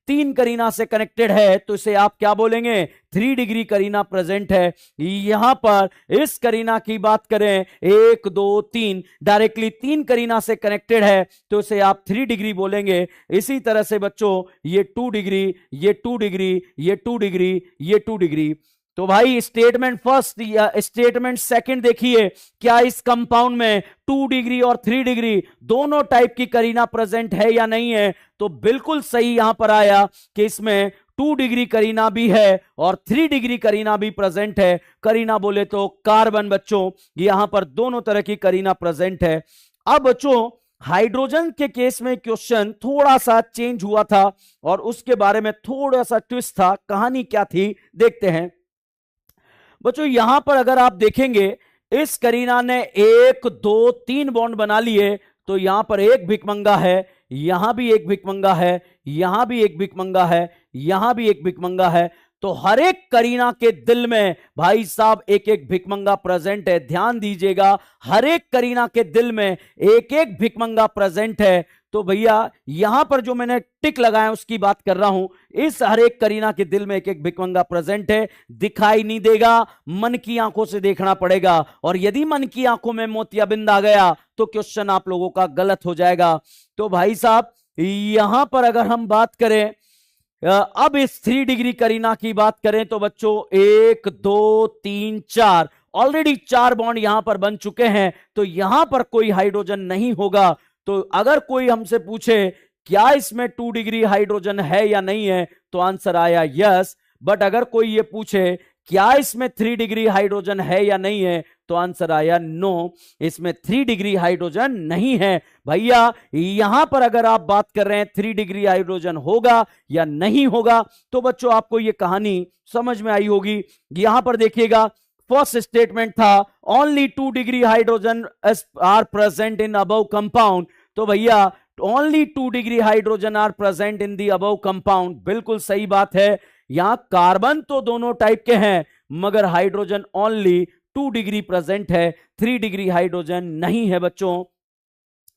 3 करीना से कनेक्टेड है, तो इसे आप क्या बोलेंगे? 3 डिग्री करीना प्रेजेंट है। यहां पर इस करीना की बात करें 1 2 3, डायरेक्टली 3 करीना से कनेक्टेड है तो इसे आप 3 डिग्री बोलेंगे। इसी तरह से बच्चों ये 2 डिग्री, ये 2 डिग्री, ये 2 डिग्री, ये 2 डिग्री। तो भाई स्टेटमेंट फर्स्ट या स्टेटमेंट सेकंड देखिए, क्या इस कंपाउंड में 2 डिग्री और 3 डिग्री दोनों टाइप की करीना प्रेजेंट है या नहीं है? तो बिल्कुल सही यहां पर आया कि इसमें 2 डिग्री करीना भी है और 3 डिग्री करीना भी प्रेजेंट है। करीना बोले तो कार्बन बच्चों, यहां पर दोनों तरह की करीना प्रेजेंट है। अब बच्चों हाइड्रोजन के केस में क्वेश्चन थोड़ा सा चेंज हुआ था और उसके बारे में थोड़ा सा ट्विस्ट था। कहानी क्या थी देखते हैं बच्चों। यहां पर अगर आप देखेंगे इस करीना ने 1 2 3 बॉन्ड बना लिए, तो यहां पर एक भिकमंगा है, यहां भी एक भिकमंगा है, यहां भी एक भिकमंगा है, यहां भी एक भिकमंगा है। तो हर एक करीना के दिल में भाई साहब एक एक भिकमंगा प्रेजेंट है। ध्यान दीजिएगा, हर एक करीना के दिल में एक एक भिकमंगा प्रेजेंट है। तो भैया यहां पर जो मैंने टिक लगाया उसकी बात कर रहा हूं। इस हर एक करीना के दिल में एक एक भिकमंगा प्रेजेंट है। दिखाई नहीं देगा, मन की आंखों से देखना पड़ेगा, और यदि मन की आंखों में मोतियाबिंद आ गया तो क्वेश्चन आप लोगों का गलत हो जाएगा। तो भाई साहब यहां पर अगर हम बात करें अब इस 3 डिग्री करीना की बात करें तो बच्चों 1 2 3 4 ऑलरेडी 4 बॉन्ड यहां पर बन चुके हैं, तो यहां पर कोई हाइड्रोजन नहीं होगा। तो अगर कोई हमसे पूछे क्या इसमें 2 डिग्री हाइड्रोजन है या नहीं है, तो आंसर आया यस। बट अगर कोई ये पूछे क्या इसमें 3 डिग्री हाइड्रोजन है या नहीं है, तो आंसर आया नो, इसमें 3 डिग्री हाइड्रोजन नहीं है। भैया यहां पर अगर आप बात कर रहे हैं 3 डिग्री हाइड्रोजन होगा या नहीं होगा, तो बच्चों आपको यह कहानी समझ में आई होगी। यहां पर देखिएगा फर्स्ट स्टेटमेंट था only 2 degree hydrogen are present in above compound. तो भैया only 2 degree hydrogen are present in the above compound, बिल्कुल सही बात है। यहां कार्बन तो दोनों टाइप के हैं मगर हाइड्रोजन ओनली 2 डिग्री प्रेजेंट है, 3 डिग्री हाइड्रोजन नहीं है बच्चों।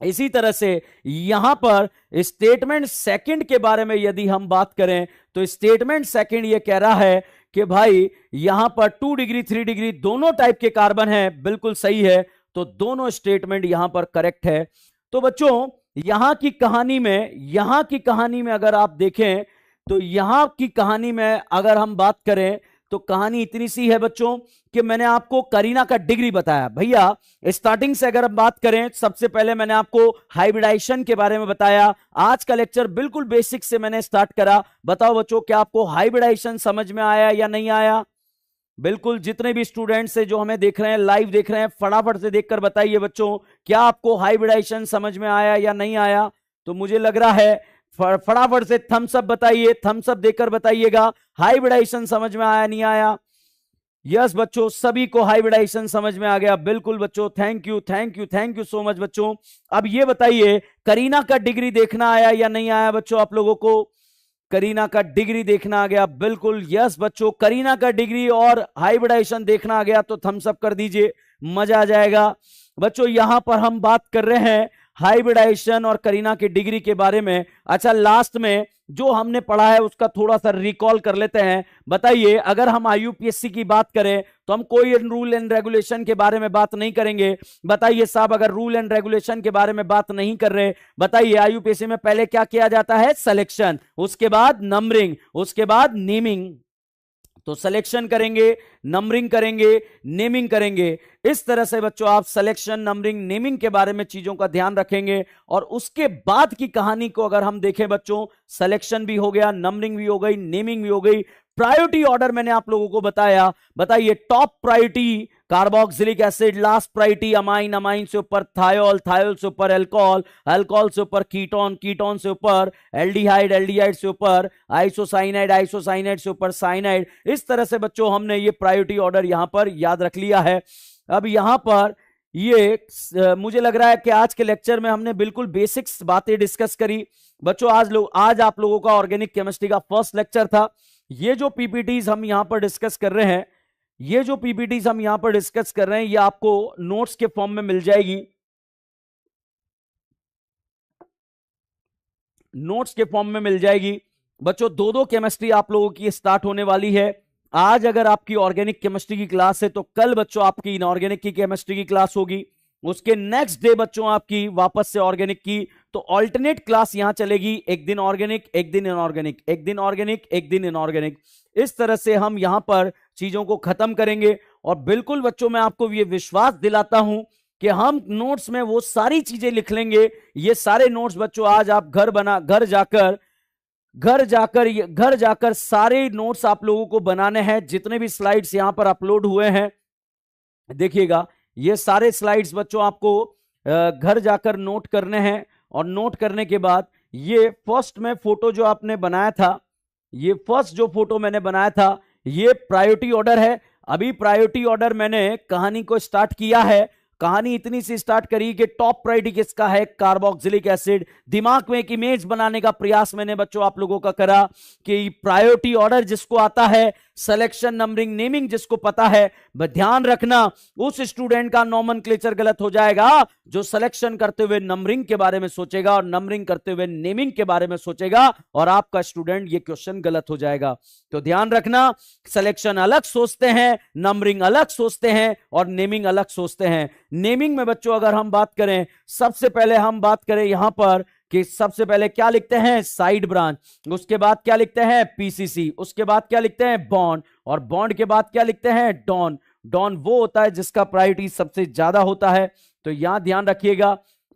इसी तरह से यहां पर स्टेटमेंट सेकंड के बारे में यदि हम बात करें तो स्टेटमेंट सेकंड ये कह रहा है कि भाई यहां पर 2 डिग्री 3 डिग्री दोनों टाइप के कार्बन है, बिल्कुल सही है। तो दोनों स्टेटमेंट यहां पर करेक्ट है। तो बच्चों यहां की कहानी में अगर आप देखें तो यहां की कहानी में अगर हम बात करें तो कहानी इतनी सी है बच्चों कि मैंने आपको करीना का डिग्री बताया। भैया स्टार्टिंग से अगर हम बात करें, सबसे पहले मैंने आपको हाइब्रिडाइजेशन के बारे में बताया। आज का लेक्चर बिल्कुल बेसिक से मैंने स्टार्ट करा। बताओ बच्चों क्या आपको हाइब्रिडाइजेशन समझ में आया या नहीं आया? बिल्कुल, जितने भी स्टूडेंट्स है जो हमें देख रहे हैं, लाइव देख रहे हैं, फटाफट से देखकर बताइए बच्चों क्या आपको हाइब्रिडाइजेशन समझ में आया या नहीं आया। तो मुझे लग रहा है फटाफट से थम्स अप बताइए, थम्स अप देकर बताइएगा हाइब्रिडाइजेशन समझ में आया नहीं आया। यस बच्चों, सभी को हाइब्रिडाइजेशन समझ में आ गया। बिल्कुल बच्चों, thank you thank you thank you so much बच्चों। अब ये बताइए करीना का डिग्री देखना आया या नहीं आया बच्चों? आप लोगों को करीना का डिग्री देखना आ गया? बिल्कुल यस बच्चों, करीना का डिग्री और हाइब्रिडाइजेशन देखना आ गया तो थम्स अप कर दीजिए, मजा आ जाएगा। बच्चों यहां पर हम बात कर रहे हैं हाइब्रिडाइजेशन और करीना की डिग्री के बारे में। अच्छा, लास्ट में जो हमने पढ़ा है उसका थोड़ा सा रिकॉल कर लेते हैं। बताइए अगर हम आईयूपीएससी की बात करें तो हम कोई रूल एंड रेगुलेशन के बारे में बात नहीं करेंगे। बताइए साहब, अगर रूल एंड रेगुलेशन के बारे में बात नहीं कर रहे, बताइए आईयूपीएससी में पहले क्या किया जाता है? सिलेक्शन, उसके बाद नंबरिंग, उसके बाद नेमिंग। तो सिलेक्शन करेंगे, नंबरिंग करेंगे, नेमिंग करेंगे। इस तरह से बच्चों आप सिलेक्शन, नंबरिंग, नेमिंग के बारे में चीजों का ध्यान रखेंगे। और उसके बाद की कहानी को अगर हम देखें बच्चों, सिलेक्शन भी हो गया, नंबरिंग भी हो गई, नेमिंग भी हो गई, प्रायोरिटी ऑर्डर मैंने आप लोगों को बताया। बताइए top priority carboxylic acid, last priority amine, amine से ऊपर थायोल, थायोल से ऊपर अल्कोहल, अल्कोहल से ऊपर कीटोन, कीटोन से ऊपर एल्डिहाइड, एल्डिहाइड से ऊपर आइसोसाइनाइड, आइसोसाइनाइड से ऊपर साइनाइड। इस तरह से बच्चों हमने ये प्रायोरिटी ऑर्डर यहां पर याद रख लिया है। अब यहां पर ये मुझे लग रहा है कि आज के लेक्चर में हमने बिल्कुल बेसिक्स बातें डिस्कस करी बच्चों। आज आप लोगों का ऑर्गेनिक केमिस्ट्री का फर्स्ट लेक्चर था। ये जो पीपीटीज हम यहां पर डिस्कस कर रहे हैं, ये आपको नोट्स के फॉर्म में मिल जाएगी। नोट्स के फॉर्म में मिल जाएगी बच्चों। दो केमिस्ट्री आप लोगों की स्टार्ट होने वाली है। आज अगर आपकी ऑर्गेनिक केमिस्ट्री की क्लास है तो कल बच्चों आपकी इनऑर्गेनिक की केमिस्ट्री की क्लास होगी, उसके नेक्स्ट डे बच्चों आपकी वापस से ऑर्गेनिक की। तो ऑल्टरनेट क्लास यहां चलेगी, एक दिन ऑर्गेनिक एक दिन इनऑर्गेनिक, एक दिन ऑर्गेनिक एक दिन इनऑर्गेनिक। इस तरह से हम यहां पर चीजों को खत्म करेंगे। और बिल्कुल बच्चों मैं आपको ये विश्वास दिलाता हूं कि हम नोट्स में वो सारी चीजें लिख लेंगे। ये सारे नोट्स बच्चों आज आप घर जाकर सारे नोट्स आप लोगों को बनाने हैं। जितने भी स्लाइड्स यहां पर अपलोड हुए हैं देखिएगा, ये सारे स्लाइड्स बच्चों आपको घर जाकर नोट करने हैं। और नोट करने के बाद ये फर्स्ट में फोटो जो आपने बनाया था, ये फर्स्ट जो फोटो मैंने बनाया था ये प्रायोरिटी ऑर्डर है। अभी प्रायोरिटी ऑर्डर मैंने कहानी को स्टार्ट किया है। कहानी इतनी सी स्टार्ट करी कि टॉप प्रायोरिटी किसका है, कार्बोक्सिलिक एसिड। दिमाग में एक इमेज बनाने का प्रयास मैंने बच्चों आप लोगों का करा कि प्रायोरिटी ऑर्डर जिसको आता है, सिलेक्शन, नंबरिंग, नेमिंग जिसको पता है, ध्यान रखना उस स्टूडेंट का नॉमेनक्लेचर गलत हो जाएगा जो सिलेक्शन करते हुए नंबरिंग के बारे में सोचेगा और नंबरिंग करते हुए नेमिंग के बारे में सोचेगा, और आपका स्टूडेंट ये क्वेश्चन गलत हो जाएगा। तो ध्यान रखना, सिलेक्शन अलग सोचते हैं, नंबरिंग अलग सोचते हैं और नेमिंग अलग सोचते हैं। नेमिंग में बच्चों अगर हम बात करें, सबसे पहले हम बात करें यहां पर कि सबसे पहले क्या लिखते हैं, साइड ब्रांच, उसके बाद क्या लिखते हैं, पीसीसी, उसके बाद क्या लिखते हैं, बॉन्ड, और बॉन्ड के बाद क्या लिखते हैं, डॉन। डॉन वो होता है जिसका प्रायोरिटी सबसे ज्यादा होता है। तो यहां ध्यान रखिएगा,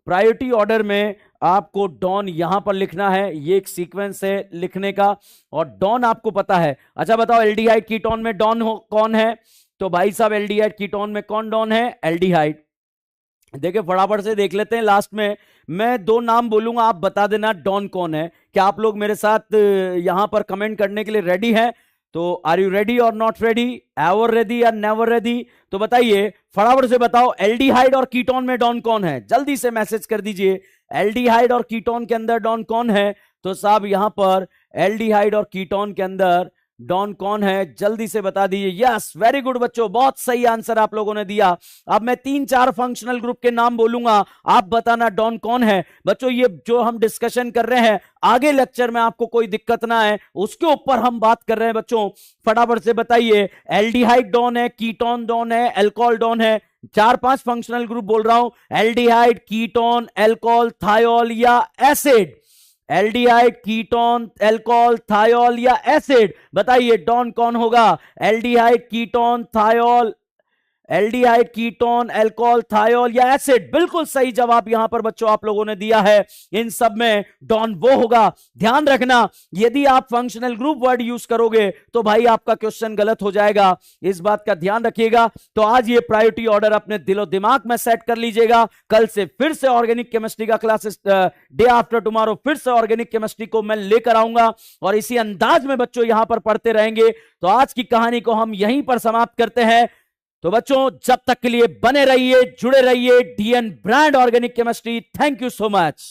प्रायोरिटी ऑर्डर में आपको डॉन यहां पर लिखना है। ये एक सीक्वेंस है लिखने का, और डॉन आपको पता है। अच्छा बताओ, एल्डिहाइड कीटोन में डॉन कौन है? तो भाई साहब एल्डिहाइड कीटोन में कौन डॉन है, एल्डिहाइड। देखिए फटाफट से देख लेते हैं, लास्ट में मैं दो नाम बोलूंगा, आप बता देना डॉन कौन है। क्या आप लोग मेरे साथ यहां पर कमेंट करने के लिए रेडी हैं? तो आर यू रेडी और नॉट रेडी, एवर रेडी या नेवर रेडी? तो बताइए, फटाफट से बताओ, एल्डिहाइड और कीटोन में डॉन कौन है? जल्दी से मैसेज कर दीजिए, एल्डिहाइड और कीटोन के अंदर डॉन कौन है? तो साहब यहां पर एल्डिहाइड और कीटोन के अंदर डॉन कौन है, जल्दी से बता दीजिए। यस, वेरी गुड बच्चों, बहुत सही आंसर आप लोगों ने दिया। अब मैं 3-4 फंक्शनल ग्रुप के नाम बोलूंगा, आप बताना डॉन कौन है। बच्चों ये जो हम डिस्कशन कर रहे हैं, आगे लेक्चर में आपको कोई दिक्कत ना है उसके ऊपर हम बात कर रहे हैं बच्चों। फटाफट से बताइए, एल्डिहाइड डॉन है, कीटोन डॉन है, एल्कोहल डॉन है। 4-5 फंक्शनल ग्रुप बोल रहा हूं, एल्डिहाइड, कीटोन, एल्कोहल, थायोल या acid. Aldehyde, ketone, alcohol, thiol या एसिड, बताइए डॉन कौन होगा? Aldehyde, ketone, thiol, aldehyde, ketone, alcohol, thiol या एसिड। बिल्कुल सही जवाब यहां पर बच्चों आप लोगों ने दिया है। इन सब में डॉन वो होगा। ध्यान रखना, यदि आप फंक्शनल ग्रुप वर्ड यूज करोगे तो भाई आपका क्वेश्चन गलत हो जाएगा, इस बात का ध्यान रखिएगा। तो आज ये प्रायोरिटी ऑर्डर अपने दिलो दिमाग में सेट कर लीजिएगा। कल से फिर से ऑर्गेनिक केमिस्ट्री का क्लासेस, डे आफ्टर टुमारो फिर से ऑर्गेनिक केमिस्ट्री को मैं लेकर आऊंगा और इसी अंदाज में बच्चों यहां पर पढ़ते रहेंगे। तो आज की कहानी को हम यहीं पर समाप्त करते हैं। तो बच्चों जब तक के लिए बने रहिए, जुड़े रहिए, DN brand organic chemistry. Thank you so much.